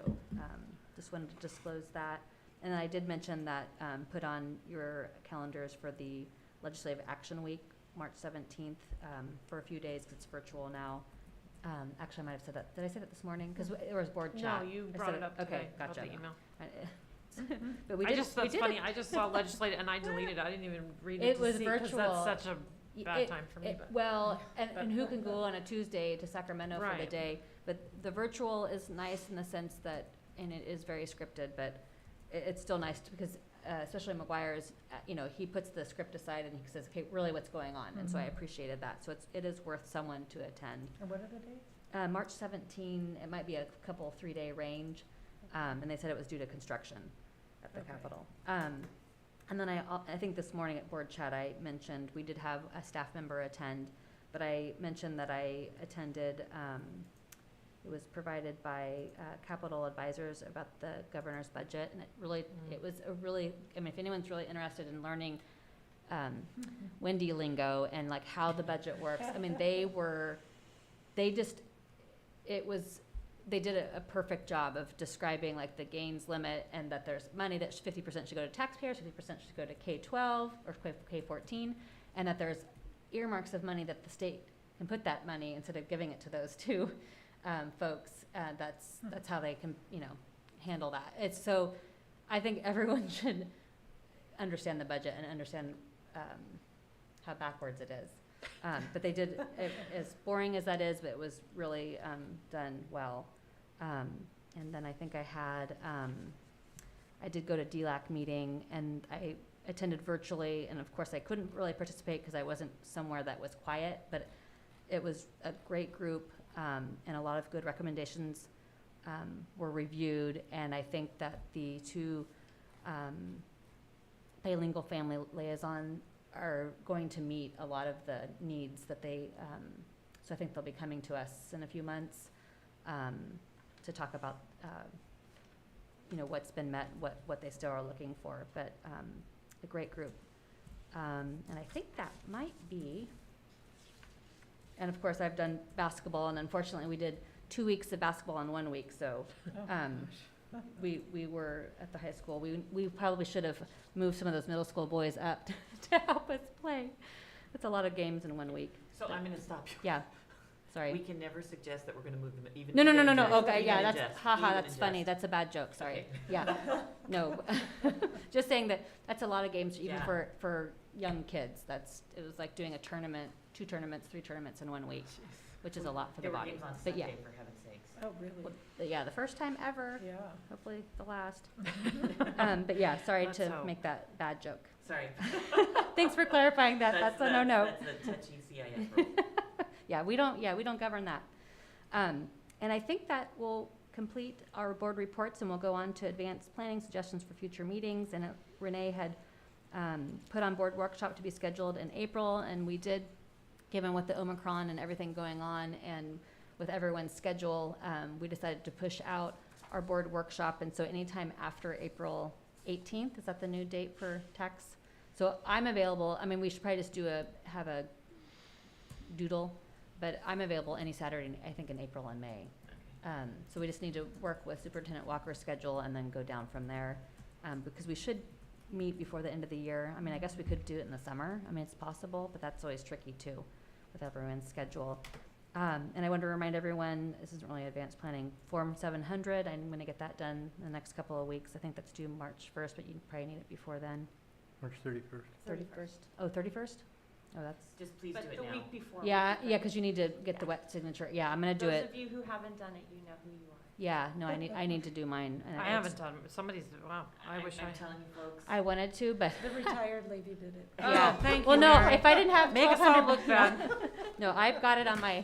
just wanted to disclose that. And I did mention that put on your calendars for the Legislative Action Week, March 17th, for a few days, 'cause it's virtual now. Actually, I might have said that. Did I say that this morning? Because there was board chat. No, you I brought said it up today Okay, about gotcha. the email. But we did. That's we did funny. it- I just saw legislative and I deleted it. I didn't even read it It to was see, 'cause virtual. that's such a bad time for me. But Well, and who can go on a Tuesday to Sacramento for the Right. day? But the virtual is nice in the sense that, and it is very scripted, but it's still nice because, especially McGuire's, he puts the script aside and he says, okay, really what's going on? And so I Mhm. appreciated that. So it is worth someone to attend. And what are the dates? March 17, it might be a couple 3-day range, and they said it was due to construction at the Okay. Capitol. And then I think this morning at board chat, I mentioned, we did have a staff member attend, but I mentioned that I attended It was provided by Capital Advisors about the governor's budget, and it was a really, I mean, if anyone's really interested in learning Wendy lingo and like how the budget works, I mean, they did a perfect job of describing like the gains limit, and that there's money that 50% should go to taxpayers, 50% should go to K-12 or K-14, and that there's earmarks of money that the state can put that money instead of giving it to those two folks. That's how they can, handle that. It's so, I think everyone should understand the budget and understand how backwards it is. But they did, as boring as that is, but it was really done well. And then I think I did go to DLAC meeting, and I attended virtually, and of course I couldn't really participate because I wasn't somewhere that was quiet, but it was a great group, and a lot of good recommendations were reviewed, and I think that the two bilingual family liaison are going to meet a lot of the needs that they, so I think they'll be coming to us in a few months to talk about, what's been met, what they still are looking for, but a great group. And I think that might be, and of course I've done basketball, and unfortunately we did 2 weeks of basketball in 1 week, so we were at the high school. We probably should have moved some of those middle school boys up to help us play. That's a lot of games in 1 week. So I'm gonna stop you. Yeah, sorry. We can never suggest that we're gonna move them even. No, even adjust, okay, yeah, even that's, adjust, haha, even that's funny, adjust. that's a bad joke, sorry. Okay. Yeah, no, just saying that that's a lot of games even Yeah. for young kids. It was like doing a tournament, 2 tournaments, 3 tournaments in 1 week, which is a lot for the There were body. games on But yeah, Sunday, for heaven's sakes. Oh, really? yeah, the first time ever, Yeah. hopefully the last. But yeah, sorry Let's to hope. make that bad joke. Sorry. Thanks for clarifying that, that's a no-no. That's a touchy CIS rule. Yeah, we don't govern that. And I think that will complete our board reports, and we'll go on to advanced planning suggestions for future meetings. And Renee had put on board workshop to be scheduled in April, and we did, given with the Omicron and everything going on and with everyone's schedule, we decided to push out our board workshop. And so anytime after April 18th, is that the new date for tax? So I'm available. I mean, we should probably just have a doodle, but I'm available any Saturday, I think in April and May. So we just need to work with Superintendent Walker's schedule and then go down from there, because we should meet before the end of the year. I mean, I guess we could do it in the summer. I mean, it's possible, but that's always tricky too with everyone's schedule. And I want to remind everyone, this isn't really advanced planning, Form 700, I'm going to get that done in the next couple of weeks. I think that's due March 1st, but you probably need it before then. March 31st. 31st? Oh, 31st? Oh, that's, Just please do it now. But the week before. yeah, because you need to get the wet signature. Yeah, I'm going to do Those it. of you who haven't done it, you know who you are. Yeah, no, I need to do mine. And I it's- haven't done, somebody's, wow, I wish I'm telling you folks. I wanted to, but The retired lady did it. yeah. Oh, thank Well, you, no, Mary. if I didn't have Make us all 1,200 look bad. No, I've got it on my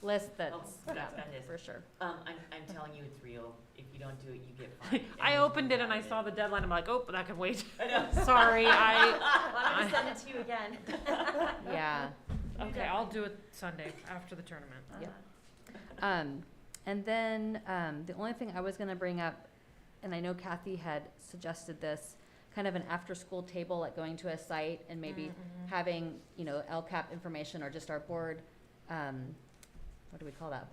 list that's, Oh, yeah, that is. for sure. I'm telling you it's real. If you don't do it, you get fined. I opened it and I saw the deadline, I'm like, oh, that can wait. I know. Sorry, Well, I'm gonna send it to you again. Yeah. okay, I'll do it Sunday after the tournament. Yep. And then, the only thing I was gonna bring up, and I know Kathy had suggested this, kind of an after-school table, like going to a site and maybe having, LCAP information or just our board, what do we call that?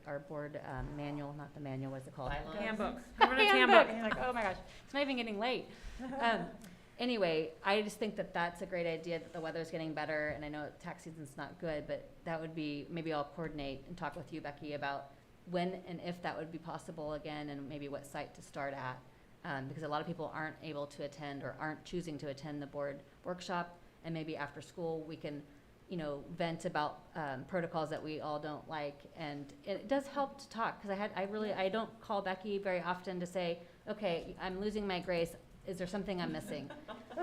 Our board manual, not the manual, what's it called? Bylaws? Handbook, governance handbook. It's like, oh my gosh, it's not even getting late. Anyway, I just think that that's a great idea, that the weather's getting better, and I know tax season's not good, but that would be, maybe I'll coordinate and talk with you, Becky, about when and if that would be possible again, and maybe what site to start at. Because a lot of people aren't able to attend or aren't choosing to attend the board workshop, and maybe after school we can, vent about protocols that we all don't like. And it does help to talk, because I don't call Becky very often to say, okay, I'm losing my grace, is there something I'm missing?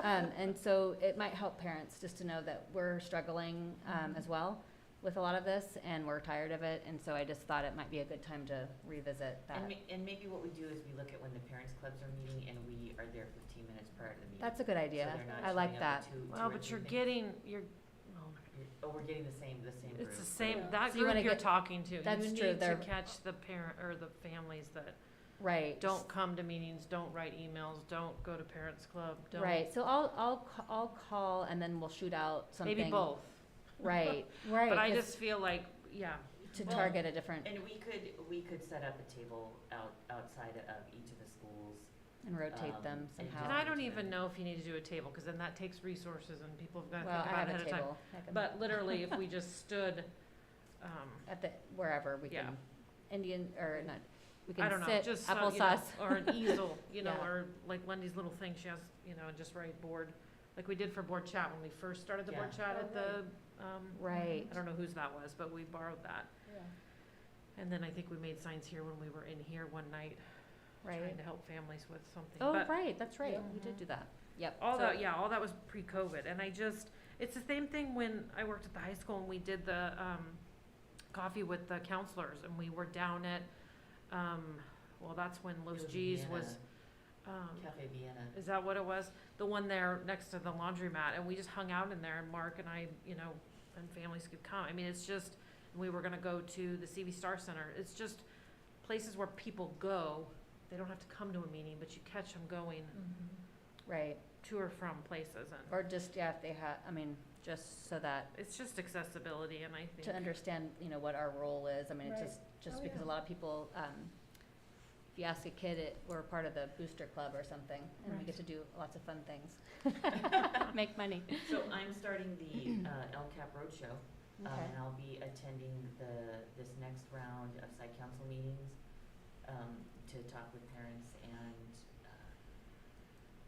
And so it might help parents just to know that we're struggling as well with a lot of this, and we're tired of it, and so I just thought it might be a good time to revisit that. And maybe what we do is we look at when the parents clubs are meeting and we are there 15 minutes prior to the meeting. That's a good idea. So they're not I like showing up that. with two Well, or but three you're things. getting, Oh, we're getting the same group. It's the same, Yeah. that So you wanna group you're get- talking to. that's You true, need to they're- catch the parent, or the families that Right. don't come to meetings, don't write emails, don't go to parents club, don't. Right, so I'll call and then we'll shoot out something. Maybe both. Right, right. But I 'cause just feel like, yeah, to Well, target a different, And we could set up a table outside of each of the schools. and rotate them and somehow. and I don't even know if you need to do a table, cause then that takes resources and people have gotta Well, think I about it have ahead a of time. table. I can- But literally, if we just stood, At the, wherever we Yeah. can, Indian, or not, we I can don't know, sit, just, you know, applesauce. or an easel, you know, Yeah. or like Wendy's little thing, she has, you know, and just write board, like we did for board chat when we first started the board Yeah. chat Oh, at the, Right. I don't know whose that was, but we borrowed that. Yeah. And then I think we made signs here when we were in here one night, trying Right. to help families with something. Oh, But right, that's right, Yeah. we did do that. Yep. all so- that, yeah, all that was pre-COVID, and I just, it's the same thing when I worked at the high school and we did the, coffee with the counselors, and we were down at, well, that's when It Los was G's was, Vienna, Cafe Vienna. is that what it was? The one there next to the laundromat, and we just hung out in there, and Mark and I, you know, and families could come. I mean, it's just, we were gonna go to the CV Star Center. It's just places where people go. They don't have to come to a meeting, but you catch them going Right, to or from places, and or just, yeah, if they have, I mean, just so that, it's just accessibility, and I think. to understand, you know, what our role is, I mean, it's Right. just Oh, because a yeah. lot of people, if you ask a kid, we're part of the booster club or something, and we Right. get to do lots of fun things. Make money. So I'm starting the Lcap Roadshow, Okay. and I'll be attending this next round of site council meetings to talk with parents and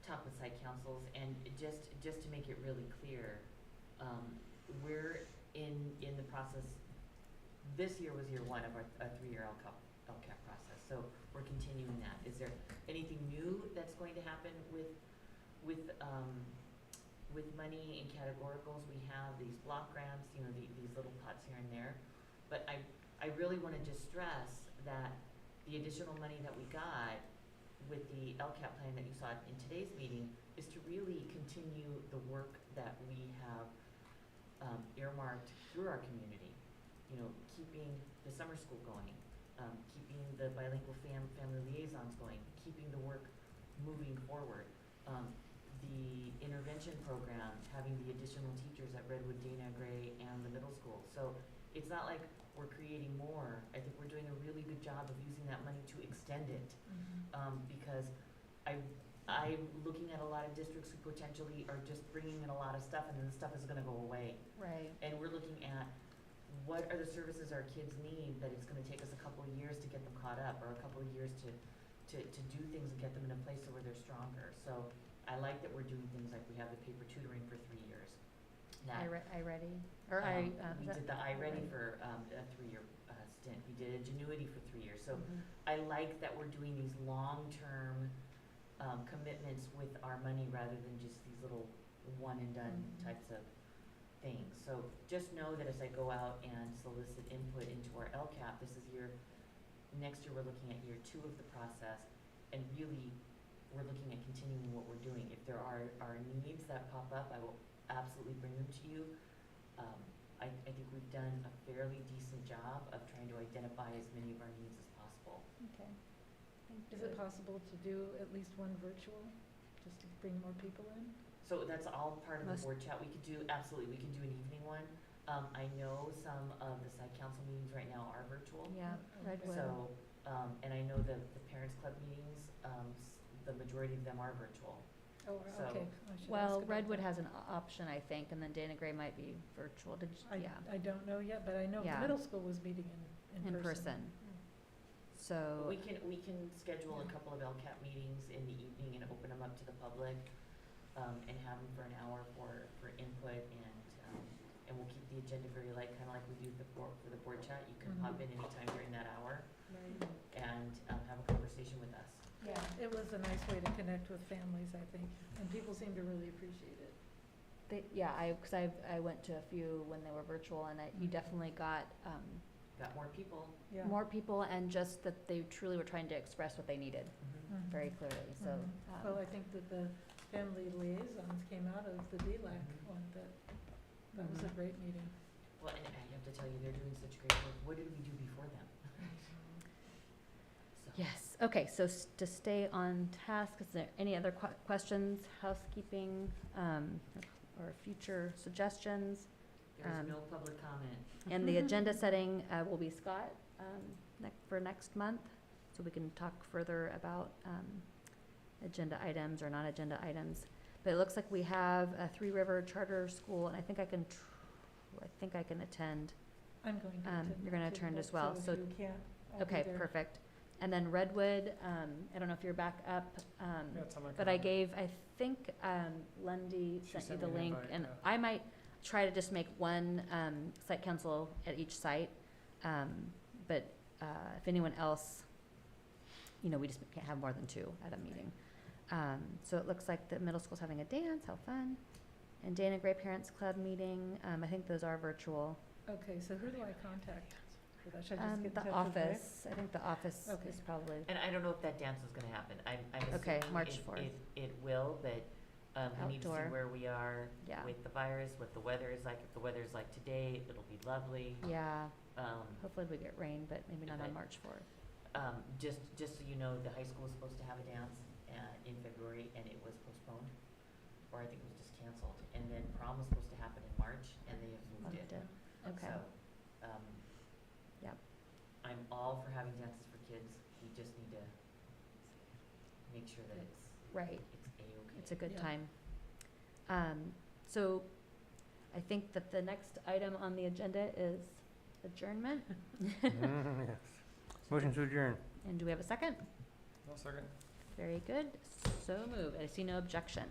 talk with site councils, and just to make it really clear, we're in the process. This year was year one of our 3-year LCAP process, so we're continuing that. Is there anything new that's going to happen with money and categoricals? We have these block grants, you know, these little pots here and there, but I really want to just stress that the additional money that we got with the LCAP plan that you saw in today's meeting is to really continue the work that we have earmarked through our community. You know, keeping the summer school going, keeping the bilingual family liaisons going, keeping the work moving forward. The intervention program, having the additional teachers at Redwood, Dana, Gray, and the middle school. So it's not like we're creating more. I think we're doing a really good job of using that money to extend it. Because I'm looking at a lot of districts who potentially are just bringing in a lot of stuff, and then the stuff is gonna go away. Right. And we're looking at what are the services our kids need that it's gonna take us a couple of years to get them caught up, or a couple of years to do things and get them in a place where they're stronger. So I like that we're doing things like we have the paper tutoring for 3 years. That, I ready, or we is that- did the iReady Ready. for a 3-year stint. We did Ingenuity for 3 years. So Mhm. I like that we're doing these long-term commitments with our money rather than just these little one-and-done Mhm. types of things. So just know that as I go out and solicit input into our LCAP, next year we're looking at year 2 of the process, and really we're looking at continuing what we're doing. If there are needs that pop up, I will absolutely bring them to you. I think we've done a fairly decent job of trying to identify as many of our needs as possible. Okay. Thank Is you. it possible to do at least one virtual, just to bring more people in? So that's all part of the Most- board chat. We could do an evening one. I know some of the site council meetings right now are virtual. Yeah, Redwood. So, and I know that the parents club meetings, the majority of them are virtual. Oh, So- okay. I should Well, ask about Redwood that. has an option, I think, and then Dana Gray might be virtual, yeah, I don't know yet, but I know the Yeah. middle school was meeting in in person. So, We can schedule a couple of LCAP meetings in the evening and open them up to the public, and have them for an hour for input, and we'll keep the agenda very light, kinda like we do for the board chat. You can Mhm. hop in anytime during that hour Right. and, have a conversation with us. Yeah, it was a nice way to connect with families, I think, and people seem to really appreciate it. because I went to a few when they were virtual, and you Mhm. definitely got, Got more people. Yeah. more people, and just that they truly were trying to express what they needed Mm-hmm. Mhm. very clearly, so. Mhm. Well, I think that the family liaisons came out of the DLAC Mhm. one, that was a Mhm. great meeting. Well, and I have to tell you, they're doing such great work. What did we do before them? So- Yes, okay, so to stay on task, is there any other questions, housekeeping, or future suggestions? There's no public comment. And the agenda setting will be Scott for next month, so we can talk further about agenda items or non-agenda items. But it looks like we have a Three River Charter School, and I think I can attend. I'm going to attend. You're gonna too, attend but as well, so- if you can't, I'll be Okay, there. perfect. And then Redwood, I don't know if you're back up, Yeah, it's on my but I calendar. I think Lundy She sent you sent the me an link, invite, and yeah. I might try to just make one site council at each site. But if anyone else, we just can't have more than 2 at a meeting. So it looks like the middle school's having a dance, how fun. And Dana Gray Parents Club meeting, I think those are virtual. Okay, so who do I contact for that? Should I just get in touch The with Ray? office, I think the office Okay. is probably, And I don't know if that dance is gonna happen. I'm Okay, assuming March 4th. It will, but, we need to see Outdoor. where we are yeah, with the virus, what the weather is like. If the weather's like today, it'll be lovely. yeah, Um, hopefully we get rain, but maybe not on But- March 4th. just so you know, the high school was supposed to have a dance, in February, and it was postponed, or I think it was just canceled. And then prom was supposed to happen in March, and they have moved Moved it. it. Okay. So, Yep. I'm all for having dances for kids. We just need to make sure that Right, it's A-okay. it's a good Yeah. time. So I think that the next item on the agenda is adjournment. Yes. Motion to adjourn. And do we have a second? No second. Very good, so moved. I see no objection.